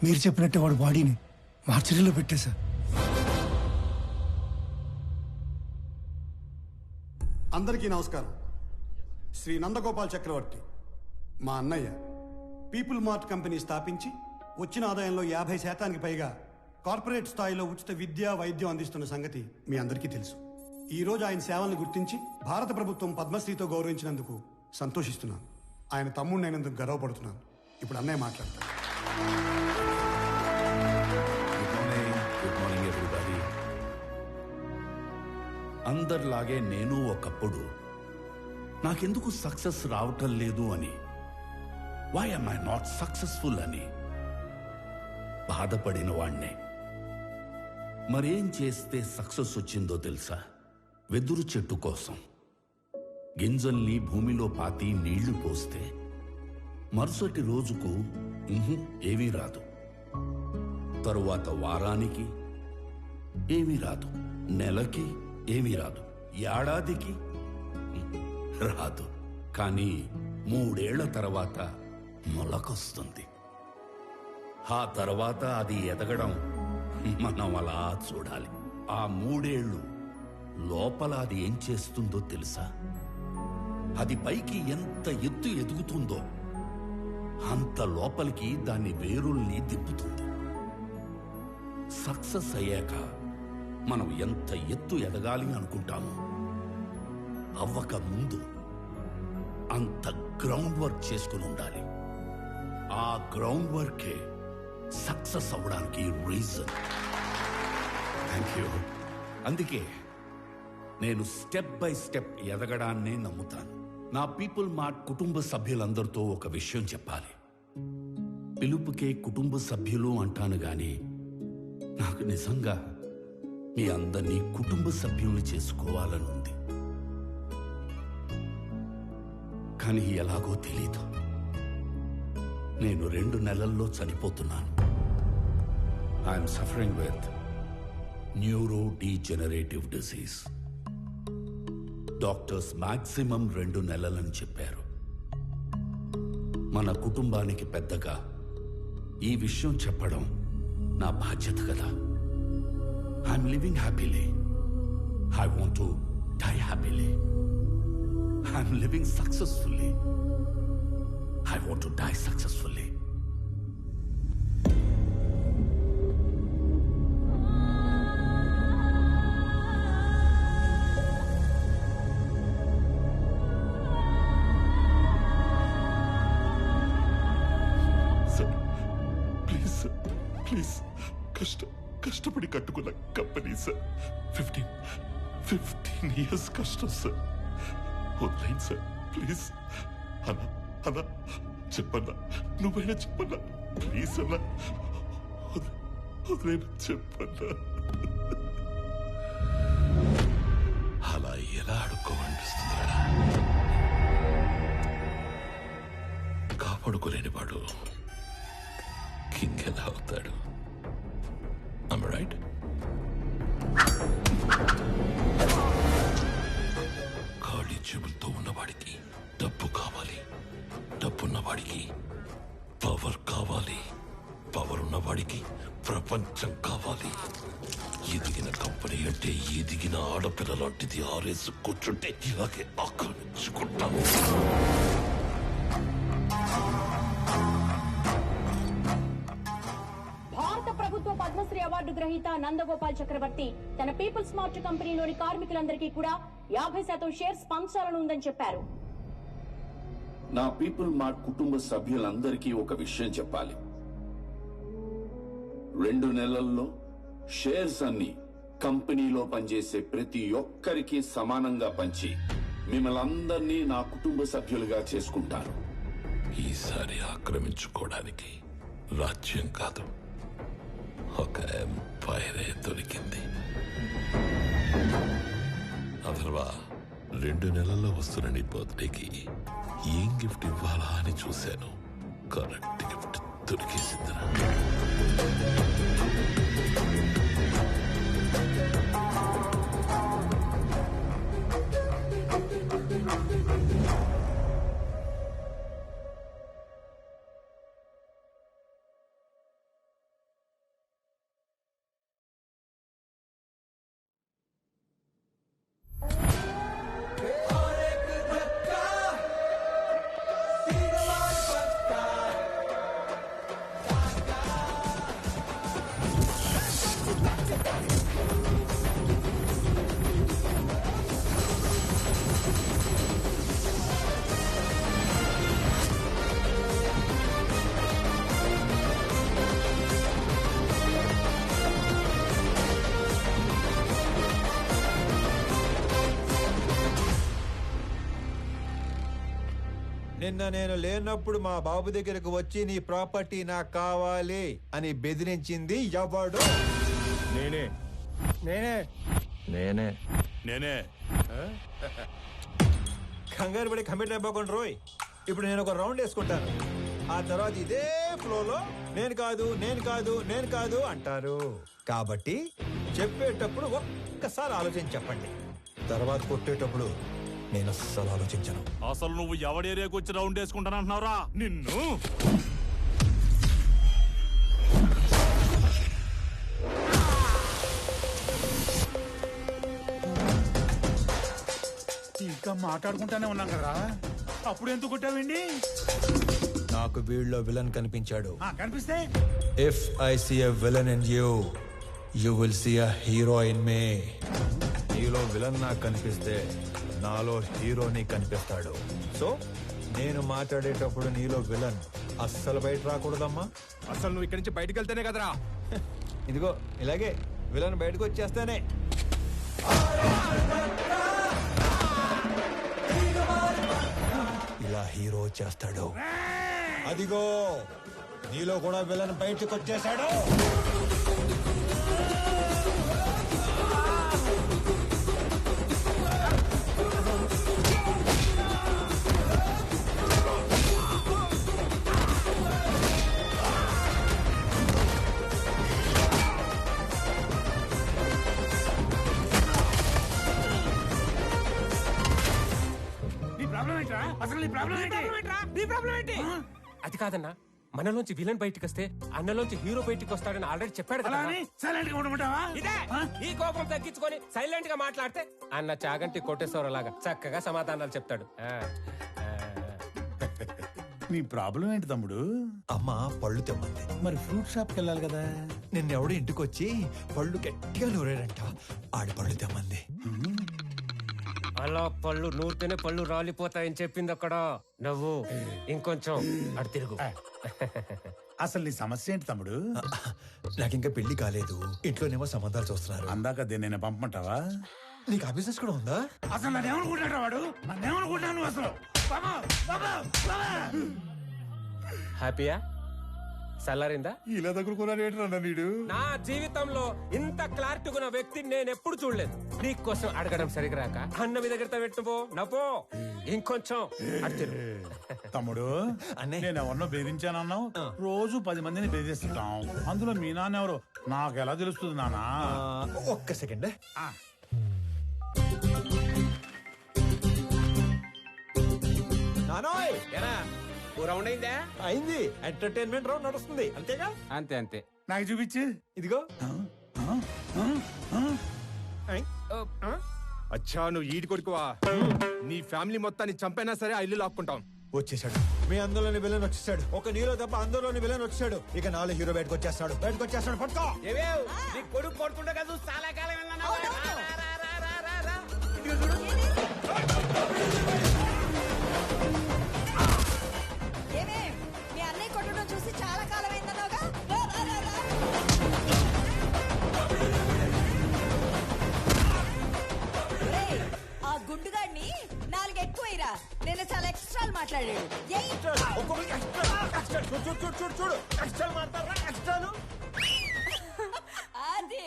మీరు చెప్పినట్టే వాడు బాడీని మార్చరీలో పెట్టేశా. అందరికీ నమస్కారం. శ్రీ నందగోపాల్ చక్రవర్తి మా అన్నయ్య పీపుల్ మార్ట్ కంపెనీ స్థాపించి వచ్చిన ఆదాయంలో 50% పైగా కార్పొరేట్ స్థాయిలో ఉచిత విద్య వైద్యం అందిస్తున్న సంగతి మీ అందరికీ తెలుసు. ఈ రోజు ఆయన సేవలను గుర్తించి భారత ప్రభుత్వం పద్మశ్రీతో గౌరవించినందుకు సంతోషిస్తున్నాను. ఆయన తమ్ముడినైనందుకు గర్వపడుతున్నాను. ఇప్పుడు అన్నయ్య మాట్లాడతారు. Good morning everybody. అందరిలాగే నేను ఒకప్పుడు నాకెందుకు సక్సెస్ రావటం లేదు అని, why am I not successful అని బాధపడిన వాణ్ణే. మరేం చేస్తే సక్సెస్ వచ్చిందో తెలుసా? వెదురు చెట్టు కోసం గింజల్ని భూమిలో పాతి నీళ్లు పోస్తే మరుసటి రోజుకు ఏమీ రాదు, తరువాత వారానికి ఏమీ రాదు, నెలకి ఏమీ రాదు, ఏడాదికి రాదు. కానీ 3 ఏళ్ల తర్వాత మొలకొస్తుంది. ఆ తర్వాత అది ఎదగడం మనం అలా చూడాలి. ఆ 3 ఏళ్ళు లోపల అది ఏం చేస్తుందో తెలుసా? అది పైకి ఎంత ఎత్తు ఎదుగుతుందో అంత లోపలికి దాన్ని వేరుల్ని తిప్పుతుంది. సక్సెస్ అయ్యాక మనం ఎంత ఎత్తు ఎదగాలి అనుకుంటామో అవ్వక ముందు అంత గ్రౌండ్ వర్క్ చేసుకుని ఉండాలి. ఆ గ్రౌండ్ వర్కే సక్సెస్ అవ్వడానికి రీజన్. Thank you. అందుకే నేను స్టెప్ బై స్టెప్ ఎదగడాన్నే నమ్ముతాను. నా పీపుల్ మార్ట్ కుటుంబ సభ్యులందరితో ఒక విషయం చెప్పాలి. పిలుపుకే కుటుంబ సభ్యులు అంటాను గాని నాకు నిజంగా మీ అందరినీ కుటుంబ సభ్యుల్ని చేసుకోవాలని ఉంది. కానీ ఎలాగో తెలీదు. నేను 2 నెలల్లో చనిపోతున్నాను. I'm suffering with neuro degenerative disease. Doctors maximum 2 నెలలని చెప్పారు. మన కుటుంబానికి పెద్దగా ఈ విషయం చెప్పడం నా బాధ్యత కదా. I'm living happily. I want to die happily. I'm living successfully. I want to die successfully. Sir, please, sir, please. కష్టపడి కట్టుకున్న కంపెనీ సార్. 15 years కష్టం సార్. వదిలేండి సార్ ప్లీజ్. అన్నా చెప్పన్నా, నువ్వైనా చెప్పన్నా ప్లీజ్ అన్నా. వదిలేనా చెప్పన్నా. అలా ఎలా అడుక్కోమనిపిస్తుందా? కాపాడుకోలేని వాడు కింగ్ ఎలా అవుతాడు? Am I right? ఖాళీ చెవులతో ఉన్నవాడికి డబ్బు కావాలి, డబ్బున్నవాడికి పవర్ కావాలి, పవర్ ఉన్నవాడికి ప్రపంచం కావాలి. ఎదిగిన కంపెనీ అంటే ఎదిగిన ఆడపిల్ల లాంటిది. ఆరేసు కూర్చుంటే ఇలాగే ఆక్రమించుకుంటాము. భారత ప్రభుత్వ పద్మశ్రీ అవార్డు గ్రహీత నందగోపాల్ చక్రవర్తి తన పీపుల్స్ మార్ట్ కంపెనీలోని కార్మికులందరికీ కూడా 50% షేర్స్ పంచాలని ఉందని చెప్పారు. నా పీపుల్ మార్ట్ కుటుంబ సభ్యులందరికీ ఒక విషయం చెప్పాలి. 2 నెలల్లో షేర్స్ అన్ని కంపెనీలో పనిచేసే ప్రతి ఒక్కరికి సమానంగా పంచి మిమ్మల్ని అందరినీ నా కుటుంబ సభ్యులుగా చేసుకుంటాను. ఈసారి ఆక్రమించుకోవడానికి రాజ్యం కాదు, ఒక ఎంపైరే దొరికింది. అథర్వా, 2 నెలల్లో వస్తున్న నీ బర్త్డేకి ఏం గిఫ్ట్ ఇవ్వాలా అని చూశాను. కరెక్ట్ గిఫ్ట్ దొరికేసిందిరా. నిన్న నేను లేనప్పుడు మా బాబు దగ్గరకు వచ్చి నీ ప్రాపర్టీ నాకు కావాలి అని బెదిరించింది ఎవడు? నేనే నేనే నేనే. నేనే కంగారు పడి కమిట్ అయిపోకుండా రోయ్. ఇప్పుడు నేను ఒక రౌండ్ వేసుకుంటాను, ఆ తర్వాత ఇదే ఫ్లోలో నేను కాదు నేను కాదు నేను కాదు అంటారు. కాబట్టి చెప్పేటప్పుడు ఒక్కసారి ఆలోచించి చెప్పండి, తర్వాత కొట్టేటప్పుడు నేను అస్సలు ఆలోచించను. అసలు నువ్వు ఎవడి ఏరియాకి వచ్చి రౌండ్ వేసుకుంటానంటున్నావురా నిన్ను? ఇంకా మాట్లాడుకుంటానే ఉన్నాం కదా, అప్పుడు ఎందుకు కొట్టావండి? నాకు వీళ్ళలో విలన్ కనిపించాడు. కనిపిస్తే if I see a villain in you, you will see a hero in me. నీలో విలన్ నాకు కనిపిస్తే నాలో హీరోని కనిపిస్తాడు. సో నేను మాట్లాడేటప్పుడు నీలో విలన్ అస్సలు బయట రాకూడదమ్మా. అసలు నువ్వు ఇక్కడి నుంచి బయటకు వెళ్తేనే కదరా. ఇదిగో ఇలాగే విలన్ బయటకు వచ్చేస్తానే. ఇలా హీరో చేస్తాడు. అదిగో నీలో కూడా విలన్ బయటకు వచ్చేసాడు. నీ ప్రాబ్లం ఏంట్రా? అసలు నీ ప్రాబ్లం ఏంటి? అది కాదన్నా, మనలోంచి విలన్ బయటికి వస్తే అన్నలోంచి హీరో బయటికి వస్తాడని ఆల్రెడీ చెప్పాడు కదా. అలా అని సైలెంట్ గా ఉండమంటావా? ఇదే ఈ కోపం తగ్గించుకొని సైలెంట్ గా మాట్లాడితే అన్న చాగంటి కోటేశ్వరలాగా చక్కగా సమాధానాలు చెప్తాడు. నీ ప్రాబ్లం ఏంటి తమ్ముడు? అమ్మ పళ్ళు తెమ్మంది. మరి ఫ్రూట్ షాప్ కి వెళ్ళాలి కదా. నిన్నెవడు ఇంటికి వచ్చి పళ్ళు గట్టిగా నూరాడంట, ఆడి పళ్ళు తెమ్మంది. అలా పళ్ళు నూరితేనే పళ్ళు రాలిపోతాయని చెప్పింది అక్కడ. నవ్వు ఇంకొంచెం అటు తిరుగు. అసలు నీ సమస్య ఏంటి తమ్ముడు? నాకింకా పెళ్లి కాలేదు, ఇంట్లోనేమో సంబంధాలు చూస్తున్నారు. అందాక నేను పంపమంటావా? నీకు ఆ బిజినెస్ కూడా ఉందా? అసలు నన్నేమనుకుంటాడు వాడు? నన్నేమనుకుంటాను నువ్వు అసలు? బాబా, బాబా, బాబా. హ్యాపీయా? సల్లారిందా? ఇలా దగ్గరుకున్నాడు ఏంటన్నా వీడు? నా జీవితంలో ఇంత క్లారిటీ ఉన్న వ్యక్తిని నేను ఎప్పుడు చూడలేదు. నీకోసం అడగడం సరిగ్గా రాక అన్న మీ దగ్గర పెట్టుపో నవ్వో ఇంకొంచెం అటు తిరుగు. తమ్ముడు అన్నయ్య. నేను ఎవరినో బెదిరించానన్నావు. రోజు 10 మందిని బెదిరిస్తుంటాం, అందులో మీ నాన్న ఎవరు నాకు ఎలా తెలుస్తుంది నానా? ఒక్క సెకండ్. నానోయ్ రౌండ్ అయిందా? అయింది. ఎంటర్టైన్మెంట్ రౌండ్ నడుస్తుంది అంతేగా? అంతే అంతే. నాకు చూపించు. ఇదిగో. అచ్చా నువ్వు ఈడి కొడుకువా? నీ ఫ్యామిలీ మొత్తాన్ని చంపైనా సరే ఆ ఇల్లు లాక్కుంటాం. వచ్చేసాడు. మీ అందులోని విలన్ వచ్చేసాడు. ఒక నీలో తప్ప అందులోని విలన్ వచ్చాడు. ఇక నాలో హీరో బయటకు వచ్చేస్తాడు. పట్టుకో. నీ కొడుకు కొడుతుండే కదా చాలా కాలం మీ అన్నయ్య కొట్టడం చూసి చాలా కాలం అయిందన్నావుగా. ఆ గుండుగాడిని 4 ఎక్కువైరా. నేను చాలా ఎక్స్ట్రాలు మాట్లాడాడు.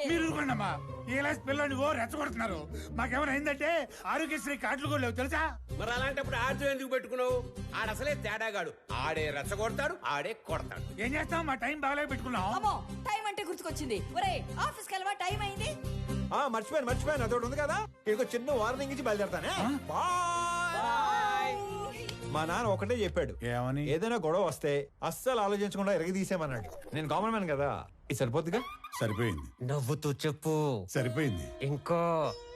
మీరు ఊరుకోండమ్మా. ఏలాస్ పిల్లని ఓ రెచ్చగొడుతున్నారు. మాకేమైనా అయిందంటే ఆరోగ్యశ్రీ కార్డులు కూడా లేవు తెలుసా? మరి అలాంటప్పుడు ఆర్జు ఎందుకు పెట్టుకున్నావు? ఆడసలే తేడాగాడు. ఆడే రెచ్చగొడతాడు, ఆడే కొడతాడు. ఏం చేస్తాం? మా టైం బాగాలే పెట్టుకున్నాం. అమ్మో, టైం అంటే గుర్తుకొచ్చింది. ఒరే ఆఫీస్కి వెళ్ళవా? టైం అయింది. మర్చిపోయాను అదొకటి ఉంది కదా. ఇక చిన్న వార్నింగ్ ఇచ్చి బయలుదేరతానే. మా నాన్న ఒకటే చెప్పాడు, ఏమని? ఏదైనా గొడవ వస్తే అస్సలు ఆలోచించకుండా ఎరగదీసేమన్నాడు. నేను కామన్ మ్యాన్ కదా, ఇది సరిపోద్దిగా. సరిపోయింది. నవ్వుతూ చెప్పు. సరిపోయింది. ఇంకో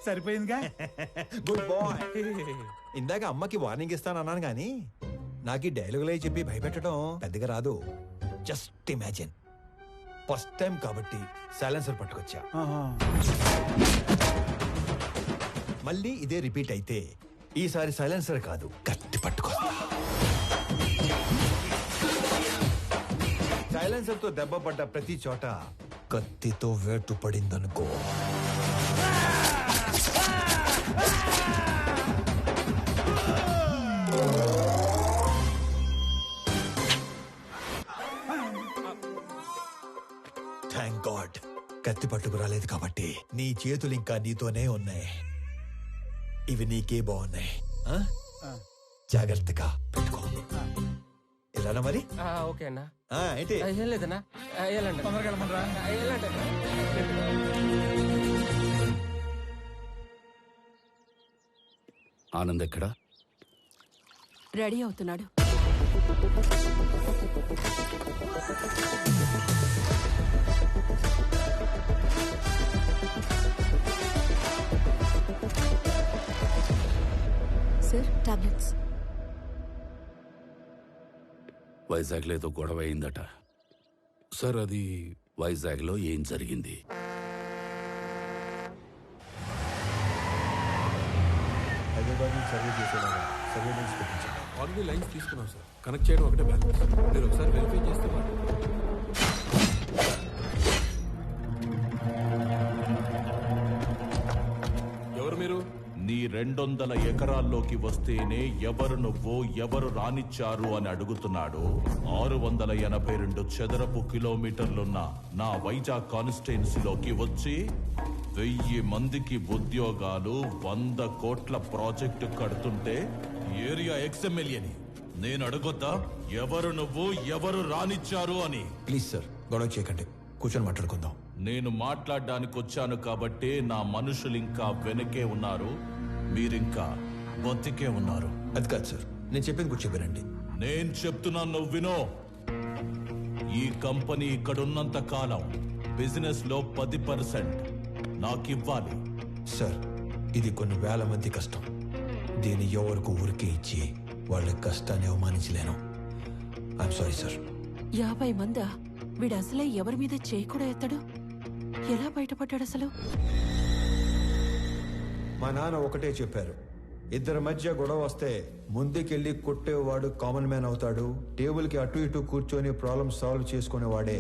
సరిపోయిందిగా. Good bye. ఇందాక అమ్మకి వార్నింగ్ ఇస్తానన్నాను గానీ నాకు ఈ డైలాగులే చెప్పి భయపెట్టడం పెద్దగా రాదు. జస్ట్ ఇమాజిన్, ఫస్ట్ టైం కాబట్టి సైలెన్సర్ పట్టుకొచ్చా. మళ్ళీ ఇదే రిపీట్ అయితే ఈసారి సైలెన్సర్ కాదు కత్తి పట్టుకొస్తా. సైలెన్సర్ తో దెబ్బ పడ్డ ప్రతి చోట కత్తితో వేటు పడిందనుకో. నీ చేతులు ఇంకా నీతోనే ఉన్నాయి. ఇవి నీకే బాగున్నాయి. జాగ్రత్తగా పెట్టుకో. ఇలా మరి. ఓకే అన్నా. ఏంటి ఏం లేదన్నా, వెళ్ళండి. తొందరగా వెళ్ళమనరా. వెళ్ళండి. ఆనంద్ ఎక్కడా? రెడీ అవుతున్నాడు. Sir, tablets. వైజాగ్లో ఏదో గొడవ అయిందట సార్. అది వైజాగ్లో ఏం జరిగింది? హైదరాబాద్ నుంచి సర్వే చేసేలాగా సర్వేలెన్స్ పెట్టించాను. ఆల్రెడీ లైన్స్ తీసుకున్నాం సార్. కనెక్ట్ చేయడం ఒకటే బ్యాలెన్స్. మీరు ఒకసారి వెరిఫై చేస్తే ఎవరు మీరు? నీ 200 ఎకరాల్లోకి వస్తేనే ఎవరు నువ్వు, ఎవరు రానిచ్చారు అని అడుగుతున్నాడు. 682 చదరపు కిలోమీటర్లున్న నా వైజాగ్ కాన్స్టిట్యున్సీలోకి వచ్చి 1000 మందికి ఉద్యోగాలు, 100 కోట్ల ప్రాజెక్టు కడుతుంటే ఏరియా ఎక్స్ఎమ్మెల్యేని నేను అడగొద్దా ఎవరు నువ్వు, ఎవరు రానిచ్చారు అని? ప్లీజ్ సార్, గొడవ చేయకండి, కూర్చొని మాట్లాడుకుందాం. నేను మాట్లాడడానికి వచ్చాను కాబట్టే నా మనుషులు ఇంకా వెనకే ఉన్నారు, మీరింకా బతికే ఉన్నారు. అది కాదు సార్, నేను చెప్పింది కూడా చెప్పానండి. నేను చెప్తున్నాను, నువ్వు వినో. ఈ కంపెనీ ఇక్కడున్నంత కాలం బిజినెస్ లో 10% నాకివ్వాలి. సార్, ఇది కొన్ని వేల మంది కష్టం. దీన్ని ఎవరికి ఊరికే ఇచ్చి వాళ్ళ కష్టాన్ని అవమానించలేను. I'm sorry sir. 50 మందా? వీడు అసలే ఎవరి మీద చేయి కూడా ఎత్తాడు. ఎలా బయటపడ్డాడు అసలు? మా నాన్న ఒకటే చెప్పారు, ఇద్దరి మధ్య గొడవ వస్తే ముందుకెళ్ళి కొట్టేవాడు కామన్ మ్యాన్ అవుతాడు, టేబుల్కి అటు ఇటు కూర్చొని ప్రాబ్లం సాల్వ్ చేసుకునేవాడే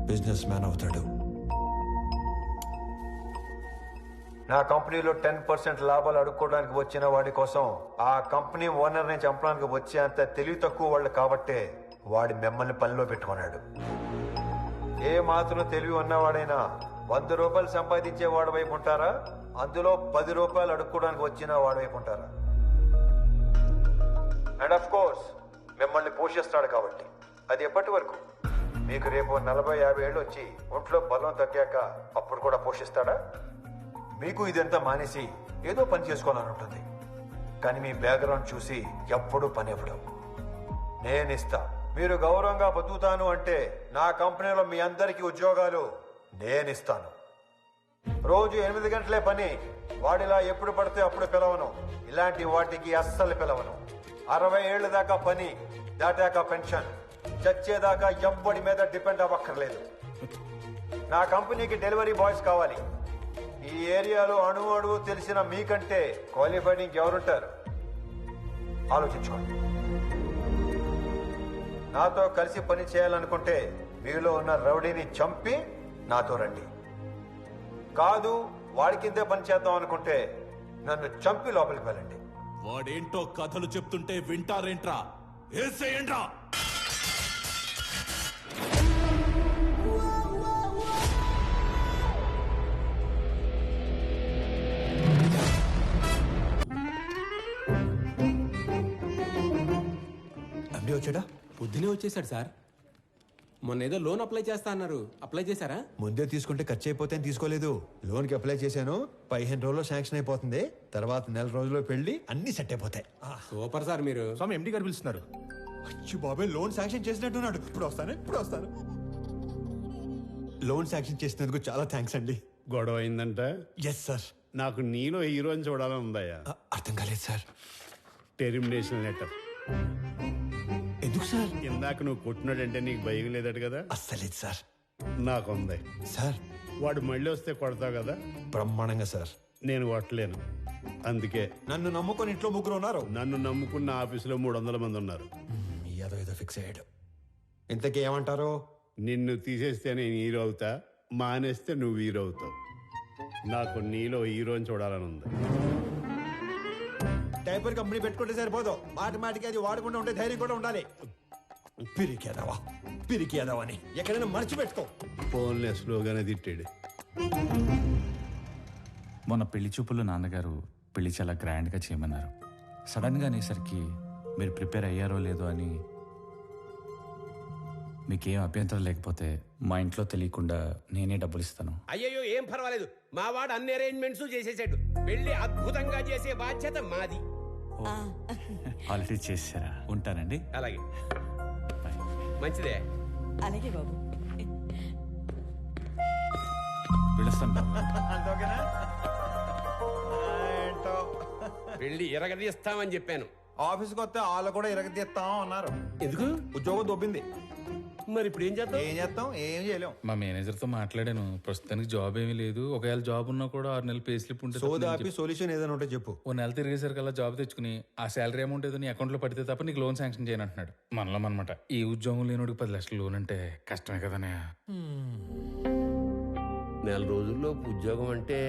బిజినెస్ మ్యాన్ అవుతాడు. నా కంపెనీలో 10% లాభాలు అడుక్కోవడానికి వచ్చిన వాడి కోసం ఆ కంపెనీ ఓనర్ని చంపడానికి వచ్చే అంత తెలివి తక్కువ వాళ్ళు కాబట్టే వాడి మిమ్మల్ని పనిలో పెట్టుకున్నాడు. ఏ మాత్రం తెలివి ఉన్నవాడైనా 100 రూపాయలు సంపాదించే వాడి వైపు ఉంటారా, అందులో 10 రూపాయలు అడుక్కోవడానికి వచ్చిన వాడి వైపు ఉంటారా? అండ్ ఆఫ్ కోర్స్ మిమ్మల్ని పోషిస్తాడు కాబట్టి. అది ఎప్పటి వరకు? మీకు రేపు 40-50 ఏళ్ళు వచ్చి ఒంట్లో బలం తగ్గాక అప్పుడు కూడా పోషిస్తాడా? మీకు ఇదంతా మానేసి ఏదో పని చేసుకోవాలని ఉంటుంది, కానీ మీ బ్యాక్గ్రౌండ్ చూసి ఎప్పుడూ పని ఇవ్వడం. నేనిస్తా. మీరు గౌరవంగా బతుకుతాను అంటే నా కంపెనీలో మీ అందరికీ ఉద్యోగాలు నేనిస్తాను. రోజు 8 గంటలే పని. వాడిలా ఎప్పుడు పడితే అప్పుడు పిలవను. ఇలాంటి వాటికి అస్సలు పిలవను. 60 ఏళ్ల దాకా పని, దాటాక పెన్షన్. చచ్చేదాకా ఎవ్వడి మీద డిపెండ్ అవ్వక్కర్లేదు. నా కంపెనీకి డెలివరీ బాయ్స్ కావాలి. ఈ ఏరియాలో అణువు తెలిసిన మీకంటే క్వాలిఫైడ్ ఇంకెవరుంటారు? ఆలోచించుకోండి. నాతో కలిసి పని చేయాలనుకుంటే మీలో ఉన్న రౌడీని చంపి నాతో రండి. కాదు, వాడి కిందే పని చేద్దాం అనుకుంటే నన్ను చంపి లోపలికి వెళ్ళండి. వాడేంటో కథలు చెప్తుంటే వింటారేంట్రా? ఏసేయండ్రా. వచ్చాడా? పొద్దునే వచ్చేసాడు సార్. మొన్న ఏదో లోన్ అప్లై చేస్తా అన్నారు, అప్లై చేశారా? ముందే తీసుకుంటే ఖర్చు అయిపోతే తీసుకోలేదు. లోన్కి అప్లై చేశాను, 15 రోజుల్లో శాంక్షన్ అయిపోతుంది. తర్వాత 1 రోజుల్లో పెళ్లి, అన్ని సెట్ అయిపోతాయి. Super sir. మీరు స్వామి ఎండి గారు పిలుస్తున్నారు. అచ్చి బాబాయ్, లోన్ శాంక్షన్ చేసినట్టున్నాడు. ఇప్పుడు వస్తాను. లోన్ శాంక్షన్ చేసినందుకు చాలా థ్యాంక్స్ అండి. గొడవ అయిందంట? Yes sir. నాకు నీలో హీరోని చూడాలని ఉందయ్యా. అర్థం కాలేదు సార్. Termination letter. ఎందుకు సార్? ఇందాక నువ్వు కొట్టినాడంటే నీకు భయం లేదట కదా? అస్సలేదు సార్. నాకుంది సార్. వాడు మళ్ళీ వస్తే కొడతావు కదా? బ్రహ్మాండంగా సార్. నేను కొట్టలేను, అందుకే. నన్ను నమ్ముకొని ఇంట్లో 3 ఉన్నారు. నన్ను నమ్ముకున్న ఆఫీసులో 300 మంది ఉన్నారు. ఏదో ఫిక్స్ అయ్యాడు. ఇంతకీ ఏమంటారు? నిన్ను తీసేస్తే నేను హీరో అవుతా, మానేస్తే నువ్వు హీరో అవుతావు. నాకు నీలో హీరోని చూడాలని ఉంది. టైపర్ కంపెనీ పెట్టుకుంటే సరిపోదు, మాటికి అది వాడకుండా ఉంటే ధైర్యం కూడా ఉండాలి. పిరికేదావా అని ఎక్కడైనా మర్చిపెట్టుకో. ఫోన్లే స్లోగానే తిట్టాడు. మొన్న పెళ్లి చూపుల్లో నాన్నగారు పెళ్లి చాలా గ్రాండ్గా చేయమన్నారు. సడన్గా అనేసరికి మీరు ప్రిపేర్ అయ్యారో లేదో అని. మీకేం అభ్యంతరం లేకపోతే మా ఇంట్లో తెలియకుండా నేనే డబ్బులు ఇస్తాను. అయ్యయ్యో ఏం పర్వాలేదు, మా వాడు అన్ని అరేంజ్మెంట్స్ చేసేసాడు. పెళ్లి అద్భుతంగా చేసే బాధ్యత మాది. ఆల్రెడీ చేశారా? ఉంటానండి. అలాగే, మంచిదే. అలాగే బాబు. పిలుస్తాను. పెళ్లి ఎరగదీస్తామని చెప్పాను. ఆఫీస్కి వస్తే వాళ్ళు కూడా ఇరగదీస్తాం అన్నారు. ఎందుకు? ఉద్యోగం దొబ్బింది. మరి ఇప్పుడు ఏం చేద్దాం? ఏం చేయలేం. మా మేనేజర్తో మాట్లాడాను. ప్రస్తుతానికి జాబ్ ఏమీ లేదు. ఒకవేళ జాబ్ ఉన్నా కూడా 6 నెలలు పే స్లిప్ ఉంటుంది. సోదాపి సొల్యూషన్ ఏదైనా ఉంటే చెప్పు. ఓ నెల తిరిగేసరికల్లా జాబ్ తెచ్చుకుని ఆ శాలరీ అమౌంట్ ఏదో నీ అకౌంట్లో పడితే తప్ప నీకు లోన్ శాంక్షన్ చేయను అంటున్నాడు. మనలో అనమాట. ఈ ఉద్యోగం లేనోడికి 10 లక్షలు లోన్ అంటే కష్టమే కదనే. నెల రోజుల్లో ఉద్యోగం అంటే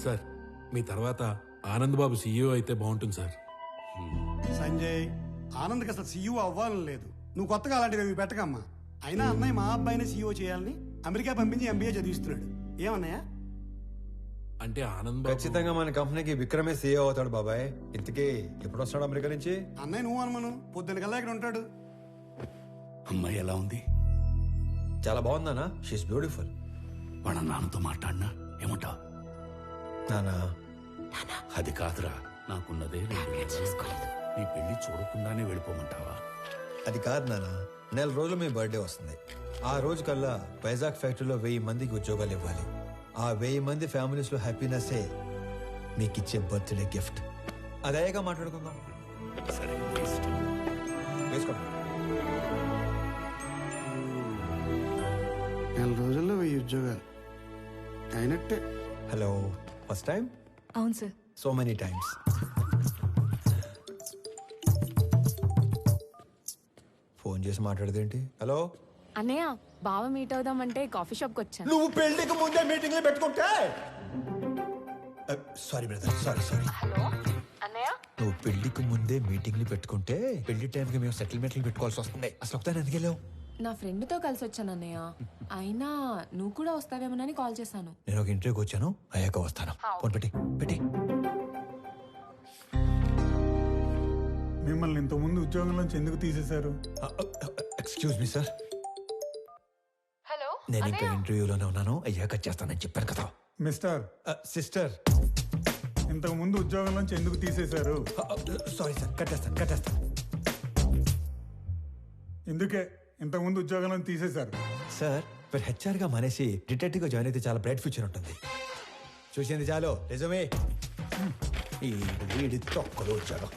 సార్, మీ తర్వాత ఆనంద్ బాబు సీఈఓ అయితే బాగుంటుంది సార్. సంజయ్, ఆనంద్కి అసలు సీఈఓ అవ్వాలని లేదు. నువ్వు కొత్తగా అలాంటివి పెట్టకమ్మా. అయినా అన్నయ్య మా అబ్బాయిని సీఈఓ చేయాలని అమెరికా పంపించి ఎంబీఏ చదివిస్తున్నాడు. ఏమన్నయ్య? అంటే ఆనంద్ బాబు ఖచ్చితంగా మన కంపెనీకి విక్రమే సీఈఓ అవుతాడు బాబాయ్. ఇంతకీ ఎప్పుడు వస్తాడు అమెరికా నుంచి? అన్నయ్య నువ్వు అనుమను పొద్దున్న కల్లా ఇక్కడ ఉంటాడు. అమ్మాయి ఎలా ఉంది? చాలా బాగుందానా? She is beautiful. వాళ్ళ నాన్నతో మాట్లాడినా ఏమంటా? నానా అది కాదురా, నాకున్నదే 2 నెలలు. నీ పెళ్లి చూడకుండానే వెళ్ళిపోమంటావా? అది కాదు నానా, నెల రోజులు మీ బర్త్డే వస్తుంది. ఆ రోజు కల్లా వైజాగ్ ఫ్యాక్టరీలో 1000 మందికి ఉద్యోగాలు ఇవ్వాలి. ఆ 1000 మంది ఫ్యామిలీస్ లో హ్యాపీనెస్సే మీకు ఇచ్చే బర్త్డే గిఫ్ట్. అదేగా మాట్లాడుకుందాం. సరే, వేసుకోండి. నెల రోజుల్లో 1000 ఉద్యోగాలు అయినట్టే. Hello, first time? అవును sir. So many times. Phone చేసి మాట్లాడదేంటి? హలో అన్నయ్య, బావ మీట్ అవుదామంటే కాఫీ షాప్కి వచ్చాను. నువ్వు పెళ్లికి ముందే మీటింగ్లు పెట్టుకుంటే. Sorry brother, sorry. హలో అన్నయ్య, నువ్వు పెళ్లికి ముందే మీటింగ్లు పెట్టుకుంటే పెళ్లి టైంకి మేము సెటిల్మెంట్లు పెట్టుకోవాల్సి వస్తుంది. అసలు ఒకసారి ఎందుకు వెళ్ళావు? నా ఫ్రెండ్తో కలిసి వచ్చాను అన్నయ్య. అయినా నువ్వు కూడా వస్తావేమోనని కాల్ చేశాను. నేను ఒక ఇంటర్వ్యూకి వచ్చాను, అయ్యాక వస్తాను. ఫోన్ పెట్టి. మిమ్మల్ని ఇంతకుముందు ఉద్యోగంలోంచి ఎందుకు తీసేశారు? Excuse me sir. హలో, నేను ఇంకా ఇంటర్వ్యూలోనే ఉన్నాను, అయ్యాక చేస్తానని చెప్పాను కదా. మిస్టర్ సిస్టర్, ఇంతకు ముందు ఉద్యోగంలోంచి ఎందుకు తీసేశారు? సారీ సార్, కట్టేస్తాను. ఇందుకే ఇంతకుముందు ఉద్యోగంలో తీసేశారు. సార్, మీరు హెచ్ఆర్ గా మానేసి డిటెక్టివ్ గా జాయిన్ అయితే చాలా బ్రైట్ ఫ్యూచర్ ఉంటుంది. చూసింది చాలు, నిజమే. ఈ వీడి తొక్కలు వచ్చాడు.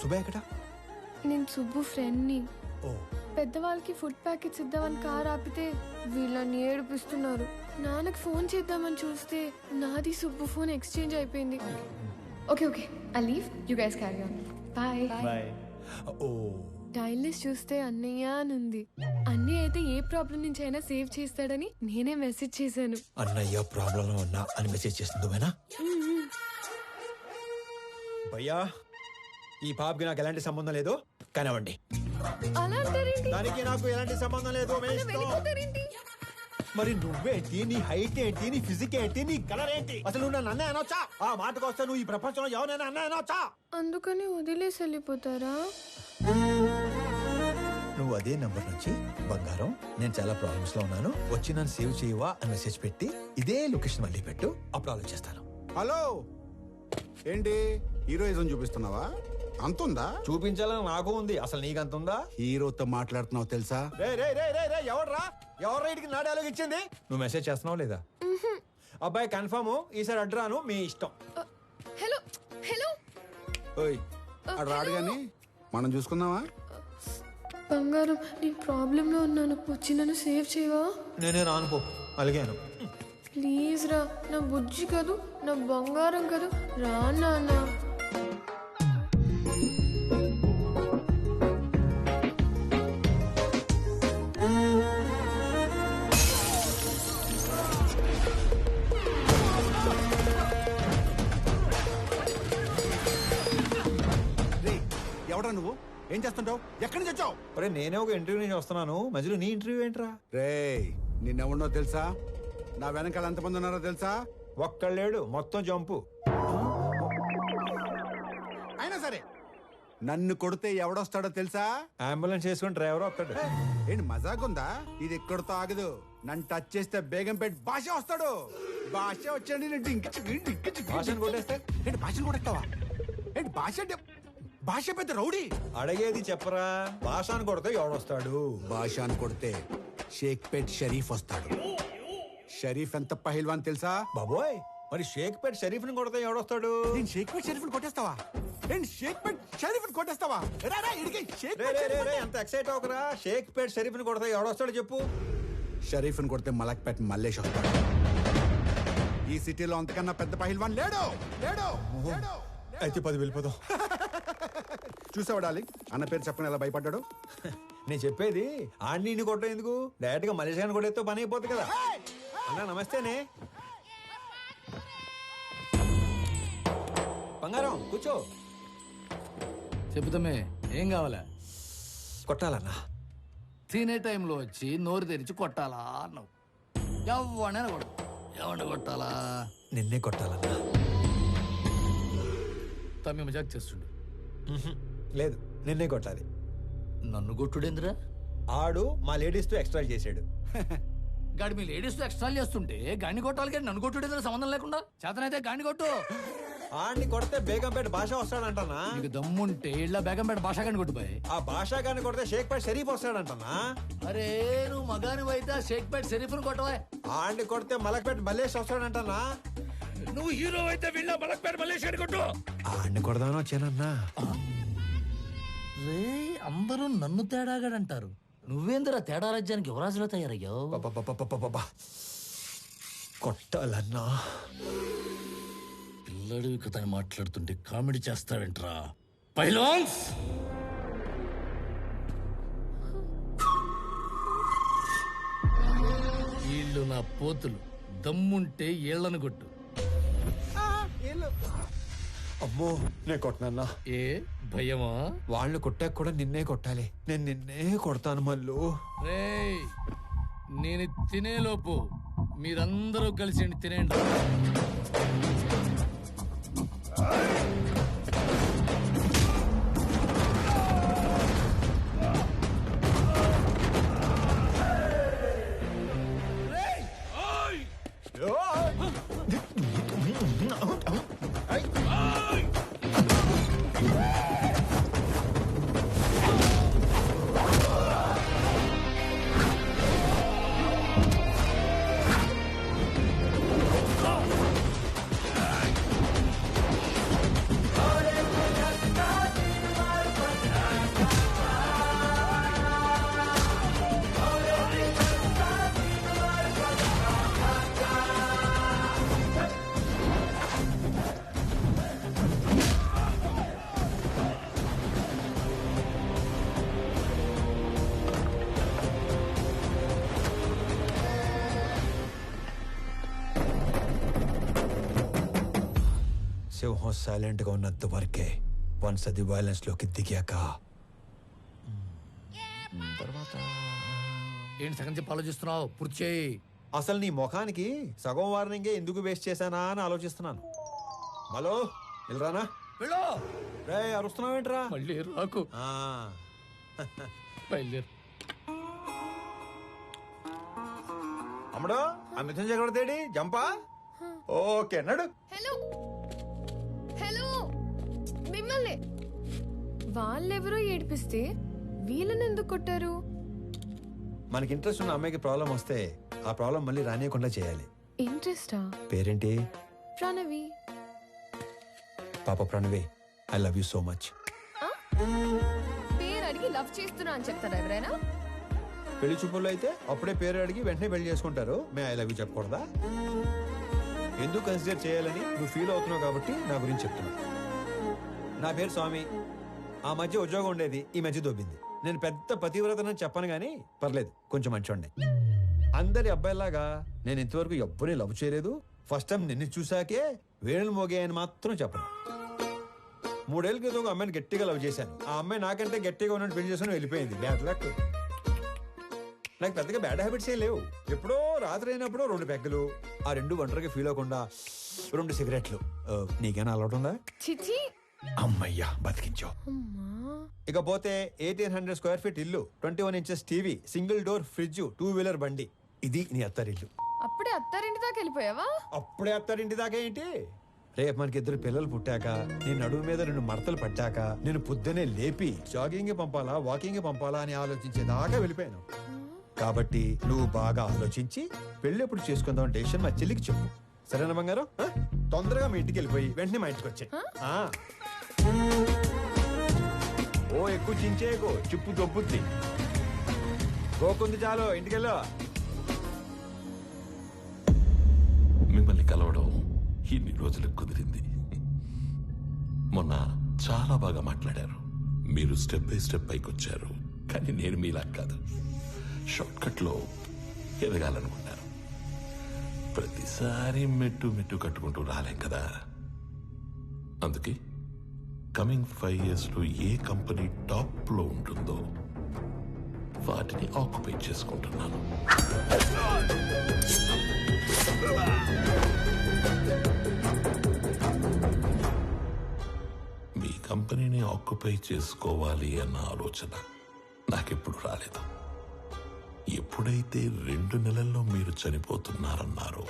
సుబ్బు ఎక్కడ? నేను సుబ్బు ఫ్రెండ్ని. ఓ, పెద్దవాళ్ళకి ఫుడ్ ప్యాకెట్స్ ఇద్దామని కార్ ఆపితే వీళ్ళని ఏడిపిస్తున్నారు. నాన్నకి ఫోన్ చేద్దామని చూస్తే నాది సుబ్బు ఫోన్ ఎక్స్చేంజ్ అయిపోయింది. Okay, I leave, you guys carry on. Bye. Oh, టైల్ లిస్ట్ చూస్తే అన్నయ్య అని ఉంది. అన్నయ్య అయితే ఏ ప్రాబ్లం నుంచి అయినా సేవ్ చేస్తాడని నేనే మెసేజ్ చేశాను. అన్నయ్య ప్రాబ్లం ఉన్నా అని మెసేజ్ చేస్తుంది భయ్యా. ఈ పాపకి నాకు ఎలాంటి సంబంధం లేదు, కానివ్వండి. దానికి నాకు ఎలాంటి సంబంధం లేదు. మరి నువ్వేంటి? నీ హైట్ ఏంటి? నీ ఫిజిక్ ఏంటి? నీ కలర్ ఏంటి? అసలు నువ్వు నన్ను అన్నయ్య అనొచ్చా? ఆ మాటకు వస్తే నువ్వు ఈ ప్రపంచంలో ఎవరైనా అన్నయ్య అనొచ్చా? అందుకని వదిలేసి వెళ్ళిపోతారా? నువ్వు అదే నంబర్ నుంచి బంగారం, నేను చాలా ప్రాబ్లమ్స్ లో ఉన్నాను, వచ్చి నన్ను సేవ్ చేయవా అని మెసేజ్ పెట్టి ఇదే లొకేషన్ మళ్ళీ పెట్టు, అప్పుడు ఆలోచిస్తాను. హలో, ఏంటి హీరోయిజం చూపిస్తున్నావా? అంతుందా? చూపించాలని నాకు ఉంది, అసలు నీకంతుందా? హీరోతో మాట్లాడుతున్నావు తెలుసా? ఎవరు ఇటుకి నా డైలాగ్ ఇచ్చింది? నువ్వు మెసేజ్ చేస్తున్నావు లేదా? అబ్బాయి కన్ఫర్మ్, ఈసారి అడ్రాను, మీ ఇష్టం. హలో ఓయ్, అడు రాడు గాని మనం చూసుకుందామా? బంగారం, నేను ప్రాబ్లం లో ఉన్నాను, వచ్చి నన్ను సేవ్ చేయవా? నేనే రాను పో, అలిగాను. ప్లీజ్ రా, నా బుజ్జి కాదు, నా బంగారం కదా, రా నాన్న. ఎవడా నువ్వు? ఏం చేస్తుంటావు? ఎక్కడి నుంచి వచ్చావు? అరే నేనే ఒక ఇంటర్వ్యూ నుంచి వస్తున్నాను, మధ్యలో నీ ఇంటర్వ్యూ ఏంట్రా? రే నిన్నెవడో తెలుసా? నా వెనకాల ఎంతమంది ఉన్నారో తెలుసా? ఒక్కళ్ళేడు, మొత్తం జంపు. అయినా సరే నన్ను కొడితే ఎవడొస్తాడో తెలుసా? అంబులెన్స్ చేసుకుని డ్రైవర్ వస్తాడు. ఏంటి మజాకుందా? ఇది ఎక్కడితో ఆగదు. నన్ను టచ్ చేస్తే బేగంపేట భాష వస్తాడు. భాష వచ్చాడు. భాషను కొట్టేస్తే ఏంటి భాషను కొట్టేస్తావా? ఏంటి భాష అంటే భాష పెద్ద రౌడీ. అడిగేది చెప్పరా, భాషను కొడితే ఎవడొస్తాడు? భాషను కొడితే షేక్పేట్ షరీఫ్ వస్తాడు. షరీఫ్ ఎంత పహిల్వాన్ తెలుసా? బాబోయ్, మరి షేక్పేట్ షరీఫ్ ని కొడితే ఎవడొస్తాడు? నేను షేక్పేట్ షరీఫ్ కొట్టేస్తావా? నేను షేక్పేట్ షరీఫ్ కొట్టేస్తావా? ఎంత ఎక్సైట్ అవకరా. షేక్పేట్ షరీఫ్ ని కొడితే ఎవడొస్తాడు చెప్పు? షరీఫ్ ని కొడితే మలక్పేట్ మల్లేష్ వస్తాడు. ఈ సిటీలో అంతకన్నా పెద్ద పహిల్వాన్ లేడు. లేడు. అయితే 10 వెళ్ళిపోతాం. చూసావా డార్లింగ్, అన్న పేరు చెప్పని ఎలా భయపడ్డాడు? నేను చెప్పేది ఆడిని కొట్టడం ఎందుకు, డైరెక్ట్ గా మలేషియా కొట్టేస్తే పని అయిపోతుంది కదా. అన్నా నమస్తేనే. బంగారం కూర్చో. చెబుతామే, ఏం కావాలా? కొట్టాలన్నా. తినే టైంలో వచ్చి నోరు తెరిచి కొట్టాలా అన్నావు. ఎవడైనా కొడు. ఎవరిని కొట్టాలా? నిన్నే కొట్టాలన్నా. తమ్మి మజాక్ చేస్తుండు. లేదు, నిన్నే కొట్టాలి. నన్ను కొట్టుడేంద్రా? ఆడు మా లేడీస్ తో ఎక్స్ట్రా చేసాడు. గాడి మీ లేడీస్ తో ఎక్స్ట్రా చేస్తుంటే గాని కొట్టాలి కానీ నన్ను కొట్టుడేంద్రా సంబంధం లేకుండా? చేతనైతే గాని కొట్టు. ఆడిని కొడితే బేగంపేట భాష వస్తాడంటనా? నీకు దమ్ముంటే ఇళ్ళ బేగంపేట భాష గాని కొట్టుపోయి. ఆ భాష గాని కొడితే షేక్పేట షరీఫ్ వస్తాడంటనా? అరే నువ్వు మగాని అయితే షేక్పేట షరీఫ్ను కొట్టవా. ఆడిని కొడితే మలక్పేట మల్లేష్ వస్తాడంటనా? నువ్వు హీరో అయితే వీళ్ళ మలక్పేట మల్లేష్ గాని కొట్టు. ఆడిని కొడదానో వచ్చానన్నా. రే అందరూ నన్ను తేడాగాడంటారు. నువ్వేందిరా తేడా రాజ్యానికి యువరాజులో తయారయ్యావు? కొట్టాలన్నా. పిల్లడివి కథని మాట్లాడుతుంటే కామెడీ చేస్తావేంట్రా పైలాన్స్? వీళ్ళు నా పోతులు. దమ్ముంటే ఏళ్లను కొట్టు. అమ్మో, నేను కొట్టనన్నా. ఏ భయమా? వాళ్ళు కొట్టాక కూడా నిన్నే కొట్టాలి. నేను నిన్నే కొడతాను మళ్ళు. రేయ్ నేను తినేలోపు మీరందరూ కలిసి తినేయండి. సింహం సైలెంట్ గా ఉన్నంత వరకే. వన్స్ అది వైలెన్స్ లోకి దిగాక తర్వాత ఏంటి సగం చెప్పి ఆలోచిస్తున్నావు? పూర్తి చేయి. అసలు నీ ముఖానికి సగం వార్నింగే ఎందుకు వేస్ట్ చేశానా అని ఆలోచిస్తున్నాను. హలో వెళ్ళరానా? వెళ్ళు. రే అరుస్తున్నావేంట్రా? మళ్ళీ రాకు. బయలుదేరు. అమ్మడు ఆ మిథున్ చక్రవర్తి జంపా. ఓకే నడు. హలో హలో, మిమ్మల్ని వాళ్ళెవరో ఏడిపిస్తే వీళ్ళని ఎందుకు కొట్టారు? మనకి ఇంట్రెస్ట్ ఉన్న అమ్మాయికి ప్రాబ్లం వస్తే ఆ ప్రాబ్లం మళ్ళీ రానియకుండా చేయాలి. ఇంట్రెస్టా? పేరేంటి? ప్రణవి. పాప Pranavi, I love you so much. పేరు అడిగి లవ్ చేస్తున్నా అని చెప్తారా ఎవరైనా? పెళ్లి చూపుల్లో అయితే అప్పుడే పేరు అడిగి వెంటనే పెళ్లి చేసుకుంటారు. మే ఐ లవ్ యూ చెప్పకూడదా? ఎందుకు కన్సిడర్ చేయాలని నువ్వు ఫీల్ అవుతున్నావు కాబట్టి నా గురించి చెప్తున్నా. నా పేరు స్వామి. ఆ మధ్య ఉద్యోగం ఉండేది, ఈ మధ్య దొబ్బింది. నేను పెద్ద పతివ్రతనని చెప్పను కానీ పర్లేదు, కొంచెం మంచోండి. అందరి అబ్బాయిలాగా నేను ఇంతవరకు ఎవ్వరిని లవ్ చేయలేదు. ఫస్ట్ టైం నిన్ను చూసాకే వేణులు మోగాయని మాత్రం చెప్పను. 3 ఏళ్ల క్రితం ఒక అమ్మాయిని గట్టిగా లవ్ చేశాను. ఆ అమ్మాయి నాకంటే గట్టిగా ఉన్నట్టు పెళ్లి చేసుకుని వెళ్ళిపోయింది. Bad luck. నాకు పెద్దగా బ్యాడ్ హ్యాబిట్స్ ఏం లేవు. ఎప్పుడో రాత్రి అయినప్పుడు 2 పెగ్గలు, ఆ 2 ఒంటరిగా ఫీల్ అవ్వకుండా 2 సిగరెట్లు. నీకేనా అలవాటు ఉందా? చిచి అమ్మయ్యా బతికించావు. ఇకపోతే 1800 స్క్వేర్ ఫీట్ ఇల్లు, 21 inches TV, single door fridge, 2 wheeler బండి. ఇది నీ అత్తారిల్లు. అప్పుడే అత్తారింటి దాకా వెళ్ళిపోయావా? అప్పుడే అత్తారింటి దాకా ఏంటి? రేపు మనకి 2 పిల్లలు పుట్టాక, నేను నడుము మీద 2 మడతలు పట్టాక, నేను పొద్దునే లేపి జాగింగ్ పంపాలా వాకింగ్ పంపాలా అని ఆలోచించేదాకా వెళ్ళిపోయాను. కాబట్టి నువ్వు బాగా ఆలోచించి పెళ్లి ఎప్పుడు చేసుకుందాం డెసిషన్ మా చెల్లికి చెప్పు. సరేనా బంగారం? తొందరగా మీ ఇంటికి వెళ్ళిపోయి వెంటనే మా ఇంటికి వచ్చాయి. ఓ ఎక్కువ చించేయకు, చిప్పు దొబ్బుద్ది. గోకుంది చాలు, ఇంటికెళ్ళు. మిమ్మల్ని కలవడం ఇన్ని రోజులకు కుదిరింది. మొన్న చాలా బాగా మాట్లాడారు. మీరు స్టెప్ బై స్టెప్ పైకి వచ్చారు. కానీ నేను మీలా కాదు, షార్ట్ కట్ లో ఎదగాలనుకున్నారు. ప్రతిసారి మెట్టు మెట్టు కట్టుకుంటూ రాలేం కదా. అందుకే కమింగ్ 5 years లో ఏ కంపెనీ టాప్ లో ఉంటుందో వాటిని ఆక్యుపై చేసుకుంటున్నాను. మీ కంపెనీని ఆక్యుపై చేసుకోవాలి అన్న ఆలోచన నాకెప్పుడు రాలేదు. ఎప్పుడైతే 2 నెలల్లో మీరు చనిపోతున్నారన్నారో,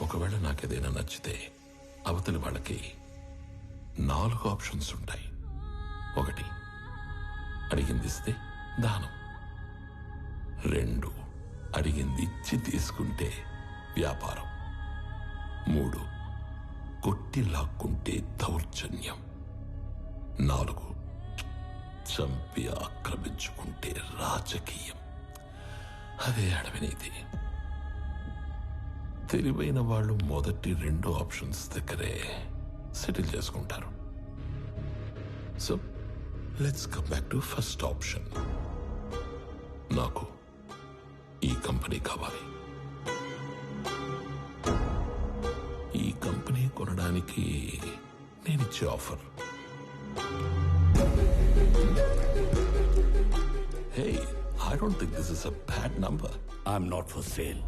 ఒకవేళ నాకేదైనా నచ్చితే అవతలి వాళ్ళకి 4 ఆప్షన్స్ ఉంటాయి. 1 అడిగింది ఇస్తే దానం, 2 అడిగింది ఇచ్చి తీసుకుంటే వ్యాపారం, 3 కొట్టి లాక్కుంటే దౌర్జన్యం, 4 చంపి ఆక్రమించుకుంటే రాజకీయం. అదే అడవినీతి. తెలివైన వాళ్ళు మొదటి 2 ఆప్షన్స్ దగ్గరే సెటిల్ చేసుకుంటారు. So let's come back to first option. నాకు ఈ కంపెనీ కావాలి. ఈ కంపెనీ కొనడానికి నేనిచ్చే offer, hey, I don't think this is a bad number. I'm not for sale.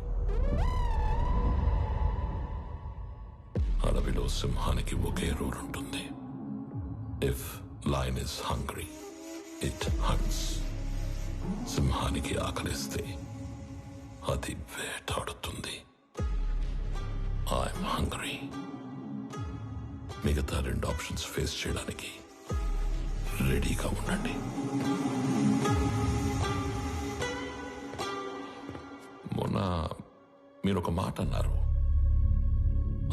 అడవిలో సింహానికి ఒకే రూల్ ఉంటుంది. If lion is hungry it haunts. సింహానికి ఆకలిస్తే అది వేటాడుతుంది. I'm hungry. మిగతా 2 ఆప్షన్స్ ఫేస్ చేయడానికి రెడీగా ఉండండి. మొన్న మీరు ఒక మాట అన్నారు,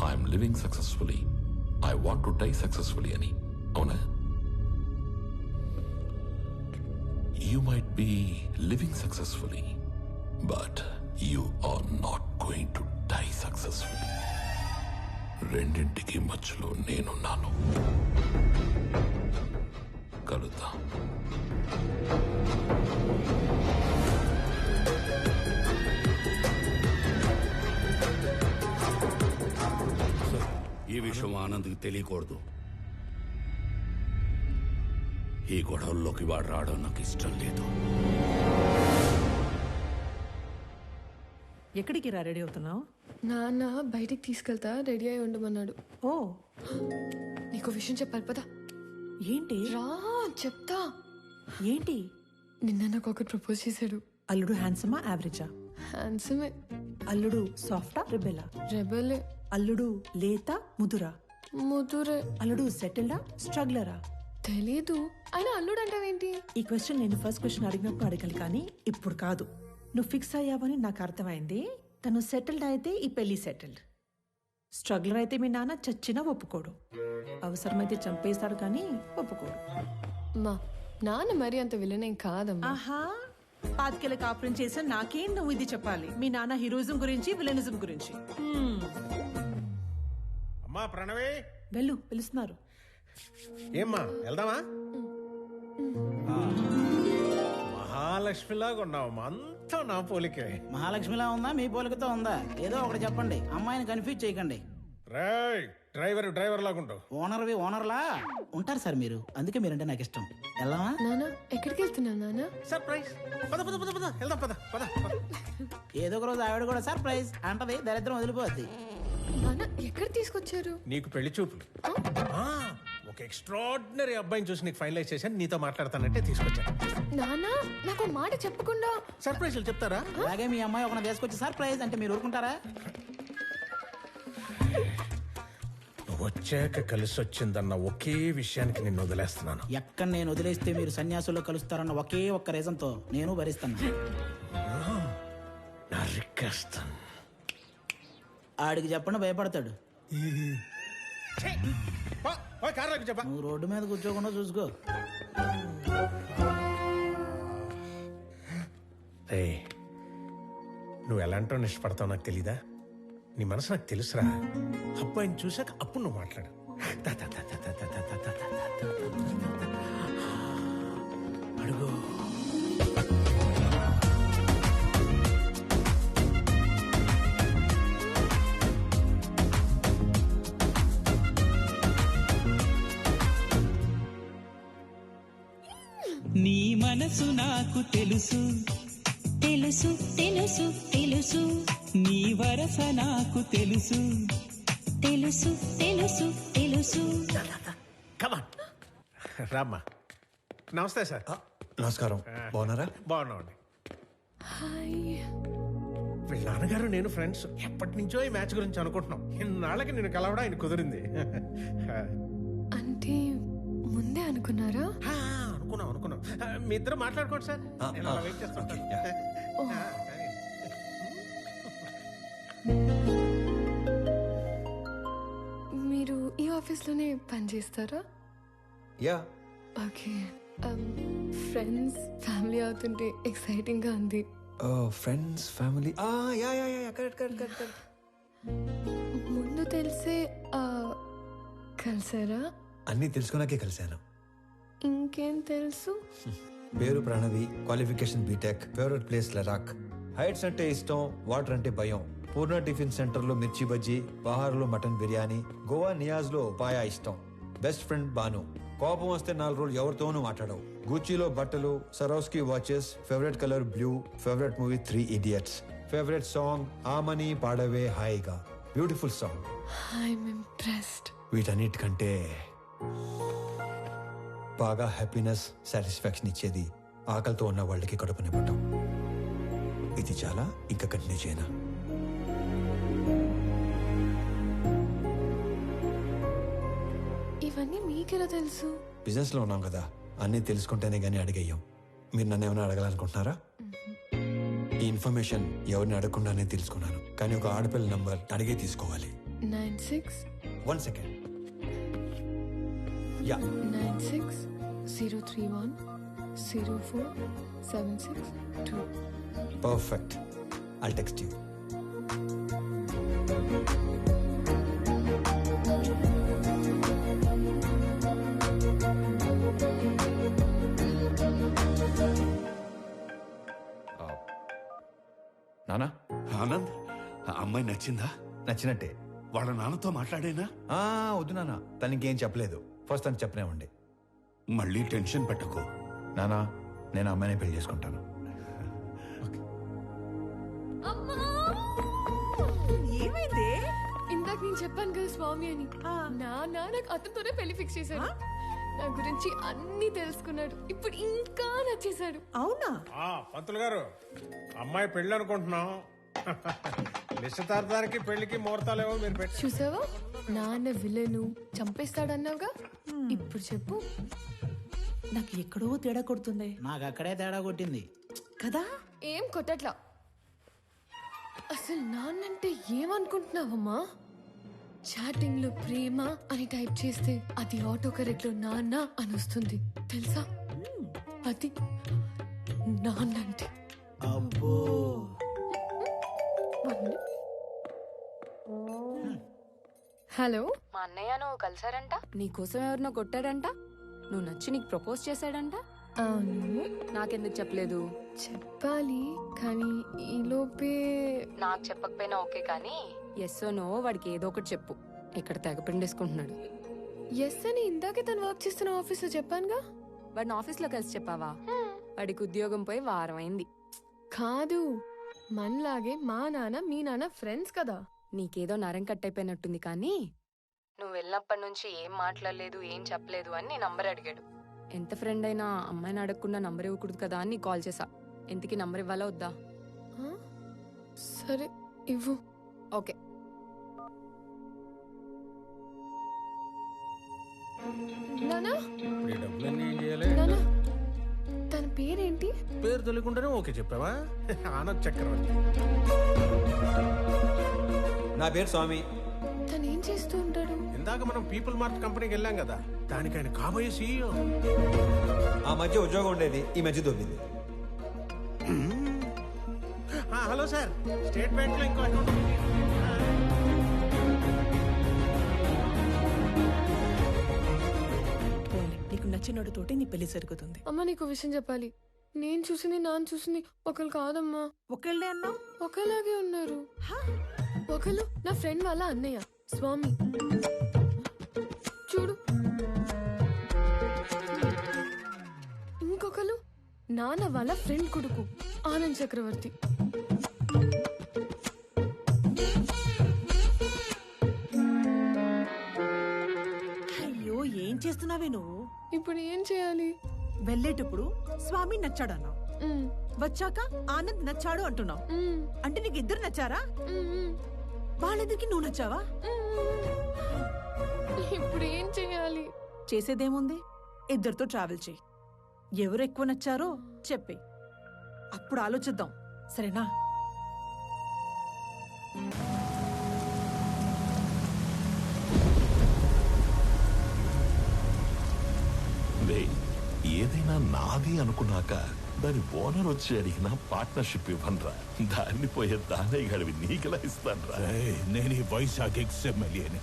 I'm living successfully, I want to die successfully అని. అవునా? You might be living successfully, but you are not going to die successfully. రెండింటికి మధ్యలో నేనున్నాను. కలుద్దాం. ఈ విషయం ఆనంద్కి తెలియకూడదు. ఈ గొడవల్లోకి వాడు రావడం నాకు ఇష్టం లేదు. ఎక్కడికి రా రెడీ అవుతున్నావు? నాన్న బయటికి తీసుకెళ్తా, రెడీ అయి ఉండమన్నాడు. ఓ, నీకు విషయం చెప్పాలి పదా. ఏంటి? రా చెప్తా. ఏంటి? నిన్న నాకు ఒకటి ప్రపోజ్ చేశాడు. అల్లుడు హ్యాండ్సమా యావరేజా? హ్యాండ్సమే. అల్లుడు సాఫ్టా రెబెలా? రెబెలే. అల్లుడు లేత ముదురా? ముదురే. అల్లుడు సెటిల్డా స్ట్రగ్లరా? తెలీదు. అయినా అల్లుడు అంటావేంటి? ఈ క్వశ్చన్ నేను ఫస్ట్ క్వశ్చన్ అడిగినప్పుడు అడగాలి, కానీ ఇప్పుడు కాదు. నువ్వు ఫిక్స్ అయ్యావని నాకు అర్థమైంది. తను సెటిల్డ్ అయితే ఈ పెళ్లి సెటిల్డ్. స్ట్రగ్లర్ అయితే మీ నాన్న చచ్చినా ఒప్పుకోడు. అవసరమైతే చంపేస్తాడు కానీ ఒప్పుకోడు. మా నాన్న మరి అంత విలనేం కాదమ్మా. ఆహా, పాతికేళ్ళ కాపురం చేసిన నాకేం నువ్వు ఇది చెప్పాలి? మీ నాన్న హీరోయిజం గురించి, విలనిజం గురించి. అమ్మా ప్రణవి, వెళ్ళు, పిలుస్తున్నారు. ఏమ్మా వెళ్దామా? మహాలక్ష్మిలాగా ఉన్నావమ్మా, అంతా నా పోలికే. మహాలక్ష్మిలా ఉందా మీ పోలికతో ఉందా? ఏదో ఒకటి చెప్పండి, అమ్మాయిని కన్ఫ్యూజ్ చేయకండి. డ్రైవర్ లాగా ఉంటావు. ఓనర్లా ఉంటారు సార్ మీరు, అందుకే మీరంటే నాకు ఇష్టం. వెళ్దామా? నానా ఎక్కడికి వెళ్తున్నావు నానా? సర్ప్రైజ్. వెళ్దాం పద. ఏదో ఒక రోజు ఆవిడ కూడా సర్ప్రైజ్ అంటది, దరిద్రం వదిలిపోద్ది. నానా ఎక్కడ తీసుకొచ్చారు? నీకు పెళ్లి చూపులు. ఒక ఎక్స్ట్రాడినరీ అబ్బాయిని చూసి నీకు ఫైనలైజ్ చేశాను, నీతో మాట్లాడతానంటే తీసుకొచ్చాను. నానా నాకు మాట చెప్పకుండా సర్ప్రైజ్లు చెప్తారా? అలాగే మీ అమ్మాయి ఒక తీసుకొచ్చి సర్ప్రైజ్ అంటే మీరు ఊరుకుంటారా? నువ్వు వచ్చాక కలిసి వచ్చిందన్న ఒకే విషయానికి నిన్ను వదిలేస్తున్నాను. ఎక్కడ నేను వదిలేస్తే మీరు సన్యాసుల్లో కలుస్తారన్న ఒకే ఒక్క రీజన్ తో నేను భరిస్తాను. నరికేస్తాను. ఆడికి చెప్పండి, భయపడతాడు. చెప్ప. నువ్వు రోడ్డు మీద కూర్చోకుండా చూసుకో. నువ్వు ఎలాంటో ఇష్టపడతావు నాకు తెలీదా? నీ మనసు నాకు తెలుసురా. అబ్బాయిని చూసాక అప్పుడు నువ్వు మాట్లాడు. అడుగు. నీ మనసు నాకు తెలుసు తెలుసు తెలుసు తెలుసు, నీ వరస నాకు తెలుసు తెలుసు తెలుసు తెలుసు. రామ్మా. నమస్తే సార్. నమస్కారం. బాగున్నారా? బాగున్నామండి. హాయ్. వీళ్ళ నాన్నగారు నేను ఫ్రెండ్స్. ఎప్పటి నుంచో ఈ మ్యాచ్ గురించి అనుకుంటున్నాం. ఇన్నాళ్ళకి నేను కలవడం ఆయన కుదిరింది. అంటే ముందే అనుకున్నారా? అనుకున్నాం. మీ ఇద్దరు మాట్లాడుకోండి సార్, నేను అలా వెయిట్ చేస్తాను. మీరు ఈ ఆఫీస్లోనే పనిచేస్తారా? యా. ఓకే. ఫ్రెండ్స్ ఫ్యామిలీ అవుతుంటే ఎక్సైటింగ్ గా ఉంది. Friends family. ముందు తెలిసే కలిసారా? అన్నీ తెలుసుకున్నాకే కలిశాను. ఇంకేం తెలుసు? పేరు Pranavi, qualification BTech, favourite place Ladakh, heights అంటే ఇష్టం, వాటర్ అంటే భయం, పూర్ణ టిఫిన్ సెంటర్ లో మిర్చి బజ్జీ, బహార్ లో మటన్ బిర్యానీ, గోవా నియాజ్ లో పాయా ఇష్టం, బెస్ట్ ఫ్రెండ్ బాను, కోపం వస్తే 4 రోజులు ఎవరితోనూ మాట్లాడవు, గూచీలో బట్టలు, Swarovski watches, favourite colour blue, favourite movie 3 Idiots, favourite song ఆమని పాడవే హాయిగా, బ్యూటిఫుల్ సాంగ్. I'm impressed. వీటన్నిటికంటే బాగా హ్యాపీనెస్, సాటిస్ఫాక్షన్ ఇచ్చేది ఆకలితో ఉన్న వాళ్ళకి కడుపు నింపటం. ఇది చాలా ఇంకా కంటిన్యూ చేయనా? ఇవన్నీ మీకెలా తెలుసు? బిజినెస్ లో ఉన్నాం కదా, అన్నీ తెలుసుకుంటేనే గానీ అడిగేయం. మీరు నన్ను ఏమైనా అడగాలనుకుంటున్నారా? ఈ ఇన్ఫర్మేషన్ ఎవరిని అడగకుండానే తెలుసుకున్నాను, కానీ ఒక ఆడపిల్ల నంబర్ అడిగే తీసుకోవాలి. 96 1 second. Yeah. 96-031-04-762. Perfect. I'll text you. నానా. ఆనంద్, ఆ అమ్మాయి నచ్చిందా? నచ్చినట్టే. వాళ్ళ నాన్నతో మాట్లాడేనా? వద్దు నాన్న, తనకేం చెప్పలేదు. ఫస్ట్ తను చెప్పనేవ్వండి. మళ్ళీ టెన్షన్ పెట్టకు నానా. నేను అమ్మాయిని పెళ్లి చేసుకుంటాను. ఏమైంది? ఇందాక నేను చెప్పాను కదా స్వామి అని. నాకు అతనితోనే పెళ్లి ఫిక్స్ చేశాడు. నా గురించి అన్ని తెలుసుకున్నాడు. ఇప్పుడు ఇంకా నచ్చేశాడు. అవునా? పంతులు గారు, అమ్మాయి పెళ్లి అనుకుంటున్నాం. నిశ్చితార్థానికి పెళ్లికి ముహూర్తాలేవో మీరు పెట్టి. చూసావా, నాన్న విలను చంపేస్తాడన్నావుగా. ఇప్పుడు చెప్పు. నాకు ఎక్కడో తేడా కొడుతుంది. నాకు అక్కడే తేడా కొట్టింది కదా. ఏం కొట్టట్లా. అసలు నాన్నంటే ఏమనుకుంటున్నావమ్మా? చాటింగ్ లో ప్రేమ అని టైప్ చేస్తే అది ఆటో కరెక్ట్ లో నాన్న అని వస్తుంది తెలుసా? అది నాన్నంటే. అబ్బో హలో, మా అన్నయ్య నువ్వు కలిసారంట, నీకోసం ఎవరినో కొట్టాడంట, నువ్వు నచ్చి నీకు ప్రపోజ్ చేశాడంట. అవును. నాకెందుకు చెప్పలేదు? చెప్పాలి కానీ ఈలోపే. నాకు చెప్పకపోయినా ఓకే, కానీ ఎస్ నో వాడికి ఏదో ఒకటి చెప్పు. ఇక్కడ తెగ పిండేసుకుంటున్నాడు. ఎస్ అని ఇందాకే తను వర్క్ చేస్తున్న ఆఫీస్లో చెప్పానుగా. వాడిని ఆఫీస్లో కలిసి చెప్పావా? వాడికి ఉద్యోగం పోయి వారం అయింది. కాదు, మనలాగే మా నాన్న మీ నాన్న ఫ్రెండ్స్ కదా. నీకేదో నరం కట్టయిపోయినట్టుంది, కానీ నువ్వు వెళ్ళినప్పటి నుంచి ఏం మాట్లాడలేదు, ఏం చెప్పలేదు అని నీ నంబర్ అడిగాడు. ఎంత ఫ్రెండ్ అయినా అమ్మాయిని అడగకుండా నంబర్ ఇవ్వకూడదు కదా అని కాల్ చేసా. ఎంతకి నంబర్ ఇవ్వాలా వద్దా? సరే ఇవ్వు. ఓకే. నానా ఇప్పుడు ఈ డబ్బులన్నీ ఏం చేయాలి? నానా, తన పేరేంటి? పేరు తెలియకుండానే ఓకే చెప్పావా? ఆనంద్ చక్రవర్తి. నా పేరు స్వామి. తను ఏం చేస్తూ ఉంటాడు? ఇందాక మనం పీపుల్ మార్ట్ కంపెనీకి వెళ్ళాం కదా, దానికి ఆయన కాబోయే సీఈఓ. ఆ మధ్య ఉద్యోగం ఉండేది, ఈ మధ్య దొబ్బింది. హలో సార్, స్టేట్ బ్యాంక్ లో ఇంకో అకౌంట్ ఉంది. నీకు నచ్చినోడితోటి నీ పెళ్లి జరుగుతుంది. అమ్మ, నీకు విషయం చెప్పాలి. నేను చూసింది నాన్న చూసింది ఒకరు కాదమ్మా. ఒకళ్ళే అన్నా ఒకలాగే ఉన్నారు. ఒకళ్ళు నా ఫ్రెండ్ వాళ్ళ అన్నయ్య స్వామి, చూడు. ఇంకొకరు నాన్న వాళ్ళ ఫ్రెండ్ కొడుకు ఆనంద్ చక్రవర్తి. అయ్యో, ఏం చేస్తున్నావే నువ్వు? ఇప్పుడు ఏం చేయాలి? వెళ్ళేటప్పుడు స్వామి నచ్చాడన్నావు, వచ్చాక ఆనంద్ నచ్చాడు అంటున్నావు. అంటే నీకు ఇద్దరు నచ్చారా? వాళ్ళిద్దరికి నువ్వు నచ్చావా? ఇప్పుడు ఏం చేయాలి? చేసేదేముంది, ఇద్దరితో ట్రావెల్ చేయి. ఎవరు ఎక్కువ నచ్చారో చెప్పే, అప్పుడు ఆలోచిద్దాం. సరేనా? ఏదైనా నాది అనుకున్నాక దాని ఓనర్ వచ్చి అడిగిన పార్ట్నర్షిప్ ఇవ్వనరా. దాన్ని పోయే దానయ్య గడివి నీకెలా ఇస్తానరా? నేను ఈ వైజాగ్ ఎక్స్ఎమ్మెల్యేని.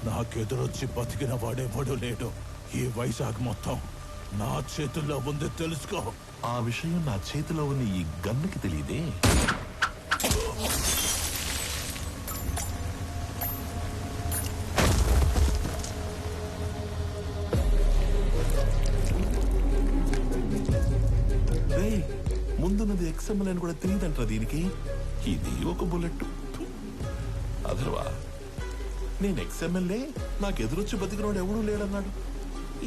నాకెదురొచ్చి బతికిన వాడెవడూ లేడు. ఈ వైజాగ్ మొత్తం నా చేతుల్లో ఉంది, తెలుసుకో. ఆ విషయం నా చేతిలో ఉన్న ఈ గన్నుకి తెలియదే. ముందున్నది ఎక్స్ఎంఎల్ అని కూడా తెలియదంటారా దీనికి? ఇది ఒక బుల్లెట్. అదర్వా నేను ఎక్స్ఎంఎల్ఏ, నాకు ఎదురొచ్చి బతికినోడు ఎవడూ లేడన్నాడు.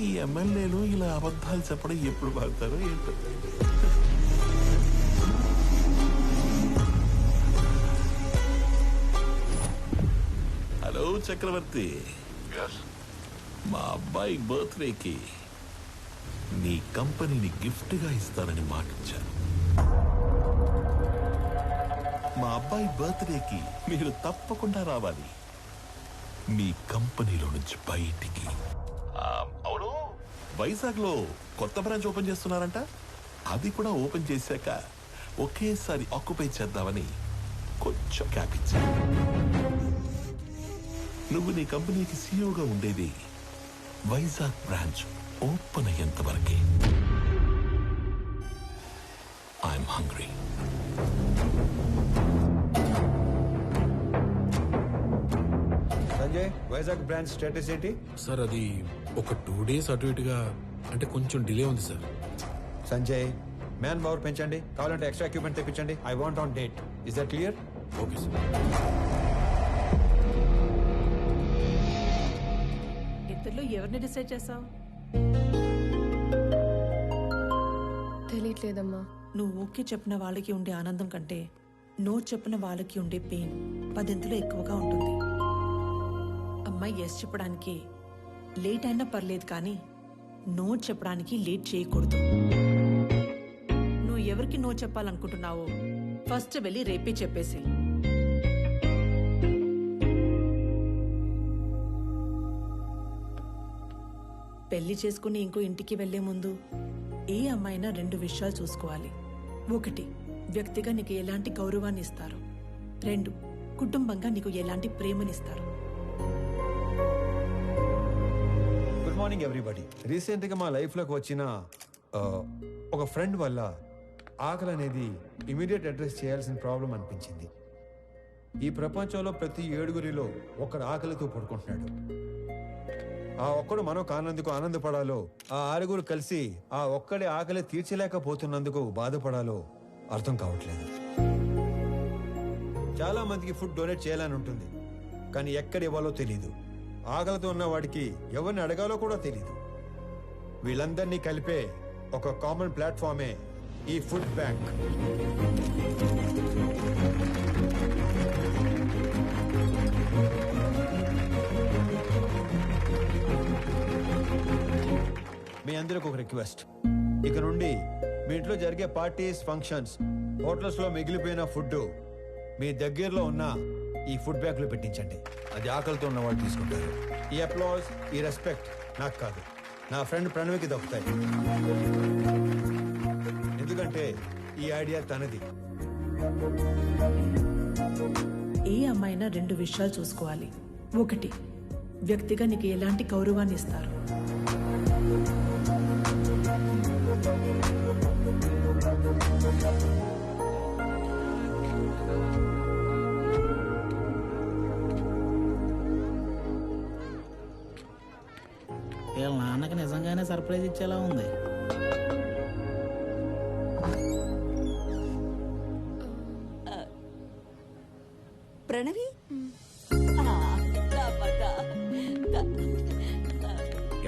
ఈ ఎమ్మెల్యేలు ఇలా అబద్ధాలు చెప్పడం ఎప్పుడు బాగుతారో ఏంటో. హలో చక్రవర్తి, మా అబ్బాయి బర్త్డేకి నీ కంపెనీని గిఫ్ట్ గా ఇస్తానని మాటిచ్చాను. మా అబ్బాయి బర్త్డేకి మీరు తప్పకుండా రావాలి మీ కంపెనీలో నుంచి బయటికి. అవును, వైజాగ్ లో కొత్త బ్రాంచ్ ఓపెన్ చేస్తున్నారంట. అది కూడా ఓపెన్ చేశాక ఒకేసారి ఆక్యుపై చేద్దామని కొంచెం క్యాప్ ఇచ్చాను. నువ్వు నీ కంపెనీకి సీఈఓగా ఉండేది వైజాగ్ బ్రాంచ్ ఓపెన్ అయ్యేంత వరకే. I'm hungry. Sanjay, Vizag branch status ఏంటి? సార్ అది ఒక 2 days అటు ఇటుగా, అంటే కొంచెం డిలే ఉంది సార్. సంజయ్, మ్యాన్ పవర్ పెంచండి, కావాలంటే ఎక్స్ట్రా ఎక్విప్మెంట్ తెప్పించండి. I want on date. Is that clear? Okay sir. ఇద్దరిలో ఎవరిని డిసైడ్ చేసావు? తెలియట్లేదమ్మా. నువ్వు ఓకే చెప్పిన వాళ్ళకి ఉండే ఆనందం కంటే నో చెప్పిన వాళ్ళకి ఉండే పెయిన్ 10 ఎక్కువగా ఉంటుంది. అమ్మాయి ఎస్ చెప్పడానికి లేట్ అయినా పర్లేదు, కానీ నో చెప్పడానికి లేట్ చేయకూడదు. నువ్వు ఎవరికి నో చెప్పాలనుకుంటున్నావో ఫస్ట్ వెళ్ళి రేపే చెప్పేసి. పెళ్లి చేసుకుని ఇంకో ఇంటికి వెళ్లే ముందు ఏ అమ్మాయినా 2 విషయాలు చూసుకోవాలి. 1 వ్యక్తిగా నీకు ఎలాంటి గౌరవాన్ని ఇస్తారు. 2 కుటుంబంగా నీకు ఎలాంటి ప్రేమనిస్తారు. Good morning everybody. రీసెంట్గా మా లైఫ్లోకి వచ్చిన ఒక ఫ్రెండ్ వల్ల ఆకలి అనేది ఇమీడియట్ అడ్రస్ చేయాల్సిన ప్రాబ్లం అనిపించింది. ఈ ప్రపంచంలో ప్రతి 7గురిలో ఒకడు ఆకలితో పడుకుంటున్నాడు. ఆ ఒక్కడు మనం కానందుకు ఆనందపడాలో, ఆ 6గురు కలిసి ఆ ఒక్కడి ఆకలి తీర్చలేకపోతున్నందుకు బాధపడాలో అర్థం కావట్లేదు. చాలా మందికి ఫుడ్ డొనేట్ చేయాలని ఉంటుంది, కానీ ఎక్కడ ఇవ్వాలో తెలీదు. ఆకలితో ఉన్న వాడికి ఎవరిని అడగాలో కూడా తెలీదు. వీళ్ళందరినీ కలిపే ఒక కామన్ ప్లాట్ఫామే ఈ ఫుడ్ బ్యాంక్. మీ అందరికి ఒక రిక్వెస్ట్, ఇక నుండి మీ ఇంట్లో జరిగే పార్టీస్, ఫంక్షన్స్, హోటల్స్ లో మిగిలిపోయిన ఫుడ్ మీ దగ్గరలో ఉన్న ఈ ఫుడ్ బ్యాంక్ లో పెట్టించండి. అది ఆకలితో ఉన్న వాళ్ళు తీసుకుంటారు. ఈ అప్లాజ్, ఈ రెస్పెక్ట్ నాకు కాదు, నా ఫ్రెండ్ ప్రణవ్కి దొరుకుతాయి. ఎందుకంటే ఈ ఐడియా తనది. ఏ అమ్మాయినా 2 విషయాలు చూసుకోవాలి. 1 వ్యక్తిగా నీకు ఎలాంటి గౌరవాన్ని ఇస్తారు. 2 వీళ్ళ నాన్నకి నిజంగానే సర్ప్రైజ్ ఇచ్చేలా ఉంది. ప్రణవి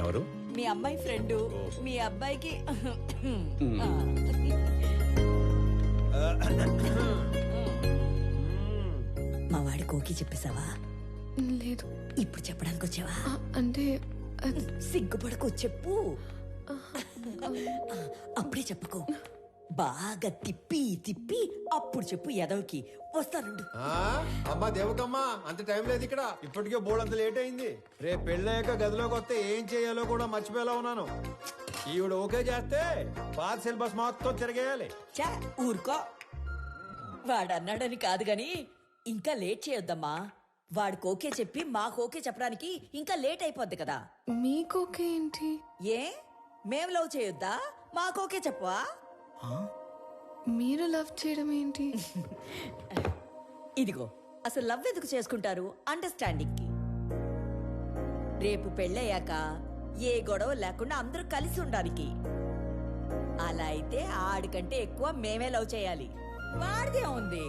ఎవరు? మీ అమ్మాయి ఫ్రెండ్. మీ అబ్బాయికి మా వాడి కోకి చెప్పేశావా? లేదు. ఇప్పుడు చెప్పడానికి వచ్చావా? అంటే సిగ్గుపడకు, చెప్పు. అప్పుడే చెప్పకు, బాగా తిప్పి తిప్పి అప్పుడు చెప్పు. ఎదవకి వస్తాను. అమ్మా దేవకమ్మా, అంత టైం లేదు ఇక్కడ. ఇప్పటికే బోర్డు అంత లేట్ అయింది. రేపు పెళ్ళయ్యాక గదిలోకి వస్తే ఏం చేయాలో కూడా మర్చిపోయేలా ఉన్నాను. ఈవిడ ఓకే చేస్తే పాత సిలబస్ మొత్తం తిరగేయాలి. చా ఊరుకో. వాడు అన్నాడని కాదు గాని ఇంకా లేట్ చేయొద్దమ్మా. వాడికి ఓకే చెప్పి మాకు ఓకే చెప్పడానికి ఇంకా లేట్ అయిపోద్ది కదా. మీకోకే ఏంటి? ఏ మేం లవ్ చేయొద్దా? మాకు ఓకే చెప్పవా? మీరు లవ్ చేయడం ఏంటి? ఇదిగో, అసలు లవ్ ఎందుకు చేసుకుంటారు? అండర్స్టాండింగ్ కి. రేపు పెళ్ళయ్యాక ఏ గొడవ లేకుండా అందరూ కలిసి ఉండడానికి. అలా అయితే ఆడికంటే ఎక్కువ మేమే లవ్ చేయాలి. వాడిదే ఉంది.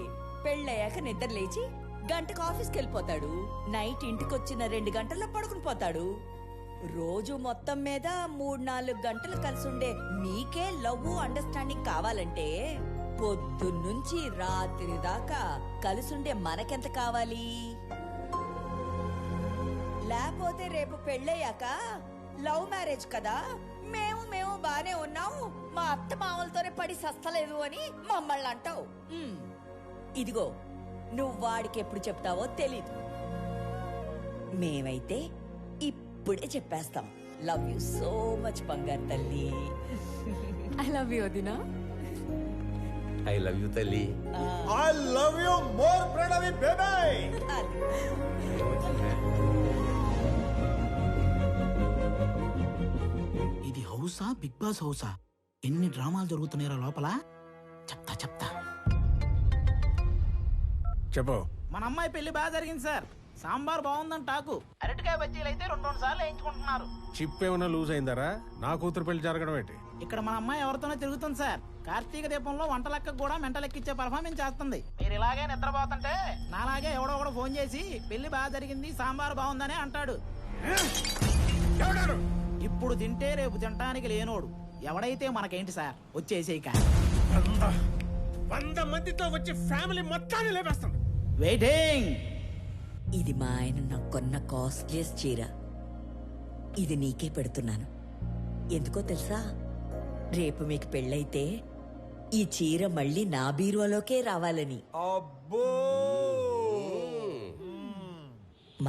పెళ్ళయ్యాక నిద్ర లేచి గంటకు ఆఫీస్కి వెళ్ళిపోతాడు. నైట్ ఇంటికొచ్చిన 2 గంటల్లో పడుకుని పోతాడు. రోజు మొత్తం మీద 3-4 గంటలు కలిసి ఉండే మీకే లవ్ అండర్స్టాండింగ్ కావాలంటే పొద్దున్నుంచి రాత్రి దాకా కలిసుండే మనకెంత కావాలి? లేకపోతే రేపు పెళ్ళయ్యాక లవ్ మ్యారేజ్ కదా, మేము బానే ఉన్నాము, మా అత్త మామలతోనే పడి సస్తలేదు అని మమ్మల్ని అంటావు. ఇదిగో, నువ్వు వాడికి ఎప్పుడు చెప్తావో తెలీదు. మేమైతే ఇప్పుడే చెప్పేస్తాం. లవ్ యూ సో మచ్ బంగారు తల్లి. ఐ లవ్ యూ వదినా. ఐ లవ్ యూ తల్లి. I love you more Pranavi baby. ఇది హౌసా, బిగ్ బాస్ హౌసా? ఎన్ని డ్రామాలు జరుగుతున్నాయో లోపల. చెప్తా చెప్పు. మన అమ్మాయి పెళ్లి బాగా జరిగింది సార్. సాంబార్ బాగుందని టాకు. అరటికాయ బజ్జీలు అయితే 2 సార్లు వేయించుకుంటున్నారు. చిప్ ఏమైనా లూజ్ అయిందారా? నా కూతురు పెళ్లి జరగడం ఏంటి? ఇక్కడ మన అమ్మాయి ఎవరితోనో తిరుగుతుంది సార్. కార్తీక దీపంలో వంట లెక్కకు కూడా మెంటలెక్కిచ్చే పర్ఫార్మెన్స్ చేస్తుంది. మీరు ఇలాగే నిద్రపోతుంటే నాలాగే ఎవడో ఫోన్ చేసి పెళ్లి బాగా జరిగింది, సాంబార్ బాగుందని అంటాడు. ఇప్పుడు తింటే రేపు తినటానికి లేనోడు. ఎవడైతే మనకేంటి సార్, వచ్చేసేయక. 100 మందితో వచ్చి ఫ్యామిలీ మొత్తాన్ని లేపేస్తాం. వెయిటింగ్. ఇది మా ఆయన నాకు కొన్న కాస్ట్లీయెస్ట్ చీర. ఇది నీకే పెడుతున్నాను. ఎందుకో తెలుసా? రేపు మీకు పెళ్ళైతే ఈ చీర మళ్ళీ నా బీరువాలోకే రావాలని. అబ్బో,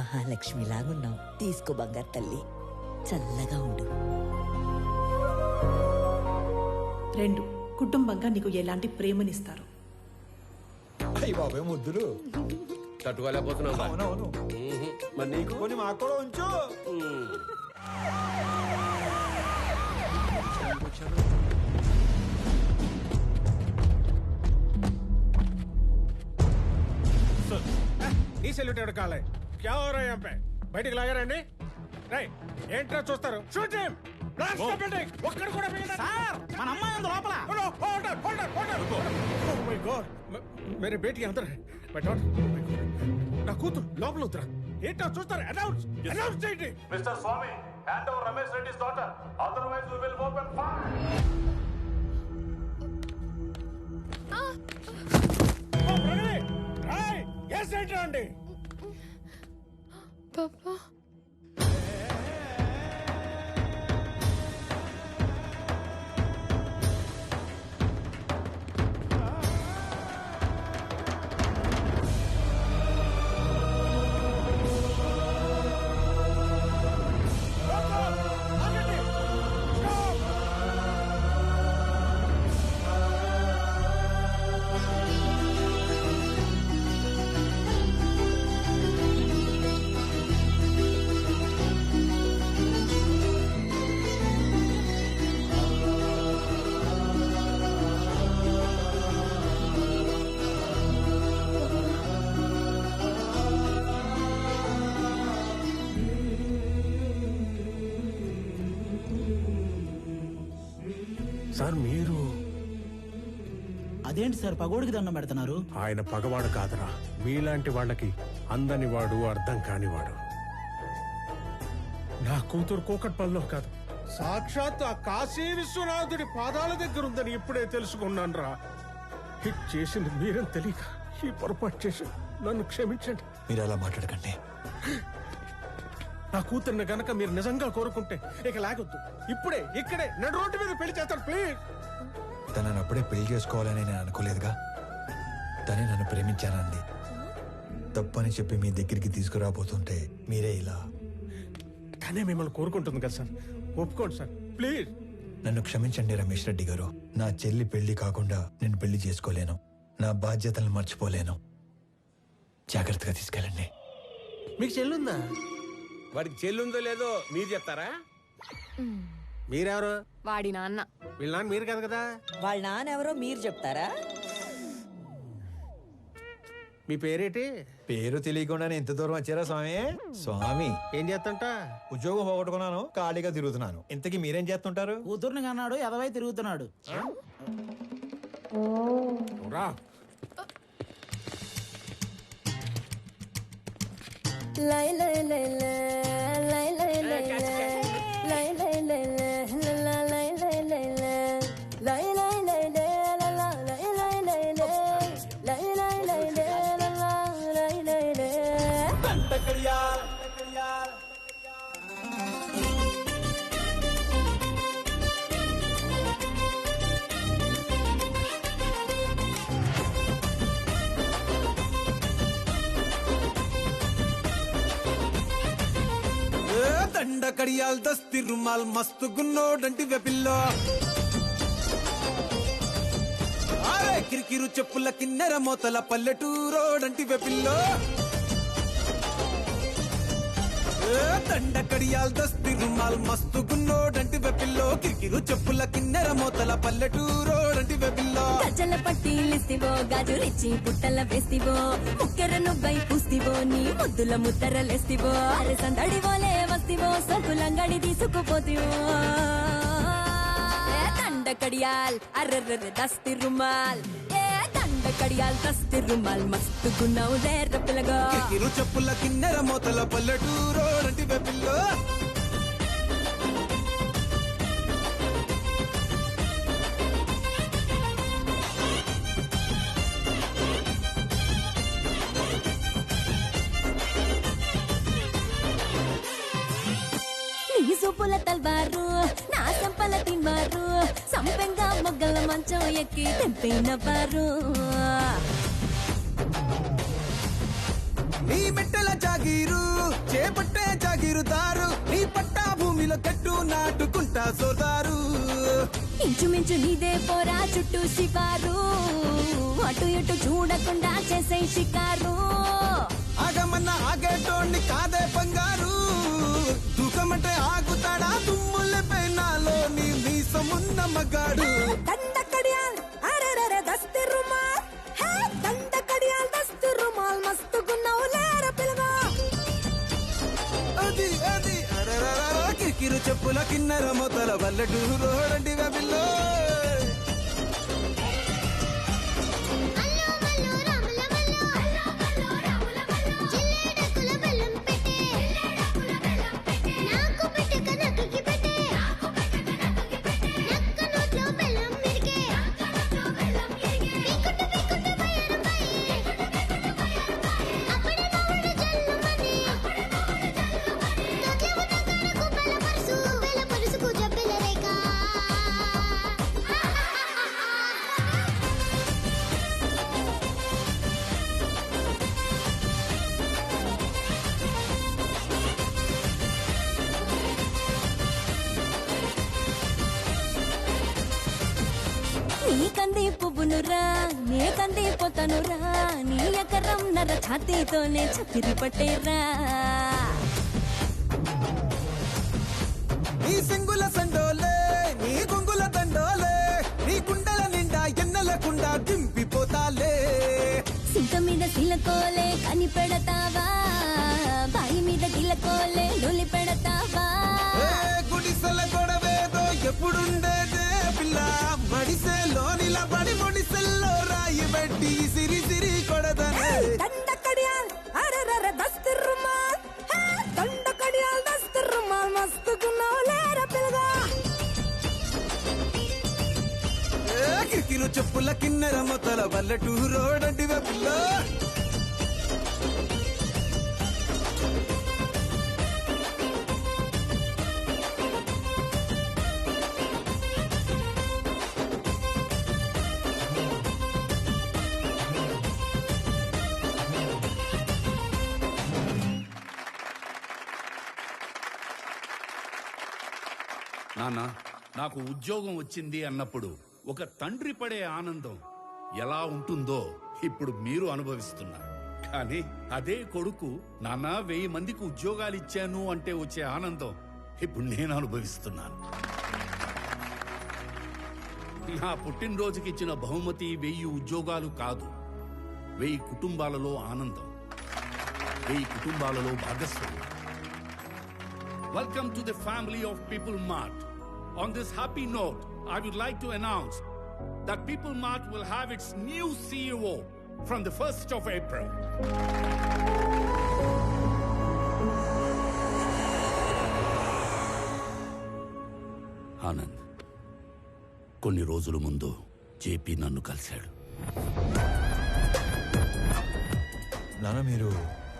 మహాలక్ష్మిలాగున్నావు. తీసుకో బంగారు తల్లి, చల్లగా ఉండు. 2 కుటుంబంగా నీకు ఎలాంటి ప్రేమనిస్తారు. అయ్యి బాబాయ్ ముద్దులు తట్టుకోలేకపోతున్నావు. అవునవును. మరి నీకు కొన్ని మాకు కూడా ఉంచు. నీ సెల్యూట్ ఎవడు కాలే క్యా హో రहा है यहाँ पे బయటికి లాగారండి. రై ఏంట్రా చూస్తారు? Shoot him. Blast the building. ఒక్కడు కూడా మిగలడు. సార్ మన అమ్మాయి ఉంది లోపల. హోల్డ్ ఓ మై గాడ్ మేరే బేటీ అందర్ హై. బట్ నా కూతురు లోపల ఉత్తరా. ఏంట్రా చూస్తారు? అనౌన్స్ చేయండి. Mister Swami, hand over Ramesh Reddy's daughter, otherwise we will open fire. Oh Pragati రై ఎస్ ఏంట్రా అండి పాపా. సార్ మీరు అదేంటి సార్ పగోడికి దండం పెడుతున్నారు? ఆయన పగవాడు కాదురా, మీలాంటి వాళ్ళకి అందని వాడు, అర్థం కానివాడు. నా కూతురు కూకట్పల్లిలో కాదు, సాక్షాత్ ఆ కాశీ విశ్వనాథుడి పాదాల దగ్గర ఉందని ఇప్పుడే తెలుసుకున్నాను రా. హిట్ చేసింది మీరని తెలియక ఈ పొరపాటు చేసి నన్ను క్షమించండి. మీరు అలా మాట్లాడకండి. నా కూతుర్ని గనక మీరు నిజంగా కోరుకుంటే ఇక లాగొద్దు, ఇప్పుడే ఇక్కడే నడు రోడ్డు మీద పెళ్లి చేస్తాను ప్లీజ్. తనని అప్పుడే పెళ్లి చేసుకోవాలని నేను అనుకోలేదుగా. తనే నన్ను ప్రేమించానంది. తప్పని చెప్పి మీ దగ్గరికి తీసుకురాబోతుంటే మీరే ఇలా. తనే మిమ్మల్ని కోరుకుంటుంది కదా సార్, ఒప్పుకోండి సార్ ప్లీజ్. నన్ను క్షమించండి రమేష్ రెడ్డి గారు. నా చెల్లి పెళ్లి కాకుండా నేను పెళ్లి చేసుకోలేను. నా బాధ్యతలను మర్చిపోలేను. జాగ్రత్తగా తీసుకెళ్ళండి. మీకు చెల్లుందా? వాడికి చెల్లుందో లేదో మీరు చెప్తారా? మీరెవరు? వాడి నాన్న. వీళ్ళ నాన్న మీరు కాదు కదా. వాళ్ళ నాన్న ఎవరో మీరు చెప్తారా? మీ పేరేటి? పేరు తెలియకుండానే ఎంత దూరం వచ్చారా స్వామి? స్వామి ఏం చేస్తుంట? ఉద్యోగం పోగొట్టుకున్నాను, ఖాళీగా తిరుగుతున్నాను. ఇంతకీ మీరేం చేస్తుంటారు? కూతుర్ని కన్నాడు, ఎదవై తిరుగుతున్నాడు. రా లై లై లై లై లై లై లై లై లై లై లై లై లై లై లై లై దండ కడియాల్ దస్తి రుమాల్ మస్తు గున్నోడంటి వెపిల్లో ఆరే కిరికిరు చెప్పుల కిన్నెర మోతల పల్లెటూరోడంటి వెపిల్లో దండ కడియాల్ దస్తి రుమాల్ మస్తు గున్నోడంటి వెపిల్లో కిరికిరు చెప్పుల కిన్నెర మోతల పల్లెటూరోడంటి వెపిల్లో గజల పట్టీలిస్తివో గాజులిచ్చి పుట్టల వేస్తివో ముక్కెర నువ్వై పూస్తివో నీ ముద్దుల ముద్దరలేస్తివో అరే సందడివోలే వస్తివో సొకులంగడి తీసుకుపోతివో దండ కడియాల్ అర్రర్ర దస్తి రుమాల్ దండ కడియాల్ దస్తి రుమాల్ మస్తు గున్నావు లేర పిల్లగా కిరికిరు చెప్పుల కిన్నెర మోతల పల్లెటూరోడంటి వెపిల్లో నీ సూపుల తల్వారు నా సంపల తిన్వారు సంపెంగా మొగ్గల మంచం ఎక్కి తెంపినవారు నీ మెట్టల జాగీరు చేపట్టే జాగీరుదారు నీ పట్టా భూమిలో కట్టు నాటుకుంటా సోదారు ఇంచుమించు నీదే పోరా చుట్టూ షికారు అటు ఇటు చూడకుండా చేసే షికారు ఆగమన్న ఆగేటోండి కాదే బంగారు దూకమంటే ఆగుతాడా తుమ్ముల పెనాలో నీ మీసమున్న మగాడు దండకడియాల్ అరెరెరె దస్తి రుమాల్ హే దండకడియాల్ దస్తి రుమాల్ మస్తుగున్నావు లేర పిలగా అది అది అరరరర కిరికిరు చెప్పుల కిన్నెర మొతల వల్లటూరు రోడండి వెబిల్లో నీ కంది పువ్వునురా నే కంది పోతనురా నీ ఎకరం నర ఛాతీతోనే చక్కెరి పట్టేరా నీ సింగుల సండోలే నీ గుంగుల దండోలే నీ గుండెల నిండా ఎన్నెలకుండా దింపిపోతాలే సింక మీద సిలకోలే కని పెడతావా బాయి మీద గిలకోలే లొలి పెడతావా గుడిసెల గొడవేదో ఎప్పుడుండేదే పిల్ల మడిసే లోనిల పడి మొడిసెల్లో రాయి పెట్టి సిరి సిరి కొడదనే దండకడియాల్ అరెరెరె దస్తి రుమాల్ హే దండకడియాల్ దస్తి రుమాల్ మస్తుగున్నావు లేర పిలగా కిరికిరు చెప్పుల కిన్నెర మొతల వల్లటూరు రోడండి వెబిల్లో నాన్న నాకు ఉద్యోగం వచ్చింది అన్నప్పుడు ఒక తండ్రి పడే ఆనందం ఎలా ఉంటుందో ఇప్పుడు మీరు అనుభవిస్తున్నారు. కానీ అదే కొడుకు నాన్న 1000 మందికి ఉద్యోగాలు ఇచ్చాను అంటే వచ్చే ఆనందం ఇప్పుడు నేను అనుభవిస్తున్నాను. నా పుట్టినరోజుకి ఇచ్చిన బహుమతి 1000 ఉద్యోగాలు కాదు, 1000 కుటుంబాలలో ఆనందం, 1000 కుటుంబాలలో భాగస్వామ్యం. Welcome to the family of People Mart. On this happy note, I would like to announce that People Mart will have its new CEO from the 1st of April. Anand, కొన్ని రోజుల ముందు జేపీ నన్ను కలిశాడు. నాన్న మీరు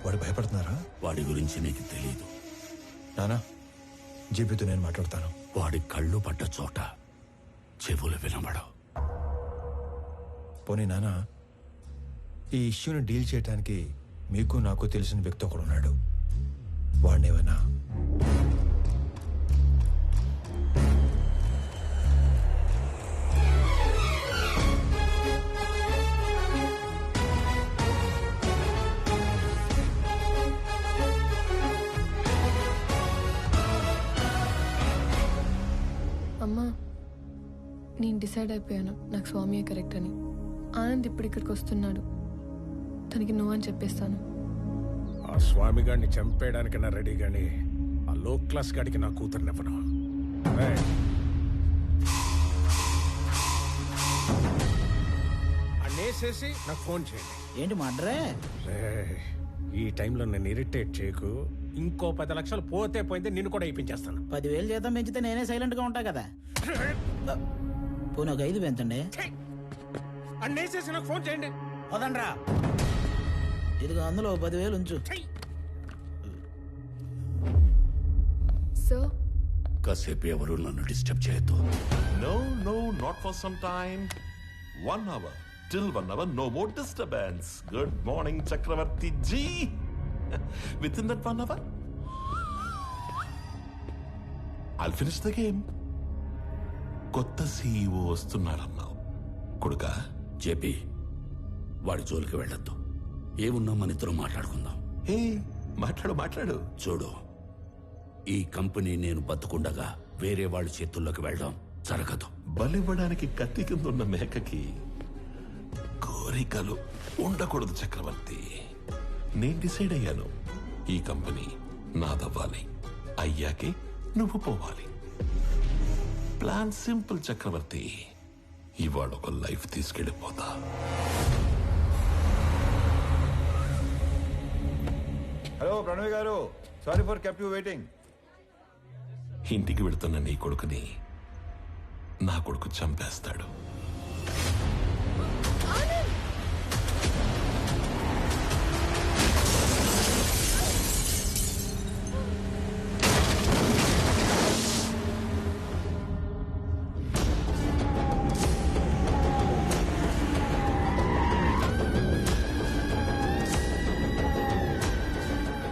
వాడు భయపడుతున్నారా? వాడి గురించి నీకు తెలీదు నానా. జేపీతో నేను మాట్లాడతాను. వాడి కళ్ళు పడ్డ చోట చెవులు వినబడవు. పోనీ నానా, ఈ ఇష్యూని డీల్ చేయడానికి మీకు నాకు తెలిసిన వ్యక్తి ఒకడు ఉన్నాడు. వాడినేమన్నా అమ్మా, నేను డిసైడ్ అయిపోయాను, నాకు స్వామియే కరెక్ట్ అని. ఆనంద్ ఇప్పుడు ఇక్కడికి వస్తున్నాడు, తనకి నువ్వు అని చెప్పేస్తాను. ఆ స్వామి గారిని చంపేయడానికైనా రెడీ గాని ఆ లో క్లాస్ గాడికి నా కూతురునివ్వను. అన్నేసేసి నాకు ఫోన్ చేయండి. ఏంటి మడ్రే? ఈ టైంలో నన్ను ఇరిటేట్ చేయకు. ఇంకో 10 లక్షలు పోతే పోయింది, నిన్ను కూడా ఇప్పించేస్తాను. 10,000 జీతం పెంచితే నేనే సైలెంట్ గా ఉంటా కదా. పోనీ ఒక 5 పెంచండి. అన్నేసేసి నాకు ఫోన్ చేయండి. వదండ్రా, ఇదిగో అందులో 10,000 ఉంచు. సార్, కాసేపు ఎవరు నన్ను డిస్టర్బ్ చేయొద్దు. No, no, not for some time. 1 hour. Till 1 hour, no more disturbance. Good morning, Chakravarti ji. Within that 1 hour, I'll finish the game. కొత్త సీఈఓ వస్తున్నాడన్నావు కొడుకా. జేపీ, వాడి జోలికి వెళ్ళొద్దు. ఏమున్నా మన ఇద్దరం మాట్లాడుకుందాం. మాట్లాడు. చూడు, ఈ కంపెనీ నేను బతుకుండగా వేరే వాళ్ళ చేతుల్లోకి వెళ్ళడం జరగదు. బలివ్వడానికి కత్తి కింద ఉన్న మేకకి కోరికలు ఉండకూడదు చక్రవర్తి. నేను డిసైడ్ అయ్యాను, ఈ కంపెనీ నాదవ్వాలి. అయ్యాకే నువ్వు పోవాలి. ప్లాన్ సింపుల్ చక్రవర్తి. ఇవాళ ఒక లైఫ్ తీసుకెళ్ళిపోతా. హలో ప్రణవ్ గారు, sorry for kept you waiting. ఇంటికి వెళుతున్న నీ కొడుకుని నా కొడుకు చంపేస్తాడు.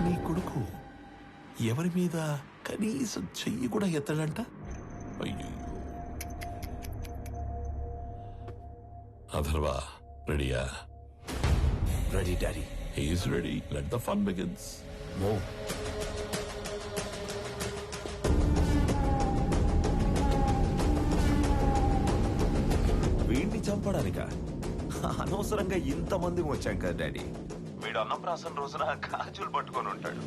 నీ కొడుకు ఎవరి మీద కనీసం చెయ్యి కూడా ఎత్తడంట. అయ్యో. అథర్వా, రెడీయా? Ready daddy. He's ready. Let the fun begins. Move. వీడిని చంపడానిక అనవసరంగా ఇంతమంది వచ్చాం కదా డాడీ. వీడు అన్నప్రాసన రోజున గాజులు పట్టుకొని ఉంటాడు.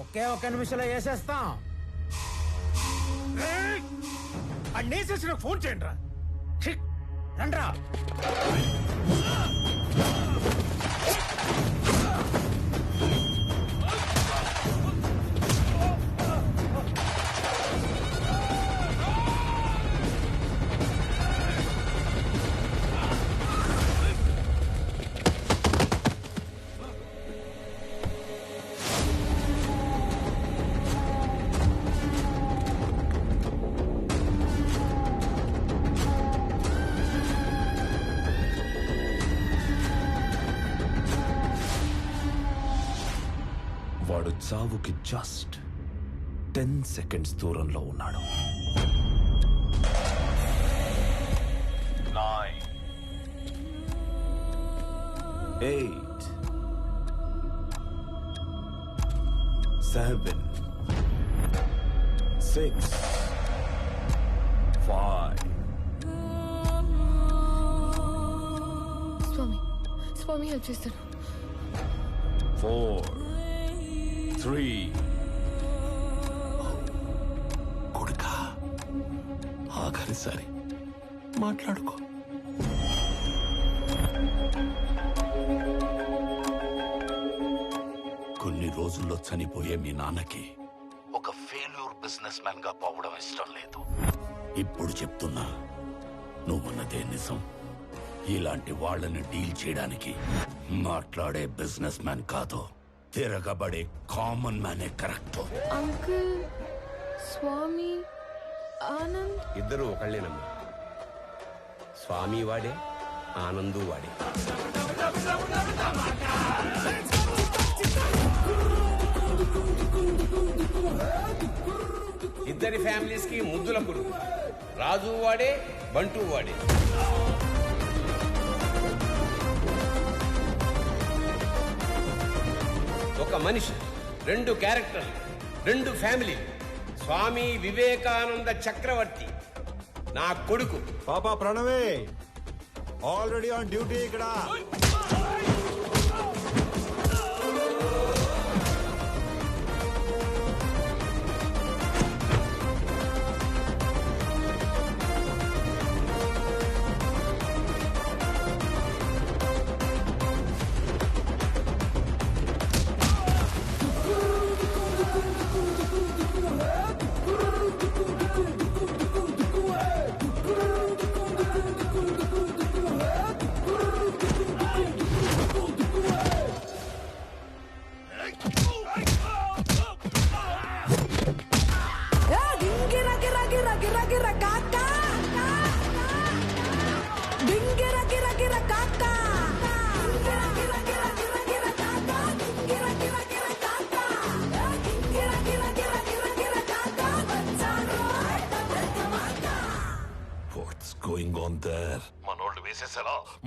ఒకే ఒక్క నిమిషంలో వేసేస్తాం. అన్నేసేసి నాకు ఫోన్ చేయండి రా. రండ్రా. వాడు చావుకి జస్ట్ 10 సెకండ్స్ దూరంలో ఉన్నాడు. 9, 8, 7, 6, 5. స్వామి హెల్ప్ చేస్తాను. 4, 3. కొడుకా, ఆఖరిసారి మాట్లాడుకో. కొన్ని రోజుల్లో చనిపోయే మీ నాన్నకి ఒక ఫెయిల్యూర్ బిజినెస్ మ్యాన్ గా పోవడం ఇష్టం లేదు. ఇప్పుడు చెప్తున్నా, నువ్వున్నదే నిజం. ఇలాంటి వాళ్ళని డీల్ చేయడానికి మాట్లాడే బిజినెస్ మ్యాన్ కాదు, తిరగబడే కామన్ మ్యానే కరెక్ట్. అంకుల్, స్వామి, ఆనంద్ ఇద్దరు ఒకళ్ళేనమ్మా. స్వామి వాడే, ఆనందు వాడే. ఇద్దరి ఫ్యామిలీస్ కి ముద్దుల కొడుకు. రాజు వాడే, బంటూ వాడే. ఒక మనిషి, 2 క్యారెక్టర్లు, 2 ఫ్యామిలీ. స్వామి వివేకానంద చక్రవర్తి నా కొడుకు. పాపా ప్రణవే ఆల్రెడీ ఆన్ డ్యూటీ ఇక్కడ.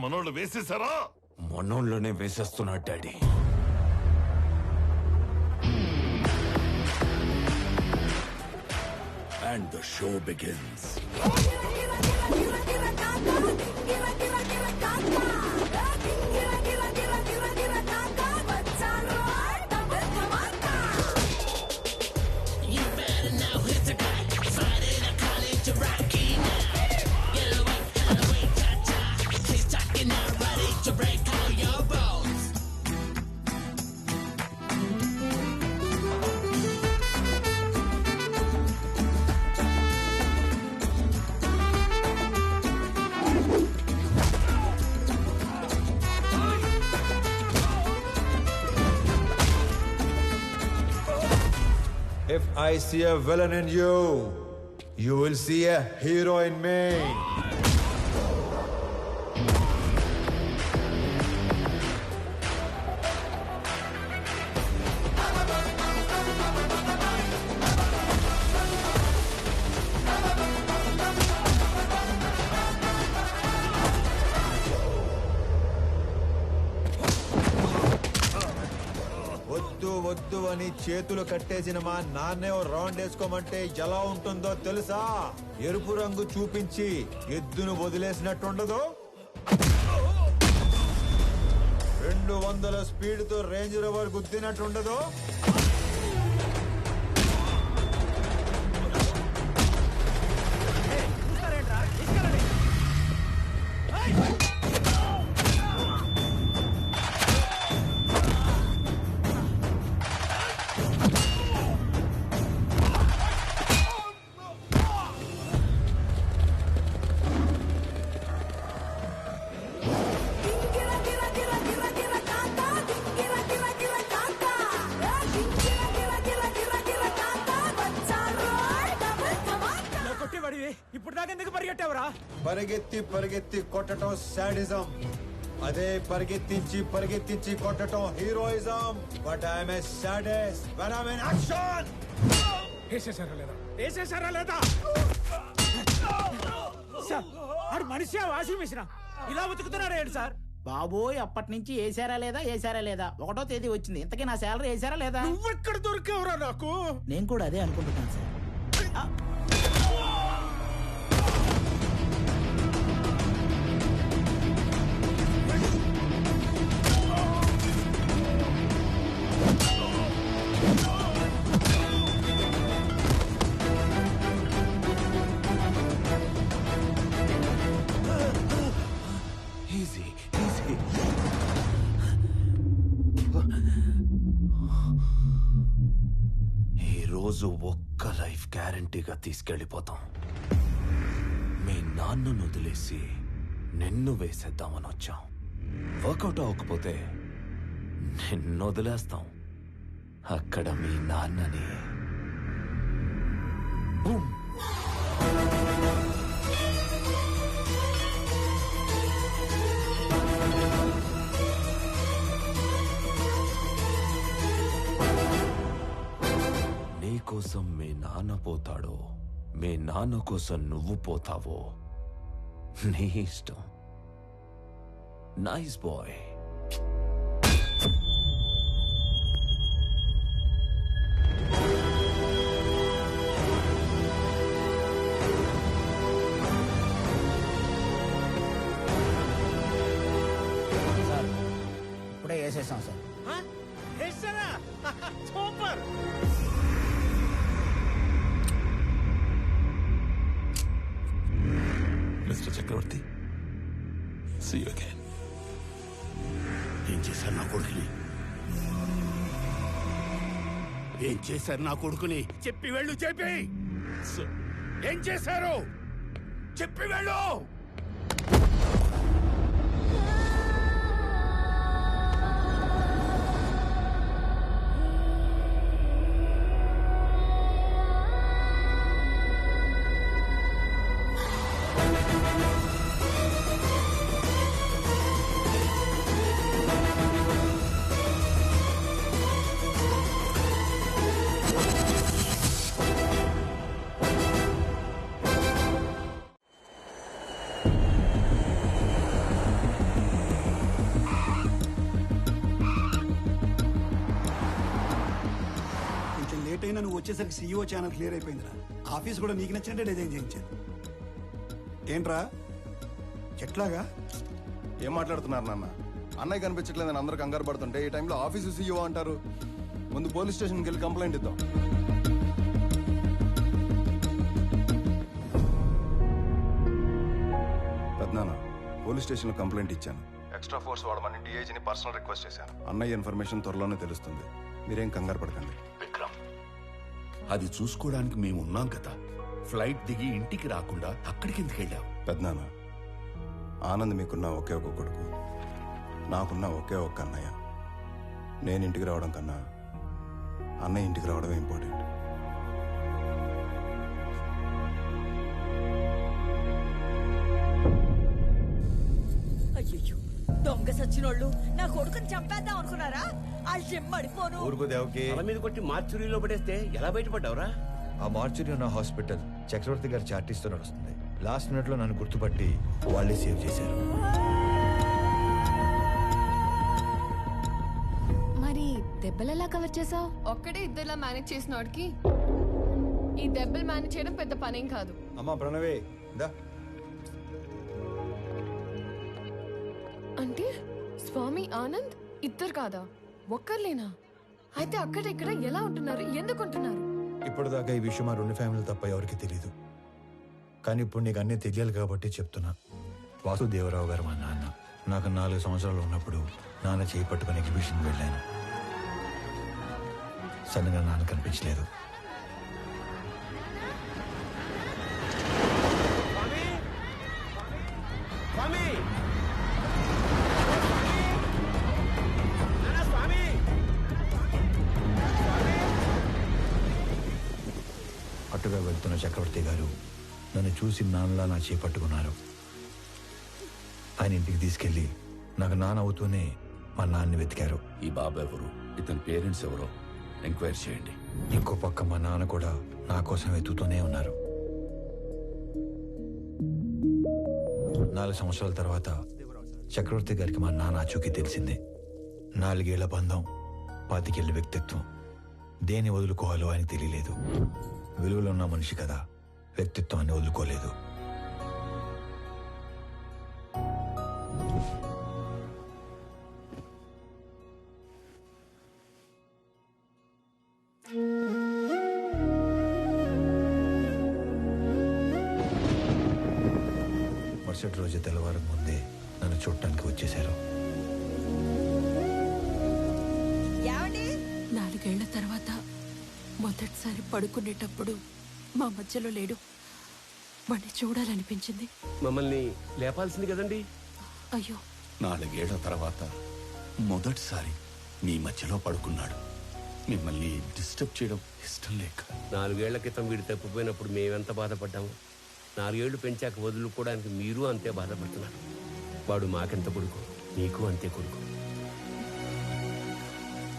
మనోళ్ళు వేసేసారా? మనోళ్ళనే వేసేస్తున్నాడు daddy. And the show begins. If I see a villain in you, you will see a hero in me. వద్దు అని చేతులు కట్టేసిన మా నాన్నే రౌండ్ వేసుకోమంటే ఎలా ఉంటుందో తెలుసా? ఎరుపు రంగు చూపించి ఎద్దును వదిలేసినట్టుండదు. 200 స్పీడ్తో రేంజ్ రోవర్ గుద్దినట్టుండదు. ఇప్పుడు దాకా ఎందుకు పరిగెట్టావురా? పరిగెత్తి పరిగెత్తి కొట్టడం సాడిజం, అదే పరిగెత్తించి పరిగెత్తించి కొట్టడం heroism. But I'm a sadist when I'm in action. వేసేసారా లేదా? సార్ ఆడు మనిషి వాషింగ్ మిషన్ ఇలా ఉతుకుతున్నాడు ఏంటి సార్? బాబోయ్, అప్పటి నుంచి వేసారా లేదా 1వ తేదీ వచ్చింది. ఇంతకీ నా శాలరీ వేసారా లేదా? నువ్వెక్కడ దొరికావురా నాకు? నేను కూడా అదే అనుకుంటున్నాను సార్. ఈరోజు ఒక్క లైఫ్ గ్యారంటీగా తీసుకెళ్ళిపోతాం. మీ నాన్నను వదిలేసి నిన్ను వేసేద్దామని వచ్చాం. వర్కౌట్ అవ్వకపోతే నిన్ను వదిలేస్తాం. అక్కడ మీ నాన్నని బూమ్. కోసం మీ నాన్న పోతాడో, మీ నాన్న కోసం నువ్వు పోతావో నీ ఇష్టం. Nice bye. సార్ ఇప్పుడే వేసేసాం sir. Super. Mr. Chakravarti, see you again. ఏం చేశారు నా కొడుకుని? చెప్పి వెళ్ళు. ఏం చేశారు? చెప్పి వెళ్ళు. వచ్చేసరికి సీఈఓ ఛానల్ క్లియర్ అయిపోయిందిరా. ఆఫీస్ కూడా నీకు నచ్చినట్టే డిజైన్ చేయించాను. ఏంట్రా చెట్లాగా? ఏం మాట్లాడుతున్నారు నాన్న? అన్నయ్య కనిపించట్లేదని అందరూ కంగారు పడుతుంటే ఈ టైంలో ఆఫీసు సీఈఓ అంటారు. ముందు పోలీస్ స్టేషన్కి వెళ్ళి కంప్లైంట్ ఇద్దాం. పెద్దనాన్న, పోలీస్ స్టేషన్లో కంప్లైంట్ ఇచ్చాను. ఎక్స్ట్రా ఫోర్స్ వాడమని డిఐజీని పర్సనల్ రిక్వెస్ట్ చేశాను. అన్నయ్య ఇన్ఫర్మేషన్ త్వరలోనే తెలుస్తుంది. మీరేం కంగారు పడకండి. విక్రమ్, అది చూసుకోవడానికి మేము ఉన్నాం కదా. ఫ్లైట్ దిగి ఇంటికి రాకుండా అక్కడికి ఎందుకు వెళ్ళావు? పెద్దనాన్న, ఆనంద్ మీకున్న ఒకే ఒక కొడుకు, నాకున్న ఒకే ఒక్క అన్నయ్య. నేను ఇంటికి రావడం కన్నా అన్నయ్య ఇంటికి రావడమే ఇంపార్టెంట్. అయ్యో, దొంగ సచ్చినోళ్ళు నా కొడుకుని చంపేద్దాం అనుకున్నారా? వాళ్ళు చెమ్మడిపోను. ఊరుకో దేవకి. తల మీద కొట్టి మార్చురీలో పడేస్తే ఎలా బయటపడ్డావురా? ఆ మార్చురీ ఉన్న హాస్పిటల్ చక్రవర్తి గారి చార్టీస్తో నడుస్తుంది. లాస్ట్ మినిట్ లో నన్ను గుర్తుపట్టి వాళ్ళే సేవ్ చేశారు. మరి దెబ్బలు ఎలా కవర్ చేసావు? ఒక్కడే ఇద్దరులా మేనేజ్ చేసిన వాడికి ఈ దెబ్బలు మేనేజ్ చేయడం పెద్ద పనేం కాదు. అమ్మా ప్రణవే దా. అంటే స్వామి ఆనంద్ ఇద్దరు కాదా, ఒక్కర్లేనా? అయితే అక్కడ ఇక్కడ ఎలా ఉంటున్నారు, ఎందుకు ఉంటున్నారు? ఇప్పటిదాకా ఈ విషయం మా రెండు ఫ్యామిలీలు తప్ప ఎవరికి తెలియదు. కానీ ఇప్పుడు నీకు అన్నీ తెలియాలి కాబట్టి చెప్తున్నా. వాసుదేవరావు గారు మా నాన్న. నాకు 4 సంవత్సరాలు ఉన్నప్పుడు నాన్న చేయి పట్టుకుని ఎగ్జిబిషన్కి వెళ్ళాను. సడన్గా నాన్న కనిపించలేదు. అటుగా వెళ్తున్న చక్రవర్తి గారు నన్ను చూసి నాన్నలా నా చేపట్టుకున్నారు. ఆయన ఇంటికి తీసుకెళ్లి నాకు నాన్న అవుతూనే మా నాన్నని వెతికారు. ఈ బాబు ఎవరు, ఇతని పేరెంట్స్ ఎవరో ఎంక్వైరీ చేయండి. ఇంకో పక్క మా నాన్న కూడా నా కోసం వెతుకుతూనే ఉన్నారు. 4 సంవత్సరాల తర్వాత చక్రవర్తి గారికి మా నాన్న ఆచూకీ తెలిసింది. 4 ఏళ్ల బంధం, 25 ఏళ్ల వ్యక్తిత్వం. దేన్ని వదులుకోవాలో ఆయనకు తెలియలేదు. విలువలో ఉన్న మనిషి కదా, వ్యక్తిత్వాన్ని వదులుకోలేదు. మరుసటి రోజు తెల్లవారం ముందే నన్ను చూడటానికి వచ్చేశారు. 4 ఏళ్ల తర్వాత మొదటిసారి పడుకునేటప్పుడు మా మధ్యలో లేడు. వాడిని చూడాలనిపించింది. మమ్మల్ని లేపాల్సింది కదండి. అయ్యో, 4 ఏళ్ల తర్వాత మొదటిసారి మీ మధ్యలో పడుకున్నాడు. మిమ్మల్ని డిస్టర్బ్ చేయడం ఇష్టం లేక. 4 ఏళ్ల క్రితం వీడు తప్పిపోయినప్పుడు మేమెంత బాధపడ్డాము. 4 ఏళ్లు పెంచాక వదులుకోవడానికి మీరు అంతే బాధపడుతున్నారు. వాడు మాకెంత కొడుకు, మీకు అంతే కొడుకు.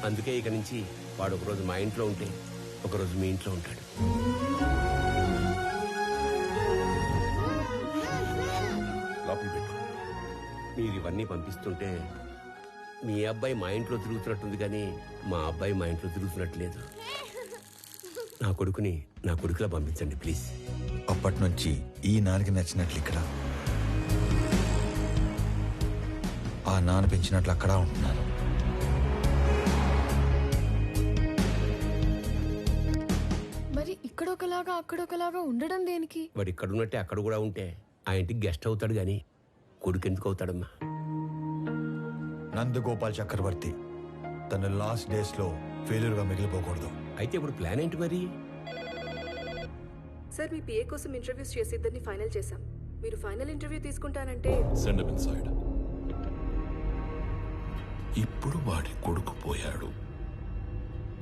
అందుకే ఇక నుంచి వాడు ఒకరోజు మా ఇంట్లో ఉంటే ఒకరోజు మీ ఇంట్లో ఉంటాడు. లోపల పెట్టు. మీరు ఇవన్నీ పంపిస్తుంటే మీ అబ్బాయి మా ఇంట్లో తిరుగుతున్నట్టుంది, కానీ మా అబ్బాయి మా ఇంట్లో తిరుగుతున్నట్టు లేదు. నా కొడుకుని నా కొడుకులా పంపించండి ప్లీజ్. అప్పటి నుంచి ఈ నాన్నకి నచ్చినట్లు ఇక్కడ, ఆ నాన్న పెంచినట్లు అక్కడ ఉంటున్నాను. మరి ఇక్కడొకలాగా అక్కడొకలాగా ఉండడం దేనికి? వాడు ఇక్కడ ఉన్నట్టే అక్కడ కూడా ఉంటే ఆ ఇంటికి గెస్ట్ అవుతాడు, కానీ కొడుకు ఎందుకు అవుతాడమ్మా? నందగోపాల్ చక్రవర్తి తన లాస్ట్ డేస్ లో ఫెయిల్యూర్ గా మిగిలిపోకూడదు. అయితే ఇప్పుడు ప్లాన్ ఏంటి మరి? సార్, మీ పిఏ కోసం ఇంటర్వ్యూస్ చేసి ఇద్దరిని ఫైనల్ చేశాం. మీరు ఫైనల్ ఇంటర్వ్యూ తీసుకుంటానంటే సెండ్ హిమ్ ఇన్సైడ్. ఇప్పుడు వాడి కొడుకు పోయాడు.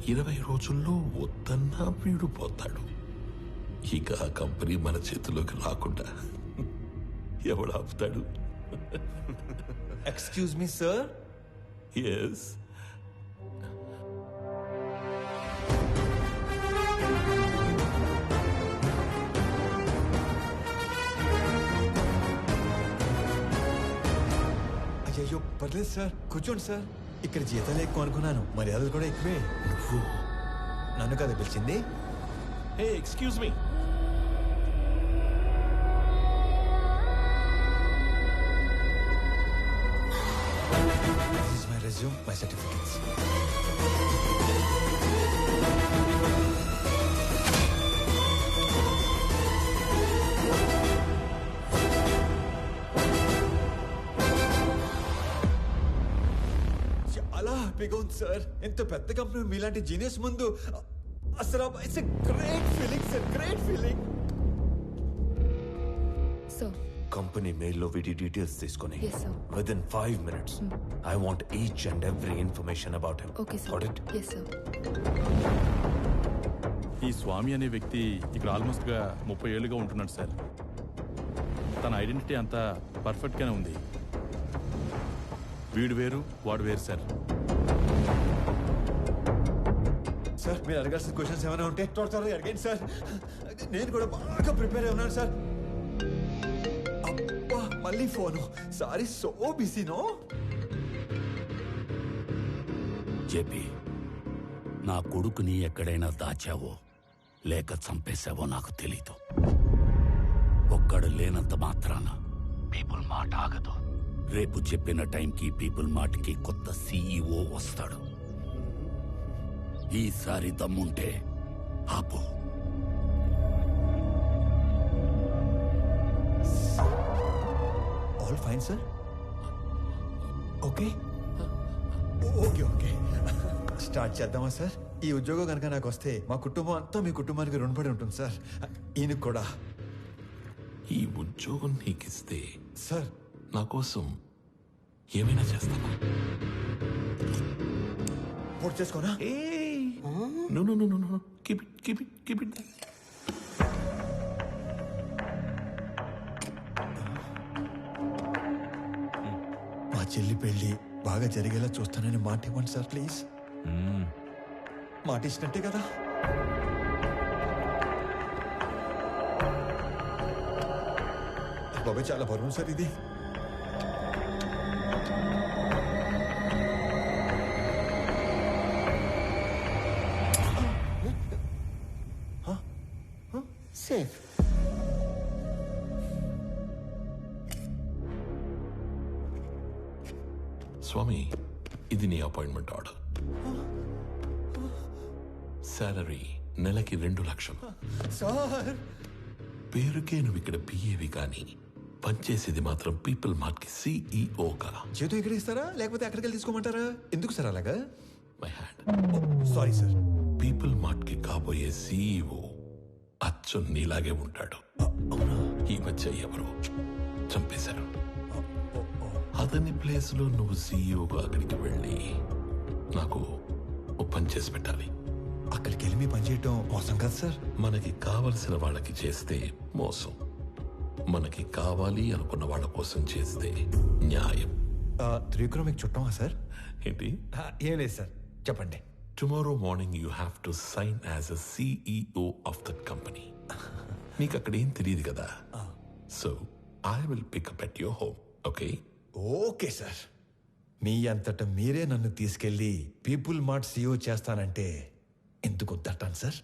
20 రోజుల్లో వద్దన్నా వీడు పోతాడు. ఇక ఆ కంపెనీ మన చేతిలోకి రాకుండా ఎవడు ఆపుతాడు? Excuse me sir. ఎస్. అయ్యో పర్లేదు సార్, కూర్చోండి సార్. ఇక్కడ జీతాలు ఎక్కువ అనుకున్నాను, మర్యాదలు కూడా ఎక్కువే. నువ్వు నన్ను కదా పిలిచింది? Hey excuse me. This is my resume, my certificates. చాలా హ్యాపీగా ఉంది సార్. ఎంత పెద్ద కంపెనీ మీలాంటి జీనియస్ ముందు అసలు it's a great feeling sir, great feeling. So company మెయిల్లో వీడి డీటెయిల్స్ తీసుకొని Yes, sir. Within 5 minutes I want each and every information about him. Okay sir. Got it? Yes sir. ఈ స్వామి అనే వ్యక్తి ఇక్కడ ఆల్మోస్ట్గా 30 ఏళ్ళుగా ఉంటున్నాడు సార్. తన ఐడెంటిటీ అంతా పర్ఫెక్ట్గానే ఉంది. వీడు వేరు వాడు వేరు సార్. సార్ మీరు అడగాల్సిన క్వశ్చన్స్ ఏమైనా ఉంటే త్వరగా అడగండి సార్. నేను కూడా బాగా ప్రిపేర్ అయి ఉన్నాను సార్. అబ్బా మళ్ళీ phone. Sorry, so busy no. JP, నా కొడుకుని ఎక్కడైనా దాచావో లేక చంపేశావో నాకు తెలీదు. ఒక్కడు లేనంత మాత్రాన పీపుల్ మాట ఆగదు. రేపు చెప్పిన టైంకి పీపుల్ మాటకి కొత్త సీఈఓ వస్తాడు. ఈసారి దమ్ముంటే ఆపు. All fine sir. Okay okay okay start చేద్దామా సార్? ఈ ఉద్యోగం కనుక నాకు వస్తే మా కుటుంబం అంతా మీ కుటుంబానికి రుణపడి ఉంటుంది సార్. ఈయనకు కూడా. ఈ ఉద్యోగం నీకిస్తే సార్ నా కోసం ఏమైనా చేస్తావా? పూర్తి చేసుకోనా? No. Keep it. మా చెల్లి పెళ్లి బాగా జరిగేలా చూస్తానని మాట ఇవ్వండి సార్ ప్లీజ్. మాట ఇచ్చినట్టే కదా? బాబాయ్ చాలా బరువు సార్ ఇది. సేఫ్. స్వామి, ఇది నీ అపాయింట్మెంట్ ఆర్డర్. సాలరీ నెలకి 2 లక్షలు. సార్ పేరుకే నువ్వు ఇక్కడ పిఏవి కానీ పనిచేసేది మాత్రం పీపుల్ మార్ట్ కి సిఇఓగా. చేతు ఇక్కడ ఇస్తారా లేకపోతే అక్కడికి వెళ్ళి తీసుకోమంటారా? ఎందుకు సార్ అలాగా? My hand. Sorry sir. People mart కి కాబోయే సిఇఓ అచ్చు నీలాగే ఉంటాడు. ఈ మధ్య ఎవరో చంపేశారు. అతని ప్లేస్ లో నువ్వు సిఇఓగా అక్కడికి వెళ్ళి నాకు ఓ పని చేసి పెట్టాలి. అక్కడికి వెళ్ళి మీ పని చేయటం మోసం కదా సార్? మనకి కావలసిన వాళ్ళకి చేస్తే మోసం, మనకి కావాలి అనుకున్న వాళ్ళ కోసం చేస్తే న్యాయం. త్రివిక్రమ్ మీకు చుట్టమా సార్? ఏంటి? ఏం లేదు సార్, చెప్పండి. Tomorrow morning you have to sign as a CEO of that company. నీకు అక్కడ ఏం తెలియదు కదా. So I will pick up at your home. Okay? Okay sir. మీ అంతటా మీరే నన్ను తీసుకెళ్లి పీపుల్ మార్ట్ సీఈఓ చేస్తానంటే ఎందుకు వద్దంటాను సార్?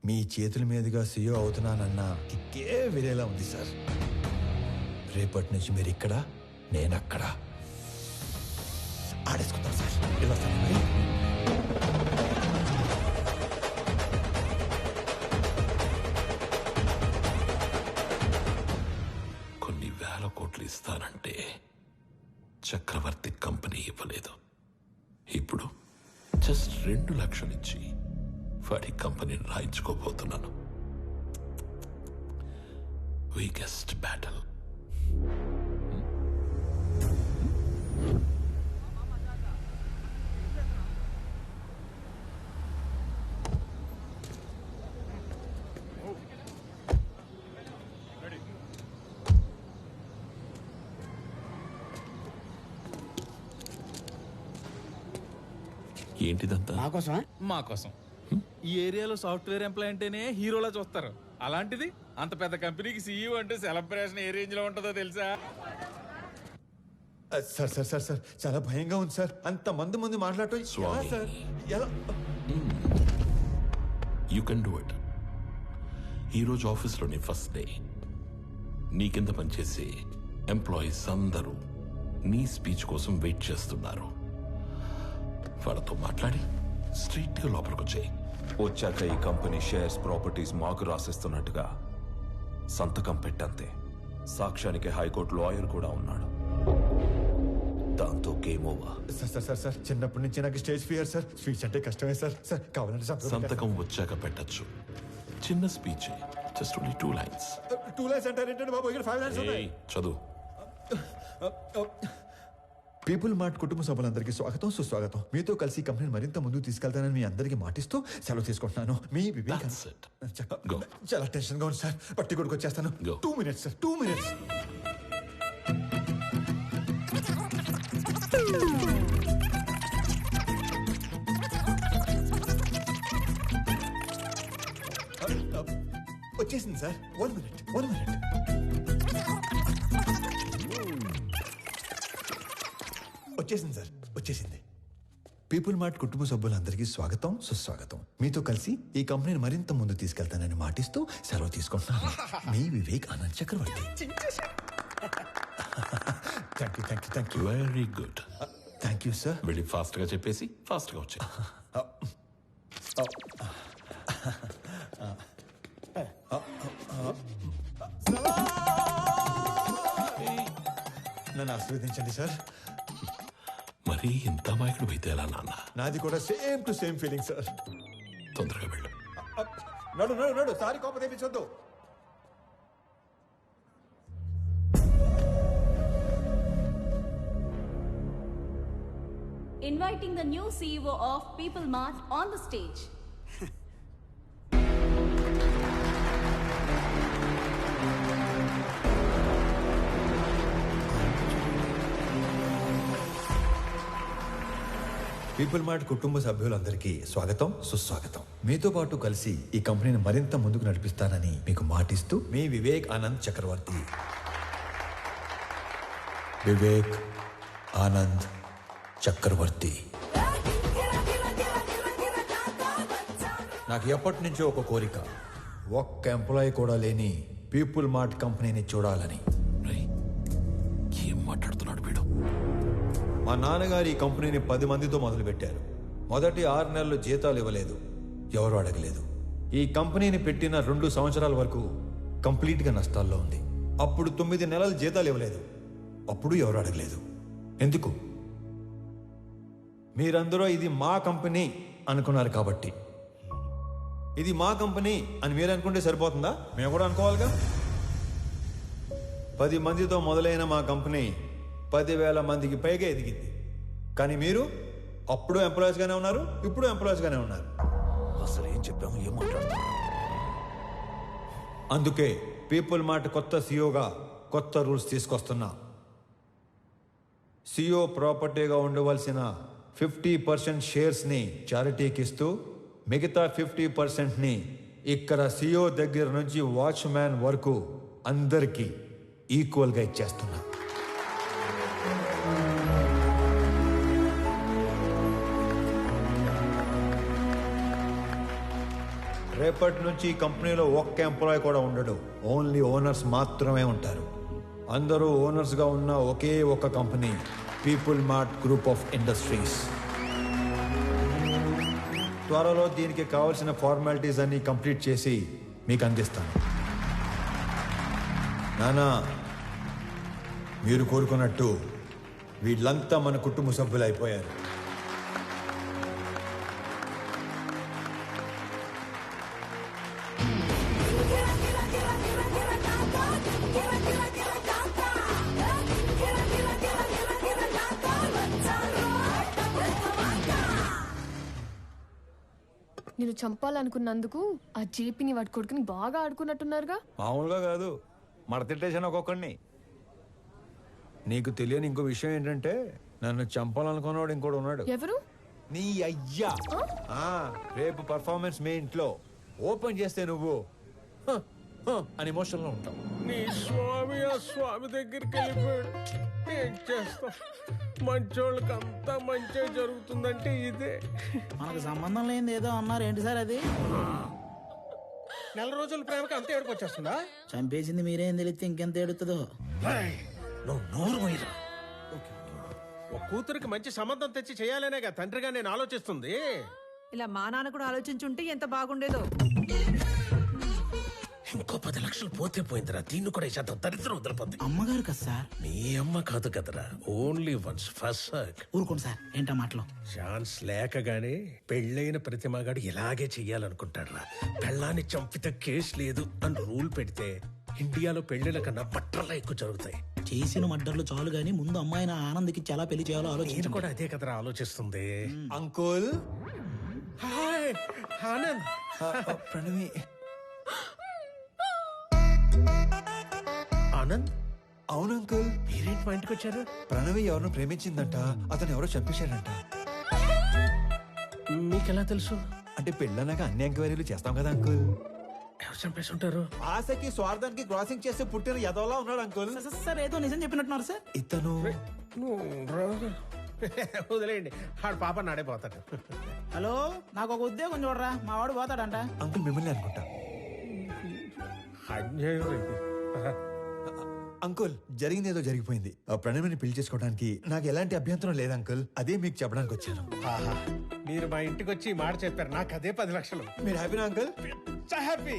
మీ చేతుల మీదుగా సీఈఓ అవుతున్నానన్నా కిక్కే వేరేలా ఉంది సార్. రేపటి నుంచి మీరు ఇక్కడ, నేను అక్కడ. ఆడేసుకుంటాం సార్. ఇలా వస్తాను మరి. కొన్ని వేల కోట్లు ఇస్తానంటే చక్రవర్తి కంపెనీ ఇవ్వలేదు. ఇప్పుడు జస్ట్ 2 లక్షలు ఇచ్చి వాడి కంపెనీని రాయించుకోబోతున్నాను. Weakest battle. ఏంటిదంతా? మా కోసం. ఈ ఏరియాలో సాఫ్ట్వేర్ ఎంప్లాయ్ అంటేనే హీరోలా చూస్తారు. అలాంటిది అంత పెద్ద కంపెనీకి సీఈఓ అంటే సెలబ్రేషన్ ఏ రేంజ్ లో ఉంటుందో తెలుసా? సార్ సార్ సార్ సార్ చాలా భయంగా ఉంది సార్. అంత మంది ముందు మాట్లాడటం ఎలా సార్? ఎలా? You can do it. ఈరోజు ఆఫీస్లోని ఫస్ట్ డే. నీ కింద పనిచేసే ఎంప్లాయీస్ అందరూ నీ స్పీచ్ కోసం వెయిట్ చేస్తున్నారు. వాళ్ళతో మాట్లాడి స్ట్రైట్గా లోపలికి వచ్చాయి. వచ్చాక ఈ కంపెనీ షేర్స్ ప్రాపర్టీస్ మాకు రాసిస్తున్నట్టుగా సంతకం పెట్టంతే. సాక్ష్యానికి హైకోర్టు లాయర్ కూడా ఉన్నాడు. దాంతో గేమ్ ఓవర్. సార్ చిన్నప్పటి నుంచి నాకు స్టేజ్ ఫియర్ సార్. స్పీచ్ అంటే కష్టమే సార్. కావాలంటే సంతకం వచ్చాక పెట్టచ్చు. చిన్న speech, just only 2 lines. 2 lines అంటారేంటండి బాబు? ఇక్కడ 5 lines ఉన్నాయి. చదువు. పీపుల్ మార్ట్ కుటుంబ సభ్యులందరికీ స్వాగతం, సుస్వాగతం. మీతో కలిసి కంపెనీని మరింత ముందుకు తీసుకెళ్తానని మీ అందరికీ మాటిస్తూ సెలవు తీసుకుంటున్నాను. మీ వివేక్. చాలా టెన్షన్ గా ఉంది సార్. పట్టి కొడుకు వచ్చేస్తాను. 2 minutes సార్, 2 minutes. వచ్చేసింది సార్. 1 minute. వచ్చేసింది సార్, వచ్చేసింది. పీపుల్ మార్ట్ కుటుంబ సభ్యులందరికీ స్వాగతం, సుస్వాగతం. మీతో కలిసి ఈ కంపెనీని మరింత ముందు తీసుకెళ్తానని మాటిస్తూ సెలవు తీసుకుంటున్నాను. మీ Vivek Anand Chakravarti. Thank you. Very good. Thank you sir. వెళ్ళి ఫాస్ట్ గా చెప్పేసి ఫాస్ట్ గా వచ్చాయి. నన్ను ఆశీర్వదించండి సార్. మరి ఇంత మాయకుడు అయితే ఎలా నాన్న? నాది కూడా same to same feeling sir. తొందరగా వెళ్ళు. నడు సారీ కోపం తెప్పించొద్దు. Inviting the new CEO of People Mart on the stage. People mart కుటుంబ సభ్యులందరికీ స్వాగతం, సుస్వాగతం. మీతో పాటు కలిసి ఈ కంపెనీని మరింత ముందుకు నడిపిస్తానని మీకు మాటిస్తూ మీ వివేక్ ఆనంద్ చక్రవర్తి. వివేక్ ఆనంద్ చక్రవర్తి. నాకు ఎప్పటి నుంచో ఒక కోరిక, ఒక్క ఎంప్లాయీ కూడా లేని పీపుల్ మార్ట్ కంపెనీని చూడాలని. ఏం మాట్లాడుతున్నాడు వీడు? మా నాన్నగారు ఈ కంపెనీని 10 మందితో మొదలుపెట్టారు. మొదటి 6 నెలలు జీతాలు ఇవ్వలేదు, ఎవరు అడగలేదు. ఈ కంపెనీని పెట్టిన 2 సంవత్సరాల వరకు కంప్లీట్గా నష్టాల్లో ఉంది. అప్పుడు 9 నెలలు జీతాలు ఇవ్వలేదు, అప్పుడు ఎవరు అడగలేదు. ఎందుకు? మీరందరూ ఇది మా కంపెనీ అనుకున్నారు కాబట్టి. ఇది మా కంపెనీ అని మీరు అనుకుంటే సరిపోతుందా? మేము కూడా అనుకోవాలిగా. 10 మందితో మొదలైన మా కంపెనీ 10,000 మందికి పైగా ఎదిగింది. కానీ మీరు అప్పుడు ఎంప్లాయీస్గానే ఉన్నారు, ఇప్పుడు ఎంప్లాయీస్గానే ఉన్నారు. అసలు ఏం చెప్పాము, ఏం మాట్లాడుతున్నాం? అందుకే పీపుల్ మార్ట్ కొత్త సీఈఓగా కొత్త రూల్స్ తీసుకొస్తున్నా. సీఈఓ ప్రాపర్టీగా ఉండవలసిన 50% షేర్స్ని చారిటీకి ఇస్తూ మిగతా 50%ని ఇక్కడ సీఈఓ దగ్గర నుంచి వాచ్మ్యాన్ వరకు అందరికీ ఈక్వల్గా ఇచ్చేస్తున్నా. రేపటి నుంచి ఈ కంపెనీలో ఒక్క ఎంప్లాయీ కూడా ఉండడు. ఓన్లీ ఓనర్స్ మాత్రమే ఉంటారు. అందరూ ఓనర్స్గా ఉన్న ఒకే ఒక company people mart group of industries. త్వరలో దీనికి కావాల్సిన ఫార్మాలిటీస్ అన్ని కంప్లీట్ చేసి మీకు అందిస్తాను. నానా, మీరు కోరుకున్నట్టు వీళ్ళంతా మన కుటుంబ సభ్యులు అయిపోయారు. నేను చంపాలనుకున్నందుకు ఆ జేపీని వాడి కొడుకుని బాగా ఆడుకున్నట్టున్నారుగా. మామూలుగా కాదు, మడతిట్టేసాను ఒక్కొక్కడిని. నీకు తెలియని ఇంకో విషయం ఏంటంటే నన్ను చంపాలనుకున్నాడు ఇంకోటి ఉన్నాడు. ఎవరు? నీ అయ్యా. రేపు పర్ఫార్మెన్స్ మీ ఇంట్లో ఓపెన్ చేస్తే నువ్వు అని ఎమోషన్లో ఉంటావు. నీ స్వామి ఆ స్వామి దగ్గరికి వెళ్ళిపోయాడు. ఏం చేస్తా, మంచోళ్ళకి అంతా మంచి జరుగుతుందంటే ఇదే. మనకు సంబంధం లేనిది ఏదో అన్నారు, ఏంటి సార్ అది? నెల రోజుల ప్రేమకి అంత ఏడుపు వచ్చేస్తుందా? చంపేసింది మీరేం తెలిస్తే ఇంకెంత ఏడుతుందో. నువ్వు నోరు పోయిరా. ఒక కూతురికి మంచి సంబంధం తెచ్చి చేయాలనేగా తండ్రిగా నేను ఆలోచిస్తుంది. ఇలా మా నాన్న కూడా ఆలోచించుంటే ఎంత బాగుండేదో. ఇంకో 10 లక్షలు పోతే పోయిందిరా. దీన్ని కూడా ఈ శాతం దరిద్రం వదిలిపోతుంది. అమ్మగారు కదా సార్. నీ అమ్మ కాదు కదరా, ఓన్లీ వన్స్ ఫస్ట్ సర్క్. ఊరుకోండి సార్, ఏంటా మాటలు? ఛాన్స్ లేకగానే పెళ్ళైన ప్రతి మగాడు ఇలాగే చెయ్యాలనుకుంటాడ్రా. పెళ్ళాన్ని చంపితే కేసు లేదు అని రూల్ పెడితే ఇండియాలో పెళ్లిల కన్నా బట్టర్లా ఎక్కువ జరుగుతాయి. చేసిన మడ్డర్లు చాలు గానీ ముందు అమ్మాయిని ఆనంద్కి చాలా పెళ్లి చేయాలో నేను ఆలోచించి కూడా అదే కదరా ఆలోచిస్తుంది. అంకుల్. హాయ్ ఆనంద్. ప్రణవి. ఆనంద్. అవును అంకుల్. మీరేంటి మా ఇంటికి వచ్చారు? ప్రణవి ఎవరినో ప్రేమించిందంట, అతను ఎవరో చంపేశాడంట. మీకెలా తెలుసు? అంటే పెళ్ళన్నాక అన్ని ఎంక్వైరీలు చేస్తాం కదా అంకుల్. ఎవరు చంపేసి ఉంటారు? ఆశకి స్వార్థానికి క్రాసింగ్ చేస్తే పుట్టిన ఎదవలా ఉన్నాడు అంకుల్. సార్ ఏదో నిజం చెప్పినట్టున్నారు సార్. ఇతను వదిలేయండి, ఆడు పాప నాడైపోతాడు. హలో, నాకు ఒక ఉద్యోగం చూడరా, మా వాడు పోతాడంట. అంకుల్ మిమ్మల్ని అనుకుంటా. అన్యాయం ఇది. అంకుల్ జరిగింది ఏదో జరిగిపోయింది. ఆ ప్రణవిని పెళ్లి చేసుకోవడానికి నాకు ఎలాంటి అభ్యంతరం లేదు అంకుల్. అదే మీకు చెప్పడానికి వచ్చాను. ఆహా, మీరు మా ఇంటికి వచ్చి ఈ మాట చెప్పారు, నాకు అదే 10 లక్షలు. మీరు హ్యాపీనా అంకుల్? హ్యాపీ.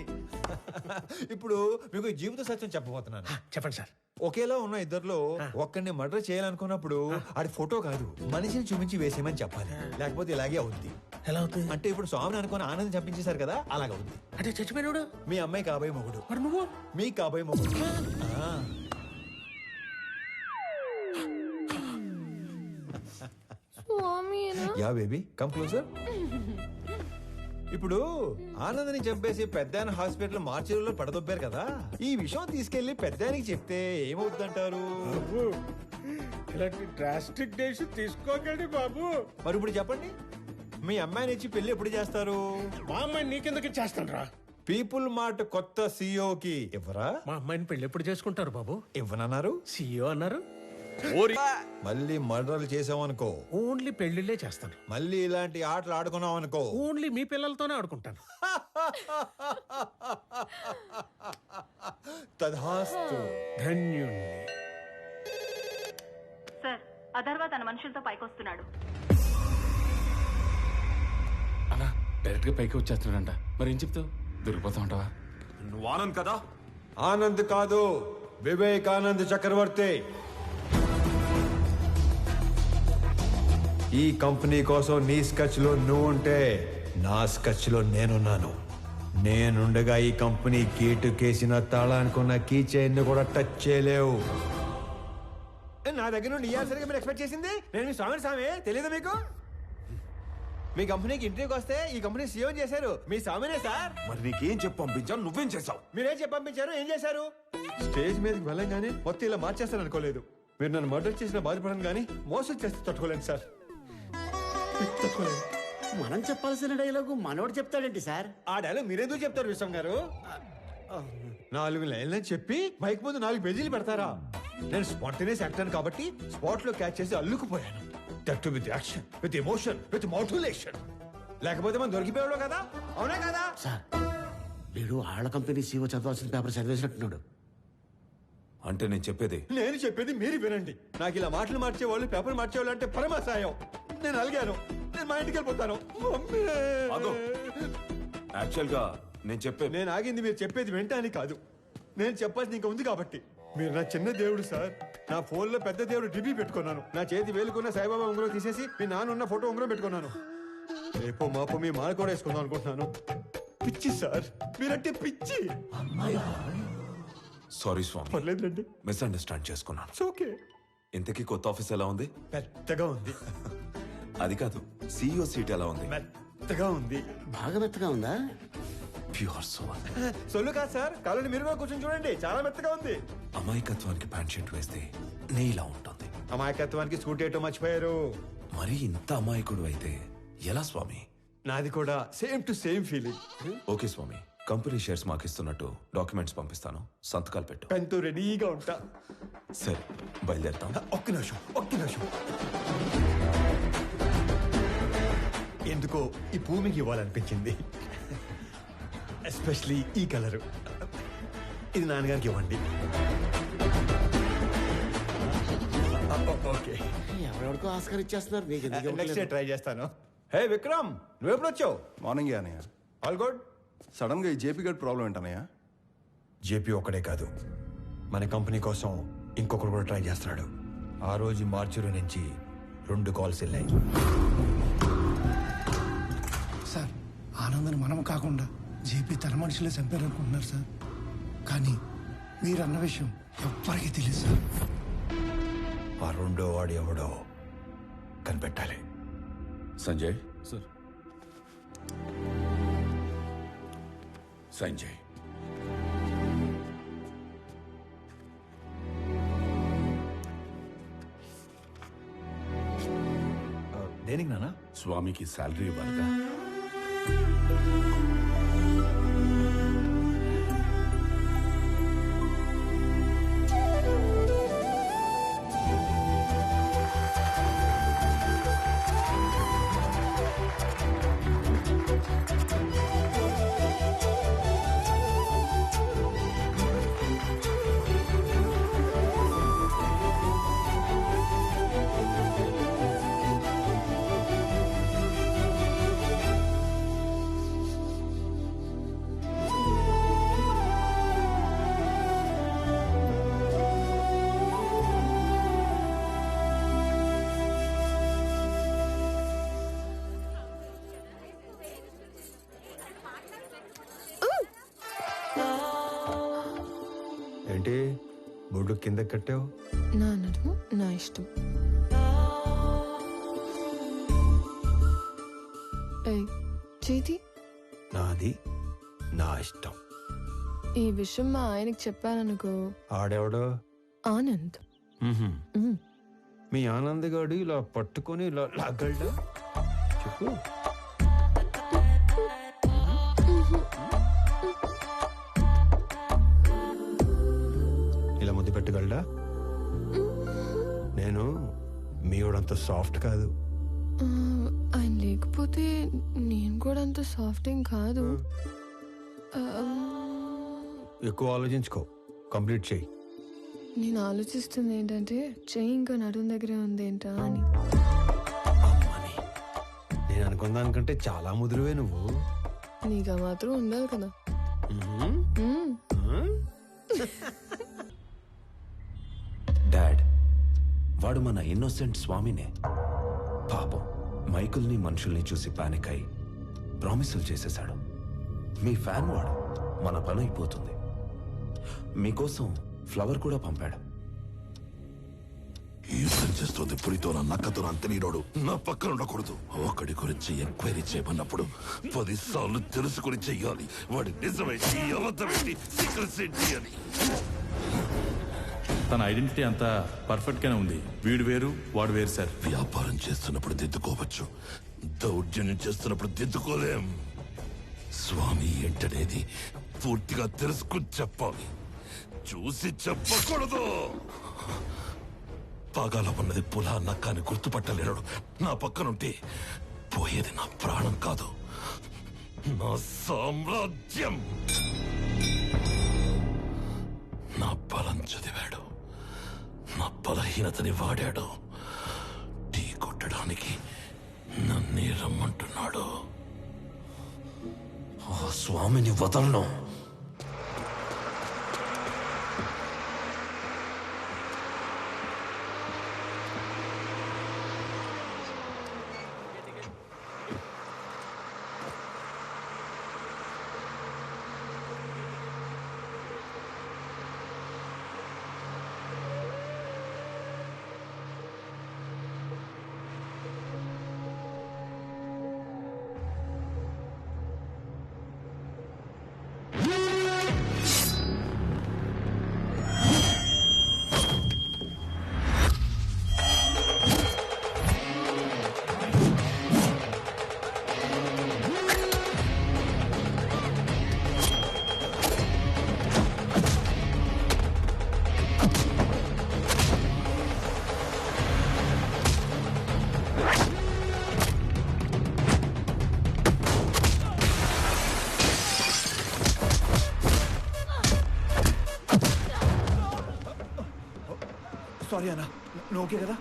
ఇప్పుడు మీకు జీవిత సత్యం చెప్పబోతున్నాను. చెప్పండి సార్. ఒకేలా ఉన్న ఇద్దర్లో ఒక్కడిని మర్డర్ చేయాలనుకున్నప్పుడు ఆడి ఫోటో కాదు, మనిషిని చూపించి వేసేయమని చెప్పాలి. లేకపోతే ఇలాగే అవుద్ది. ఎలా అవుతుంది? అంటే ఇప్పుడు స్వామిని అనుకుని ఆనందం చంపించేశారు కదా, అలాగవుద్ది. అంటే చచ్చిపోయినాడు మీ అమ్మాయి కాబోయే మొగుడు. మరి నువ్వు? మీ కాబోయే మొగుడు. Yeah baby, come closer. ఇప్పుడు ఆనందని చంపేసి పెద్దాయన హాస్పిటల్ మార్చిలో పడదొబ్బారు కదా, ఈ విషయం తీసుకెళ్లి పెద్దాయనికి చెప్తే ఏమవుతుందంటారు? ఇలాంటి డ్రాస్టిక్ డేషన్ తీసుకోకండి బాబు. మరి ఇప్పుడు చెప్పండి, మీ అమ్మాయిని ఇచ్చి పెళ్లి ఎప్పుడు చేస్తారు? మా అమ్మాయిని నీకెందుకు ఇచ్చేస్తాను రా. పీపుల్ మార్ట్ కొత్త సీఈఓకి ఇవ్వరా? మా అమ్మాయిని పెళ్లి ఎప్పుడు చేసుకుంటారు బాబు? ఇవ్వనన్నారు. సీఈఓ అన్నారు. మళ్ళీ మర్డర్లు చేసామనుకో, ఓన్లీ పెళ్లిళ్ళే చేస్తాను. మళ్ళీ ఇలాంటి ఆటలు ఆడుకున్నాం అనుకో, ఓన్లీ మీ పిల్లలతోనే ఆడుకుంటాను. తధాస్తు. ధన్యుణ్ణి. సార్, అథర్వ తన మనుషులతో పైకొస్తున్నాడు. అలా డైరెక్ట్ గా పైకి వచ్చేస్తున్నాడంట. మరి ఏం చెప్తావు? దొరికిపోతా ఉంటావా? నువ్వు ఆనంద్ కదా? ఆనంద్ కాదు, వివేకానంద్ చక్రవర్తి. ఈ కంపెనీ కోసం నీ స్కెచ్ లో నువ్వు ఉంటే నా స్కెచ్ లో నేనున్నాను. నేనుండగా ఈ కంపెనీ గేటు కేసిన తాళానుకున్న కీ చైన్ కూడా టచ్ చేయలేవు. నా దగ్గర నుండి ఇయ్యాల్సరిగా మీరు ఎక్స్పెక్ట్ చేసింది నేను మీ స్వామి తెలియదు మీకు? మీ కంపెనీకి ఇంటర్వ్యూకి వస్తే ఈ కంపెనీ సీఎం చేశారు మీ స్వామినే సార్. మరి నీకేం చెప్పి పంపించాను, నువ్వేం చేసావు? మీరేం చెప్పి పంపించారు, ఏం చేశారు? స్టేజ్ మీదకి వెళ్ళంగానే మొత్తం ఇలా మార్చేస్తాను అనుకోలేదు. మీరు నన్ను మర్డర్ చేసిన బాధపడను కానీ మోసం చేస్తే తట్టుకోలేండి సార్. మనం చెప్పాల్సిన డైలాగు మనోడు చెప్తాడేంటి సార్? ఆ డైలాగ్ మీరెందుకు చెప్తారు విశ్వం గారు? 4 లైన్లని చెప్పి బైక్ ముందు 4 పేజీలు పెడతారా? నేను స్పాంటేనియస్ యాక్టర్ కాబట్టి స్పాట్ లో క్యాచ్ చేసి అల్లుకుపోయాను. That with action, with emotion, with motivation. లేకపోతే మనం దొరికిపోయాడు కదా, అవునా కదా? సార్, వీడు ఆళ్ళ కంపెనీ సీఓ చదవాల్సిన పేపర్ చదివేసినట్టున్నాడు. అంటే నేను చెప్పేది మీరు వినండి. నాకు ఇలా మాటలు మార్చేవాళ్ళు, పేపర్ మార్చేవాళ్ళు అంటే పరమాసాయం. నేను అలిగాను, నేను మా ఇంటికి వెళ్ళిపోతాను. యాక్చువల్ గా నేను ఆగింది మీరు చెప్పేది వెంటనే కాదు, నేను చెప్పాల్సింది ఇంకా ఉంది కాబట్టి. మీరు నా చిన్న దేవుడు సార్. నా ఫోన్ లో పెద్ద దేవుడు డిబి పెట్టుకున్నాను. నా చేతి వేలుకున్న సాయిబాబా ఉంగరం తీసేసి మీ నాన్న ఉన్న ఫోటో ఉంగరం పెట్టుకున్నాను. రేపో మాపో మీ మాల కూడా వేసుకుందాం అనుకుంటున్నాను. పిచ్చి సార్, మీరంటే పిచ్చి. సారీ స్వామి, పర్లేదండి, మిస్అండర్స్టాండ్ చేసుకున్నాను. ఓకే. ఇంతకీ కొత్త ఆఫీస్ ఎలా ఉంది? పెద్దగా ఉంది. అది కాదు, సీఈఓ సీట్ ఎలా ఉంది? మెత్తగా ఉంది. బాగా మెత్తగా ఉందా? Pure soul. సొల్లు కాదు సార్, కాలని మీరు కూడా కూర్చొని చూడండి, చాలా మెత్తగా ఉంది. అమాయకత్వానికి ప్యాంట్ షర్ట్ వేస్తే నీలా ఉంటుంది. అమాయకత్వానికి స్కూటీ ఏటో మర్చిపోయారు. మరి ఇంత అమాయకుడు అయితే ఎలా స్వామి? నాది కూడా same to same feeling. Okay Swami, company shares మాకు ఇస్తున్నట్టు డాక్యుమెంట్స్ పంపిస్తాను, సంతకాలు పెట్టు. పెన్తో రెడీగా ఉంటా. సరే, బయలుదేరుతాం. ఒక్క నిమిషం. ఎందుకో ఈ పువ్వు మీకు ఇవ్వాలనిపించింది. ఎస్పెషలీ ఈ కలరు. ఇది నాన్నగారికి ఇవ్వండి. ఓకే, ఎవరెవరికో ఆస్కార్ ఇచ్చేస్తున్నారు. మీకు నెక్స్ట్ డే ట్రై చేస్తాను. హే విక్రమ్, నువ్వెప్పుడు వచ్చావు? మార్నింగ్ అనయ్య. All good. సడన్ గా ఈ జేపీ గడ్ ప్రాబ్లం ఏంటనయ్య? జేపీ ఒక్కడే కాదు, మన కంపెనీ కోసం ఇంకొకరు కూడా ట్రై చేస్తున్నాడు. ఆ రోజు మార్చురి నుంచి 2 కాల్స్ వెళ్ళాయి. సార్, ఆనందని మనం కాకుండా జేపీ తన మనుషులే చంపారనుకుంటున్నారు సార్. కానీ మీరు అన్న విషయం ఎవ్వరికీ తెలియదు సార్. ఆ 2వ వాడు ఎవడో కనిపెట్టాలి. సంజయ్, సార్. సంజయ్, దేనికి నాన్న? స్వామికి శాలరీ ఇవ్వాలిగా. ఏంటి బొడ్డు కింద కట్టావు? నా నడుము నా ఇష్టం. చేతి నాది నా ఇష్టం. ఈ విషయం మా ఆయనకి చెప్పాననుకో, ఆడెవడో? ఆనంద్. మీ ఆనంద్ గాడు ఇలా పట్టుకొని ఇలా లాగలడా? చెప్పు. ఇలా ముద్దు పెట్టగలడా? నేను మీవాడంత సాఫ్ట్ కాదు. ఆయన లేకపోతే నేను కూడా అంత సాఫ్ట్ ఏం కాదు. ఎక్కువ ఆలోచించుకో, కంప్లీట్ చెయ్యి. నేను ఆలోచిస్తుంది ఏంటంటే చెయ్యి ఇంకా నడుం దగ్గరే ఉంది ఏంటా అని. నేను అనుకున్న దానికంటే చాలా ముదురువే నువ్వు. నీకు మాత్రం ఉండాలి కదా. డాడ్, వాడు మన ఇన్నోసెంట్ స్వామినే. పాపం మైకుల్ని మనుషుల్ని చూసి పానిక్ అయి ప్రామిసులు చేసేశాడు. మీ ఫ్యాన్ వాడు. మన పని అయిపోతుంది. మీకోసం ఫ్లవర్ కూడా పంపాడు. యుద్ధం చేస్తుంది పులితో నా నక్కతో అంతనీడోడు నా పక్కన ఉండకూడదు. ఒకడి గురించి ఎంక్వైరీ చేయమన్నప్పుడు 10 సార్లు తెలుసుకుని చెయ్యాలి. వాడి నిజమేంటి, అబద్ధమేంటి, సీక్రెట్స్ ఏంటి అని. తన ఐడెంటిటీ అంతా పర్ఫెక్ట్ గానే ఉంది. వీడు వేరు వాడు వేరు సార్. వ్యాపారం చేస్తున్నప్పుడు దిద్దుకోవచ్చు, దౌర్జన్యం చేస్తున్నప్పుడు దిద్దుకోలేం. స్వామి ఏంటనేది పూర్తిగా తెలుసుకుని చెప్పాలి, చూసి చెప్పకూడదు. పాగాల ఉన్నది పులా నక్కాని గుర్తుపట్టలేడు. నా పక్కనుంటే పోయేది నా ప్రాణం కాదు, నా సామ్రాజ్యం. నా బలం చదివాడు, నా బలహీనతని వాడాడు. టీ కొట్టడానికి నన్నే రమ్మంటున్నాడు. ఆ స్వామిని వదలను. సారీ అన్న, నువ్వు ఓకే కదా?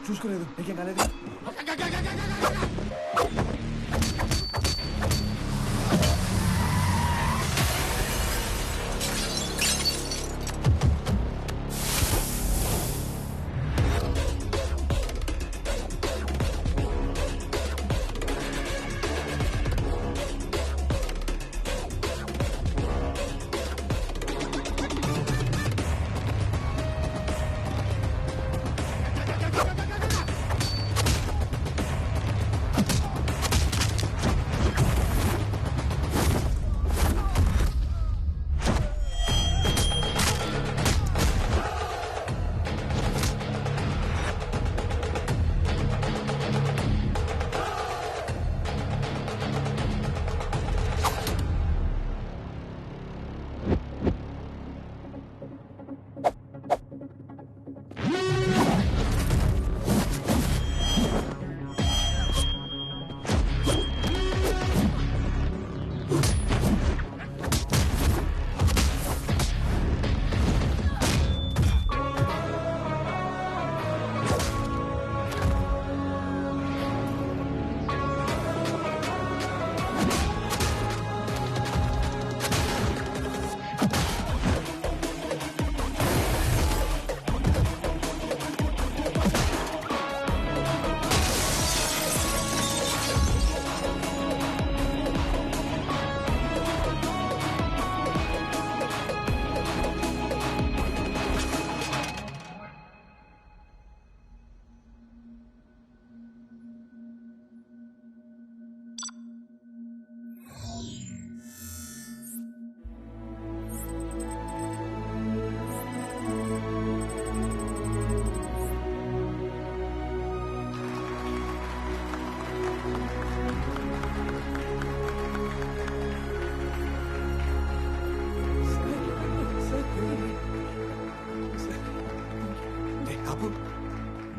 చూసుకోలేదు, నీకేం కాలేదు?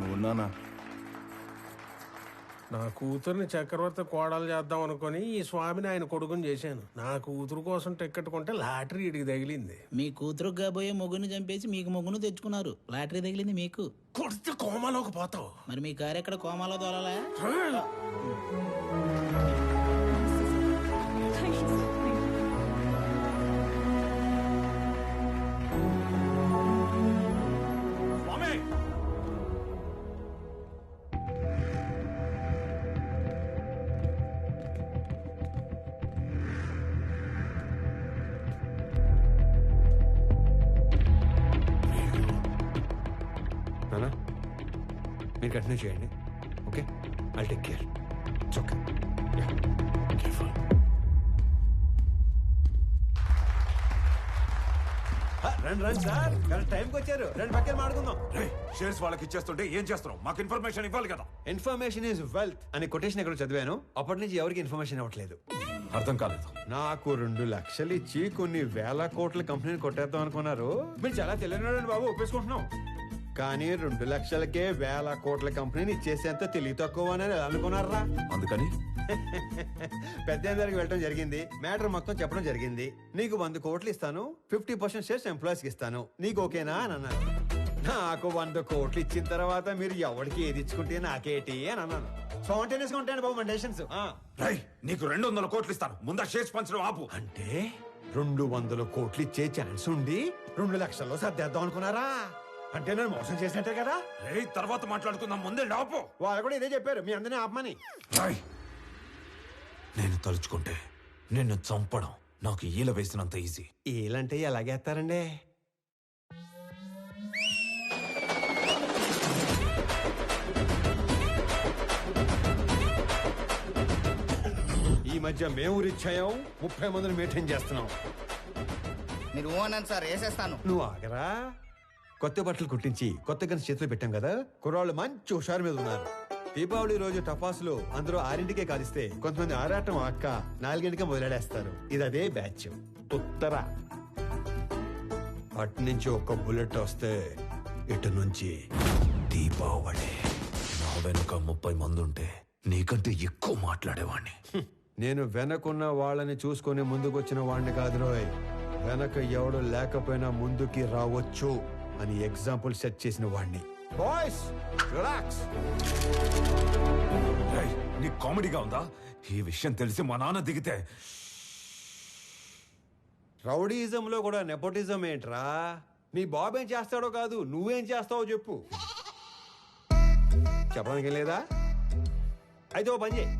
నువ్వున్నానా? నా కూతుర్ని చక్రవర్తి కోడలు చేద్దాం అనుకుని ఈ స్వామిని ఆయన కొడుకుని చేశాను. నా కూతురు కోసం టికెట్ కొంటే లాటరీ ఇడికి తగిలింది. మీ కూతురు కాబోయే మొగ్గుని చంపేసి మీకు మొగ్గును తెచ్చుకున్నారు. లాటరీ తగిలింది మీకు. కొడితే కోమాలోకి పోతావు. మరి మీ కారు ఎక్కడ కోమాలో దొరలా? మీరు కంటిన్యూ చేయండి. Okay, I'll take care. It's okay. Careful. రండి రండి సార్, కరెక్ట్ టైంకి వచ్చారు. రెండు పక్కన మాడుకుందాం. షేర్స్ వాళ్ళకి ఇచ్చేస్తుంటే ఏం చేస్తున్నావు? మాకు ఇన్ఫర్మేషన్ ఇవ్వాలి కదా. ఇన్ఫర్మేషన్ ఈజ్ వెల్త్ అని కొటేషన్ ఎక్కడ చదివాను. అప్పటి నుంచి ఎవరికి ఇన్ఫర్మేషన్ ఇవ్వట్లేదు. అర్థం కాలేదు. నాకు 2 లక్షలు ఇచ్చి కొన్ని వేల కోట్ల కంపెనీని కొట్టేద్దాం అనుకున్నారు. మీరు చాలా తెలియని బాబు, ఒప్పేసుకుంటున్నాం. కానీ 2 లక్షలకే వేల కోట్ల కంపెనీని ఇచ్చేసేంత తెలివి తక్కువ అని అనుకున్నారా? అందుకని పెద్ద దగ్గరికి వెళ్ళడం జరిగింది. మ్యాటర్ మొత్తం చెప్పడం జరిగింది. నీకు 100 కోట్లు ఇస్తాను, 50% షేర్స్ ఎంప్లాయీస్కి ఇస్తాను, నీకు ఓకేనా అని అన్నాను. నాకు 100 కోట్లు ఇచ్చిన తర్వాత మీరు ఎవరికి ఏది ఇచ్చుకుంటే నాకేటి అని అన్నాను. స్పాంటేనియస్ గా ఉంటాయండి బాబు మన డెసిషన్స్. నీకు 200 కోట్లు ఇస్తాను, ముందా షేర్స్ పంచడం ఆపు. అంటే 200 కోట్లు ఇచ్చే ఛాన్స్ ఉండి 2 లక్షల్లో సర్దేద్దాం అనుకున్నారా? అంటే నేను మోసం చేసినట్టే కదా. తర్వాత మాట్లాడుకుందాం, ముందే ఆపు. వాళ్ళు కూడా ఇదే చెప్పారు, మీ అందరినీ ఆపమని. నేను తలుచుకుంటే నిన్ను చంపడం నాకు ఈల వేసినంత ఈజీ. ఈలంటే ఎలాగేస్తారండి? ఈ మధ్య మేము రిచ్ అయ్యాం, 30 మందిని మెయింటైన్ చేస్తున్నాం. మీరు ఓనని సార్ వేసేస్తాను. నువ్వు ఆగరా. కొత్త బట్టలు కుట్టించి కొత్త గన్స్ చేతిలో పెట్టాం కదా, కుర్రాళ్ళు మంచి హుషారు మీద ఉన్నారు. దీపావళి రోజు టపాసులు అందరూ 6ంటికే కాలిస్తే కొంతమంది ఆరాటం అక్క 4ంటికే మొదలెడేస్తారు. ఇది అదే బ్యాచ్. ఉత్తర అటు నుంచి ఒక్క బుల్లెట్ వస్తే ఇటు నుంచి దీపావళి. నా వెనుక 30 మంది ఉంటే నీకంటే ఎక్కువ మాట్లాడేవాణ్ణి. నేను వెనకున్న వాళ్ళని చూసుకొని ముందుకొచ్చిన వాడిని కాదు రోయ్. వెనక ఎవడు లేకపోయినా ముందుకి రావచ్చు అని ఎగ్జాంపుల్ సెట్ చేసిన వాడిని. Boys relax. నీకు కామెడీగా ఉందా? ఈ విషయం తెలిసి మా నాన్న దిగితే రౌడీజంలో కూడా నెపోటిజం ఏంట్రా? నీ బాబు ఏం చేస్తాడో కాదు, నువ్వేం చేస్తావో చెప్పు. చెప్పడానికి లేదా? అయితే ఓ పని చేయి.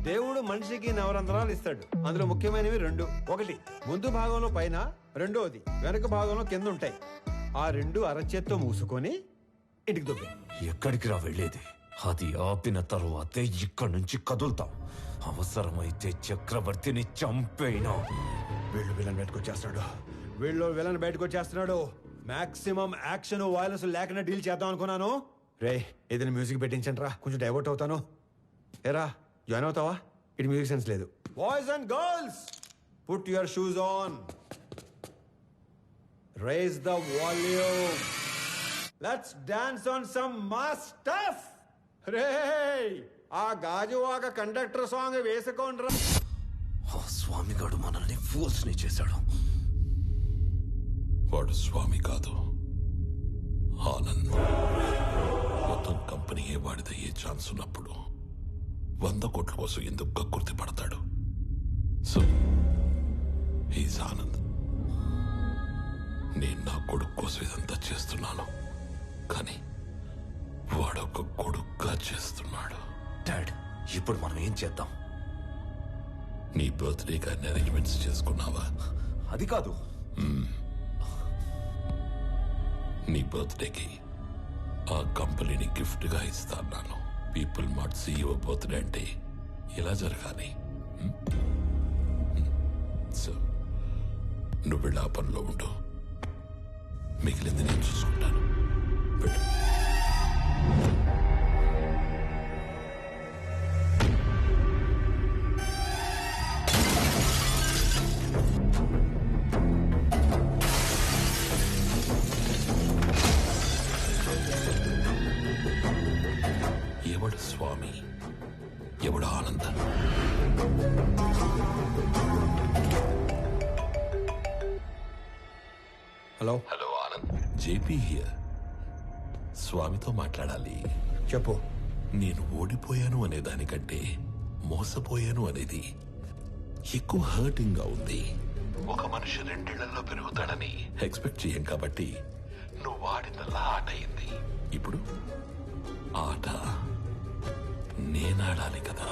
దేవుడు మనిషికి నవరంధ్రాలు ఇస్తాడు. అందులో ముఖ్యమైనవి 2. ఒకటి ముందు భాగంలో పైన, రెండోది వెనక భాగంలో కింద ఉంటాయి. ఆ 2 అరచేత్తో మూసుకొని ఇంటికి దొబ్బే. ఎక్కడికి రా వెళ్ళేది? అది ఆపిన తరువాతే ఇక్కడి నుంచి కదులుతాం. అవసరమైతే చక్రవర్తిని చంపేనా. వీళ్ళు విలన్ బయటకు వచ్చేస్తున్నాడు. మాక్సిమం యాక్షన్ వైలెన్స్ లేకుండా డీల్ చేద్దాం అనుకున్నాను. రే ఏదైనా మ్యూజిక్ పెట్టించండి రా, కొంచెం డైవర్ట్ అవుతాను. ఏరా జాయిన్ అవుతావా? ఇటు మ్యూజిక్ సెన్స్ లేదు. Boys and girls, put your shoes on, raise the volume, let's dance on some mass stuff. రే ఆ గాజువాక కండక్టర్ సాంగ్ వేసుకోండ్రా. ఆ స్వామిగాడు మనల్ని ఫోర్స్ ని చేశాడు. వాడు స్వామి కాదు, ఆనంద్. మొత్తం కంపెనీయే వాడిదయ్యే ఛాన్స్ ఉన్నప్పుడు 100 కోట్ల కోసం ఎందుకు కక్కుర్తి పడతాడు? So he's Anand. నేను నా కొడుకు కోసం ఇదంతా చేస్తున్నాను, కానీ వాడొక కొడుకుగా చేస్తున్నాడు. డాడ్, ఇప్పుడు మనం ఏం చేద్దాం? నీ బర్త్డే కానీ అరేంజ్మెంట్స్ చేసుకున్నావా? అది కాదు. నీ బర్త్డేకి ఆ కంపెనీని గిఫ్ట్ గా ఇస్తాను. పీపుల్ మార్ట్ CEO బర్త్డే అంటే ఇలా జరగాలి. సో నువ్వు వెళ్ళి ఆ పనిలో ఉండు, మిగిలింది నేను చూసుకుంటాను. ఎవడు స్వామి, ఎవడు ఆనంద? Hello Anand, JP here. స్వామితో మాట్లాడాలి. చెప్పు. నేను ఓడిపోయాను అనే దానికంటే మోసపోయాను అనేది ఎక్కువ హర్టింగ్ గా ఉంది. ఒక మనిషి 2 ఏళ్లలో పెరుగుతాడని ఎక్స్పెక్ట్ చేయం కాబట్టి నువ్వు వాడినలా ఆట అయింది. ఇప్పుడు ఆట నేనాడాలి కదా.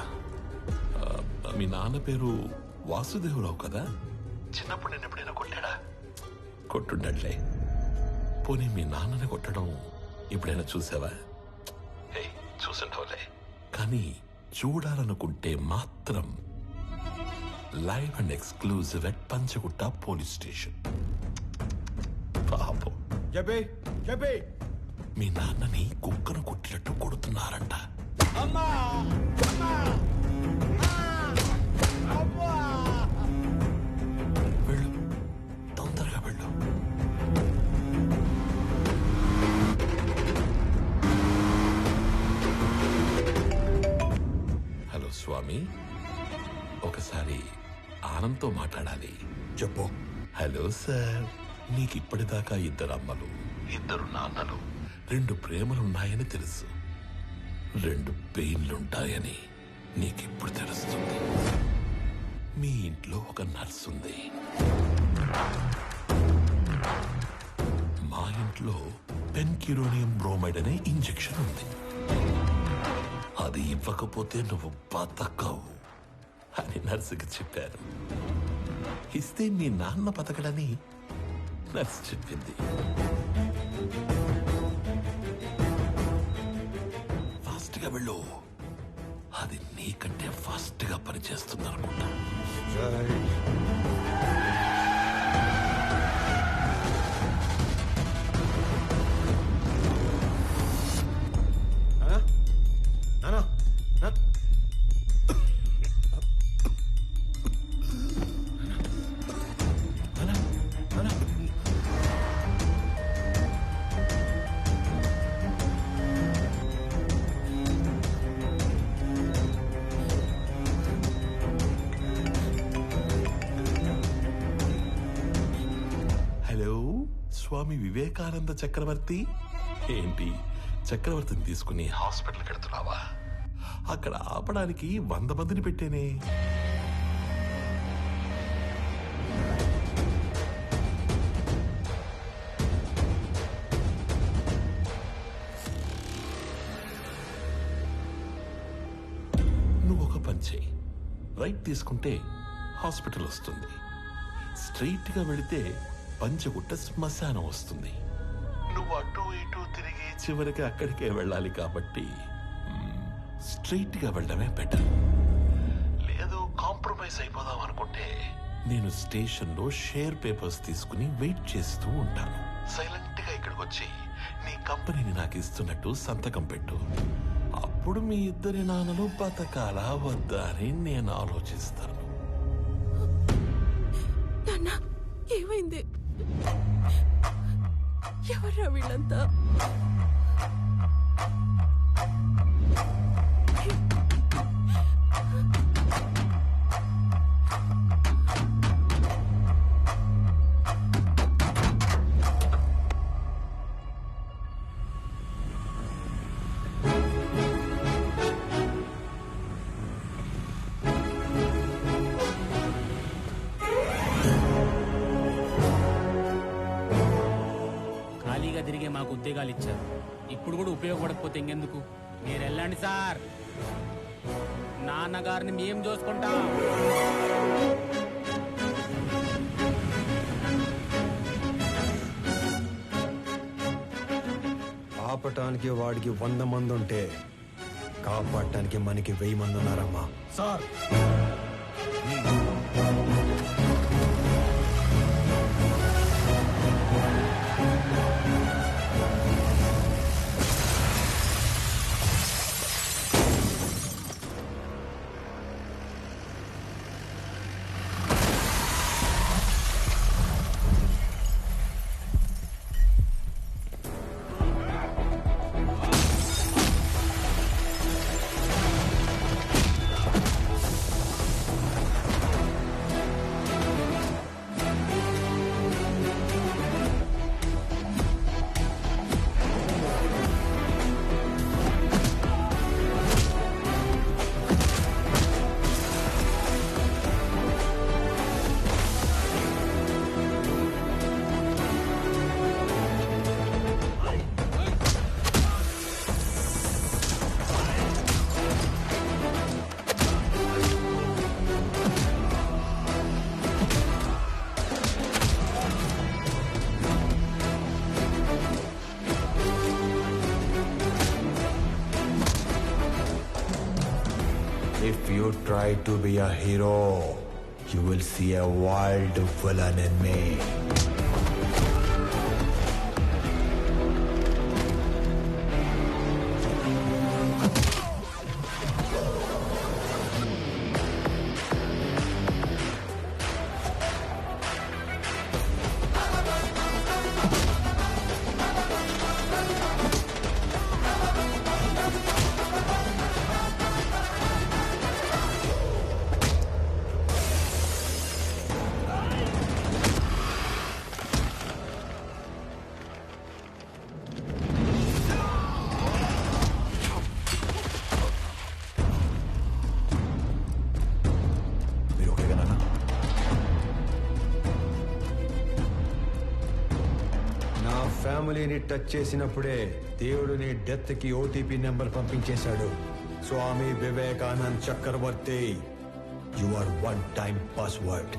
మీ నాన్న పేరు వాసుదేవరావు కదా? చిన్నప్పుడు నేను ఎప్పుడైనా కొట్టాడా? కొట్టుండట్లే. పోనీ మీ నాన్నని కొట్టడం ఎప్పుడైనా చూసావా? చూసుంటావులే. కానీ చూడాలనుకుంటే మాత్రం live and exclusive at Panjagutta police station. పాపం మీ నాన్నని కుక్కను కొట్టినట్టు కొడుతున్నారంట. వెళ్ళు, తొందరగా వెళ్ళు. హలో స్వామి, ఒకసారి ఆనంద్తో మాట్లాడాలి. చెప్పు. హలో సార్, నీకు ఇప్పటిదాకా 2 అమ్మలు, 2 నాన్నలు, 2 ప్రేమలున్నాయని తెలుసు. 2 పెయిన్లుంటాయని నీకిప్పుడు తెలుస్తుంది. మీ ఇంట్లో ఒక నర్స్ ఉంది. మా ఇంట్లో పెన్కిరోనియం బ్రోమైడ్ అనే ఇంజెక్షన్ ఉంది. అది ఇవ్వకపోతే నువ్వు బతకవు అని నర్సుకి చెప్పారు. ఇస్తే మీ నాన్న బతకడని నర్సు చెప్పింది. ఫాస్ట్ గా వెళ్ళు, అది నీకంటే ఫాస్ట్ గా పనిచేస్తుంది అనుకుంటా. స్వామి వివేకానంద చక్రవర్తి ఏంటి చక్రవర్తిని తీసుకుని హాస్పిటల్కి వెళ్తున్నావా? అక్కడ ఆపడానికి 100 మందిని పెట్టేనే. నువ్వు ఒక పని చేయి. రైట్ తీసుకుంటే హాస్పిటల్ వస్తుంది, స్ట్రైట్ గా వెళితే పంచగుట్ట శ్మశానం వస్తుంది. నువ్వు అటు ఇటు తిరిగి చివరికి అక్కడికే వెళ్ళాలి కాబట్టి స్ట్రైట్ గా వెళ్ళడమే బెటర్. లేదు కాంప్రమైజ్ అయిపోదాం అనుకుంటే నేను స్టేషన్ లో షేర్ పేపర్స్ తీసుకుని వెయిట్ చేస్తూ ఉంటాను. సైలెంట్ గా ఇక్కడికి వచ్చి నీ కంపెనీని నాకు ఇస్తున్నట్టు సంతకం పెట్టు. అప్పుడు మీ ఇద్దరి నాన్నలు బతకాలా వద్దా అని నేను ఆలోచిస్తాను. నాన్న ఏమైంది? ఎవర్రా వీళ్ళంతా? తిరిగే మాకు ఉద్యోగాలు ఇచ్చారు, ఇప్పుడు కూడా ఉపయోగపడకపోతే ఇంకెందుకు? మీరు వెళ్ళండి సార్, నాన్నగారిని మేము చూసుకుంటాం. ఆపటానికి వాడికి 100 మంది ఉంటే కాపాడటానికి మనకి 1000 మంది ఉన్నారమ్మా. Sir If you try to be a hero, you will see a wild villain in me. ఫ్యామిలీని టచ్ చేసినప్పుడే దేవుడు నీ డెత్ కి ఓటీపీ నెంబర్ పంపించేశాడు. Swami Vivekanand Chakravarti, you are 1 time password.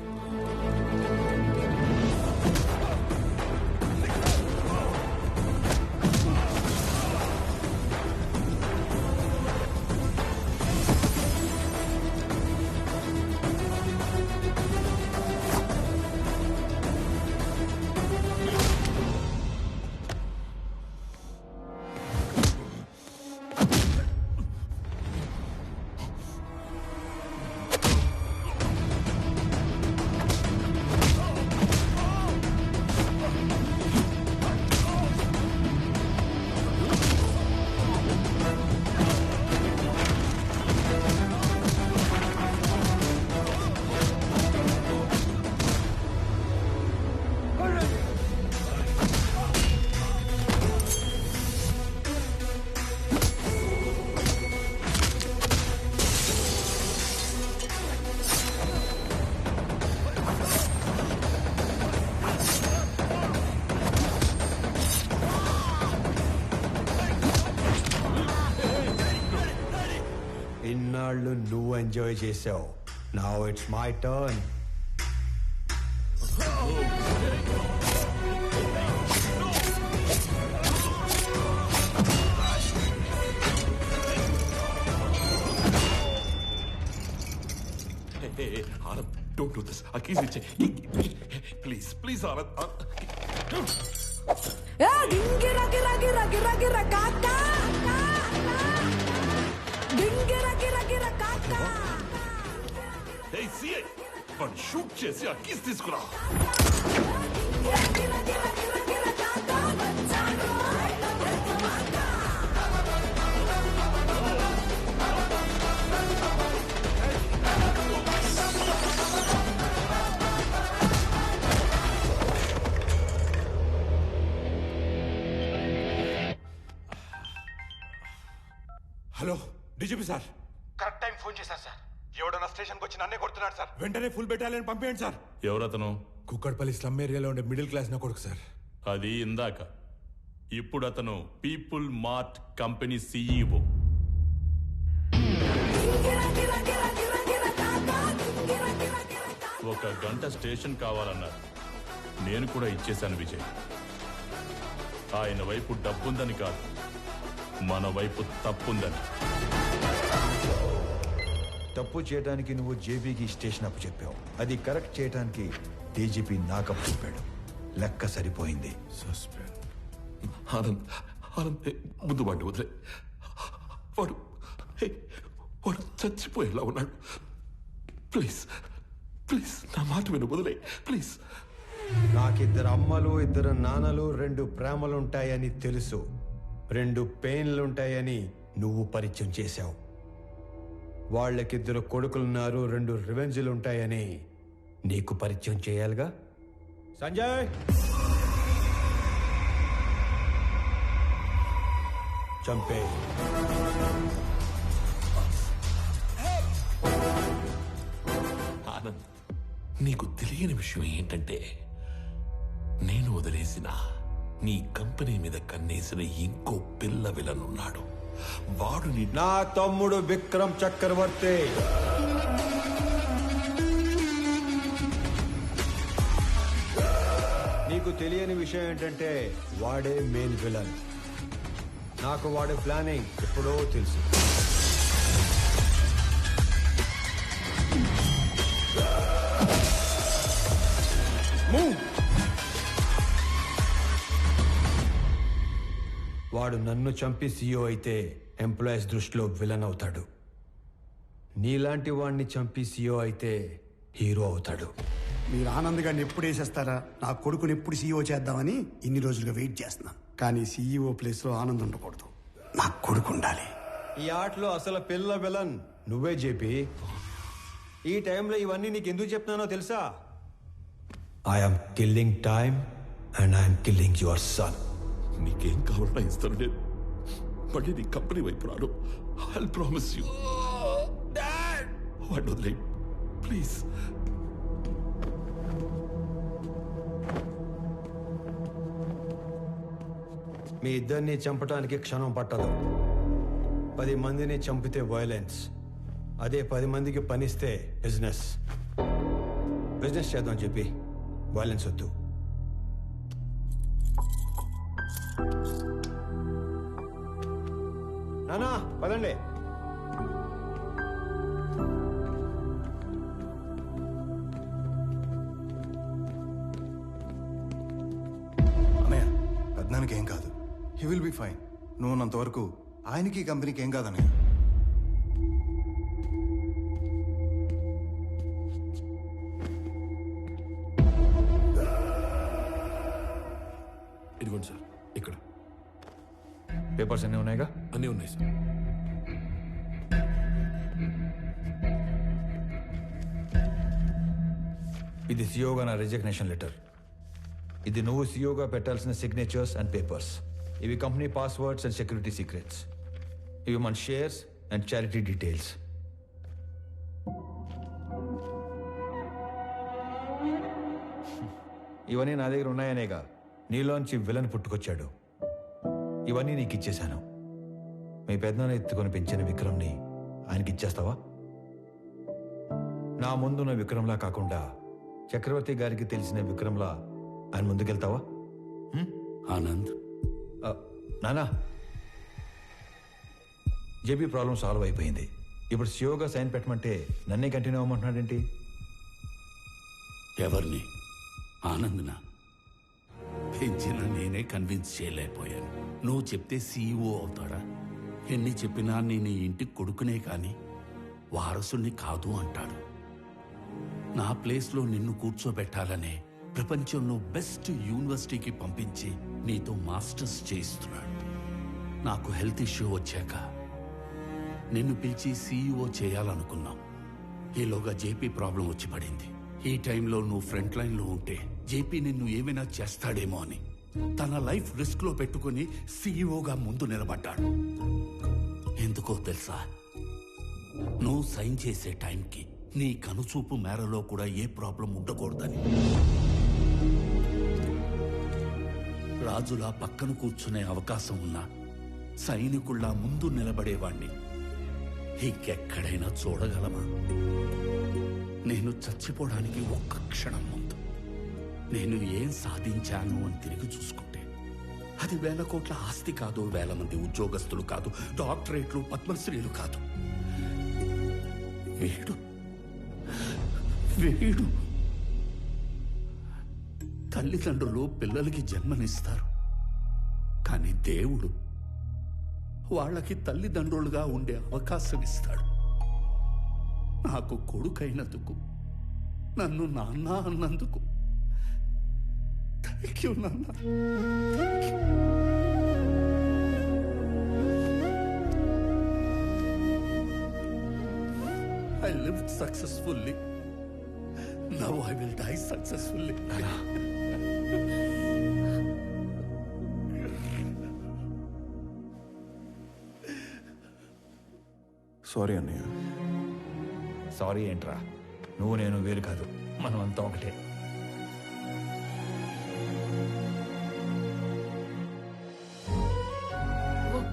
Enjoy చేసావు. Now it's my turn. Anand, don't do this. A keys iche. Please, please, Anand. గింగిర గిర గిర గిర గిర కాకా గింగిర గిర గిర కాకా. Hey, CI, వాడు షూట్ చేసి ఆ కీస్ తీసుకురా. Hello DGP sir. Correct time phone చేశారు సార్. ఎవడన్నా స్టేషన్కి వచ్చి నన్నే కొడుతున్నాడు సార్. వెంటనే ఫుల్ బెటాలియన్ పంపేయండి సార్. ఎవరతను? కుక్కడపల్లి స్లమ్ ఏరియాలో ఉండే మిడిల్ క్లాస్ నా కొడుకు సార్. అది ఇందాక. ఇప్పుడు అతను పీపుల్ మార్ట్ కంపెనీ CEO. ఒక గంట స్టేషన్ కావాలన్నారు. నేను కూడా ఇచ్చేశాను విజయ్. ఆయన వైపు డబ్బుందని కాదు, మన వైపు తప్పుందని. తప్పు చేయడానికి నువ్వు జేబీకి స్టేషన్ అప్పు చెప్పావు. అది కరెక్ట్ చేయడానికి డీజీపీ నాకు అప్పు చెప్పాడు. లెక్క సరిపోయింది. ఆనంద్, ఆనంద్, ముందు వాడిని వదిలే. వాడు వాడు చచ్చిపోయేలా ఉన్నాడు. ప్లీజ్ ప్లీజ్ నా మాట విను, వదిలే ప్లీజ్. నాకిద్దరు అమ్మలు, ఇద్దరు నాన్నలు, 2 ప్రేమలుంటాయని తెలుసు. 2 పెయిన్లుంటాయని నువ్వు పరిచయం చేశావు. వాళ్ళకిద్దరు కొడుకులున్నారు, 2 రివెంజ్లుంటాయని నీకు పరిచయం చేయాలిగా. సంజయ్, చంపే. ఆనంద్, నీకు తెలియని విషయం ఏంటంటే నేను వదిలేసిన నీ కంపెనీ మీద కన్నేసిన ఇంకో పిల్ల విలనున్నాడు. వాడు నా తమ్ముడు విక్రమ్ చక్రవర్తి. నీకు తెలియని విషయం ఏంటంటే వాడే మెయిన్ విలన్. నాకు వాడి ప్లానింగ్ ఎప్పుడో తెలుసు. వాడు నన్ను చంపి CEO అయితే ఎంప్లాయీస్ దృష్టిలో విలన్ అవుతాడు. నీలాంటి వాడిని చంపి CEO అయితే హీరో అవుతాడు. మీరు ఆనంద్ గారిని ఎప్పుడు వేసేస్తారా, నా కొడుకుని ఎప్పుడు CEO చేద్దామని ఇన్ని రోజులుగా వెయిట్ చేస్తున్నాను. కానీ CEO ప్లేస్లో ఆనంద్ ఉండకూడదు, నా కొడుకు ఉండాలి. ఈ ఆటలో అసలు పిల్ల విలన్ నువ్వే జేపీ. ఈ టైంలో ఇవన్నీ నీకు ఎందుకు చెప్తున్నానో తెలుసా? I'm killing time and I'm killing your son. నీకేం కావాలన్నా ఇస్తాను. నేను మళ్ళీ నీ కంపెనీ వైపు రాను. I promise you. వాడిని వదిలే ప్లీజ్. మీ ఇద్దరిని చంపడానికి క్షణం పట్టదు. 10 మందిని చంపితే వైలెన్స్, అదే 10 మందికి పనిస్తే బిజినెస్. బిజినెస్ చేద్దాం చెప్పి వైలెన్స్ వద్దు. నానా పదండి. అన్నయ్య, పెద్దనానికి ఏం కాదు. He will be fine. నువ్వు ఉన్నంత వరకు ఆయనకి కంపెనీకి ఏం కాదన్నయ్య. ఇదిగోండి సార్, ఇక్కడ పేపర్స్ అన్నీ ఉన్నాయిగా? అన్నీ ఉన్నాయి సార్. ఇది సిఓగా నా రిజిగ్నేషన్ లెటర్. ఇది నువ్వు సిఓగా పెట్టాల్సిన సిగ్నేచర్స్ అండ్ పేపర్స్. ఇవి company passwords and security secrets. ఇవి మన షేర్స్ అండ్ చారిటీ డీటెయిల్స్. ఇవన్నీ నా దగ్గర ఉన్నాయనేగా నీలోంచి విలన్ పుట్టుకొచ్చాడు. ఇవన్నీ నీకు ఇచ్చేశాను. మీ పెద్దనాన్న ఎత్తుకొని పెంచిన విక్రమ్ని ఆయనకి ఇచ్చేస్తావా? నా ముందున్న విక్రమ్లా కాకుండా చక్రవర్తి గారికి తెలిసిన విక్రమ్లా ఆయన ముందుకెళ్తావా? ఆనంద్, నానా, జేబీ ప్రాబ్లం సాల్వ్ అయిపోయింది. ఇప్పుడు సియోగా సైన్ పెట్టమంటే నన్నే కంటిన్యూ అవ్వమంటున్నాడేంటి? ఎవరిని? ఆనంద్నా? పెంచిన నేనే కన్విన్స్ చేయలేకపోయాను. నువ్వు చెప్తే సీఈఓ అవుతాడా? ఎన్ని చెప్పినా నేను ఈ ఇంటికి కొడుకునే కాని వారసుని కాదు అంటాడు. నా ప్లేస్లో నిన్ను కూర్చోబెట్టాలనే ప్రపంచంలో బెస్ట్ యూనివర్సిటీకి పంపించి నీతో మాస్టర్స్ చేయిస్తున్నాడు. నాకు హెల్త్ ఇష్యూ వచ్చాక నిన్ను పిలిచి సీఈఓ చేయాలనుకున్నాం. ఈలోగా జేపీ ప్రాబ్లం వచ్చి పడింది. ఈ టైంలో నువ్వు ఫ్రంట్ లైన్లో ఉంటే జేపీ నిన్ను ఏమైనా చేస్తాడేమో అని తన లైఫ్ రిస్క్ లో పెట్టుకుని సీఈఓగా ముందు నిలబడ్డాడు. ఎందుకో తెలుసా? నువ్వు సైన్ చేసే టైంకి నీ కనుచూపు మేరలో కూడా ఏ ప్రాబ్లం ఉండకూడదని. రాజులా పక్కన కూర్చునే అవకాశం ఉన్నా సైనికుల్లా ముందు నిలబడేవాణ్ణి ఇంకెక్కడైనా చూడగలమా? నేను చచ్చిపోవడానికి ఒక్క క్షణం ముందు నేను ఏం సాధించాను అని తిరిగి చూసుకుంటే అది 1,000 కోట్ల ఆస్తి కాదు, 1,000 మంది ఉద్యోగస్తులు కాదు, డాక్టరేట్లు, పద్మశ్రీలు కాదు. వీడు వీడు తల్లిదండ్రులు పిల్లలకి జన్మనిస్తారు, కానీ దేవుడు వాళ్ళకి తల్లిదండ్రులుగా ఉండే అవకాశం ఇస్తాడు. నాకు కొడుకైనందుకు, నన్ను నాన్న అన్నందుకు థ్యాంక్ యూ నాన్న. I lived successfully. Now I will die successfully. Sorry అన్నయ్య. సారీ ఏంట్రా? నువ్వు నేను వేరు కాదు, మనం అంతా ఒకటే.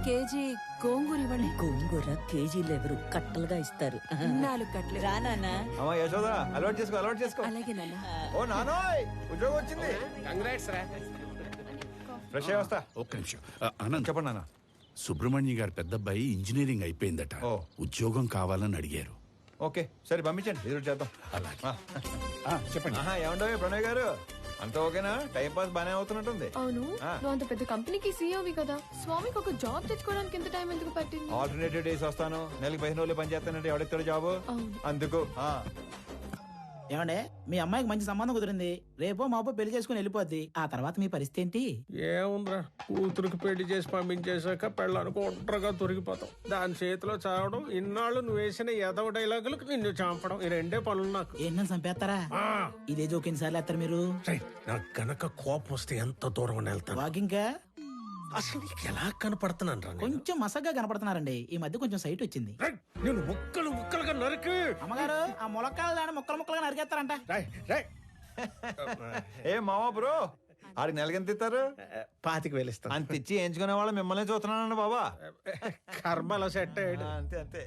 కేజీ గోంగూర ఇవ్వండి. గోంగూర కేజీలు ఎవరు కట్టలుగా ఇస్తారు. 4 కట్టలు. రా నాన్న. అమ్మా యశోదా, అలవాటు చేసుకో, అలవాటు చేసుకో. అలాగే నాన్న. ఓ నానోయ్, ఉద్యోగం వచ్చింది. కంగ్రాట్స్ రా. ఫ్రెష్ అయ్యి వస్తా. ఒక్క నిమిషం. ఆనంద్, చెప్పండి నాన్న. సుబ్రహ్మణ్య గారి పెద్దబ్బాయి ఇంజనీరింగ్ అయిపోయిందట. ఉద్యోగం కావాలని అడిగారు. ఓకే, సరే పంపించండి, ఎదురు చేద్దాం. అలాగే. చెప్పండి. ఏమంటావు ప్రణయ్ గారు, అంతా ఓకేనా? టైం పాస్ బానే అవుతున్నట్టుంది. అవును, నువ్వు అంత పెద్ద కంపెనీకి సీఈఓవి కదా, స్వామికి ఒక జాబ్ తెచ్చుకోవడానికి ఎంత టైం ఎందుకు పట్టింది? ఆల్టర్నేటివ్ డేస్ వస్తాను, నెలకి 15 రోజులు పని చేస్తానంటే ఎవడెత్తాడు జాబ్? అందుకు. ఏమండే, మీ అమ్మాయికి మంచి సంబంధం కుదిరింది, రేపో మాపో పెళ్లి చేసుకుని వెళ్ళిపోద్ది. ఆ తర్వాత మీ పరిస్థితి ఏంటి? ఏముందిరా, కూతురికి పెళ్లి చేసి పంపించేశాక పెళ్ళానికి ఒంటరిగా దొరికిపోతాం. దాని చేతిలో చావడం, ఇన్నాళ్ళు నువ్వు వేసిన ఎదవ డైలాగులకు నిన్ను చంపడం, ఈ 2 పనులు నాకు. ఏంటని చంపేస్తారా? ఇదే జోకిన్ సార్లు వేస్తారు మీరు. నాకు గనక కోపం వస్తే ఎంత దూరం వెళ్తాను. వాకింగ్ అసలు నీకు ఎలా కనపడుతున్నాను రా? కొంచెం మసగ్గా కనపడుతున్నారండి, ఈ మధ్య కొంచెం సైట్ వచ్చింది. నేను ముక్కలుగా నరికి. అమ్మగారు, ఆ ములక్కాయలు దాన్ని ముక్కలుగా నరికేస్తారంట. ఏ మావా బ్రో, ఆడికి నెలకెంత ఇస్తారు? 25,000 ఇస్తాను. అంత ఇచ్చి ఎంచుకునే వాళ్ళు మిమ్మల్ని చూస్తున్నానండి బాబా. కర్మలో సెట్ అయ్యాడు. అంతే అంతే.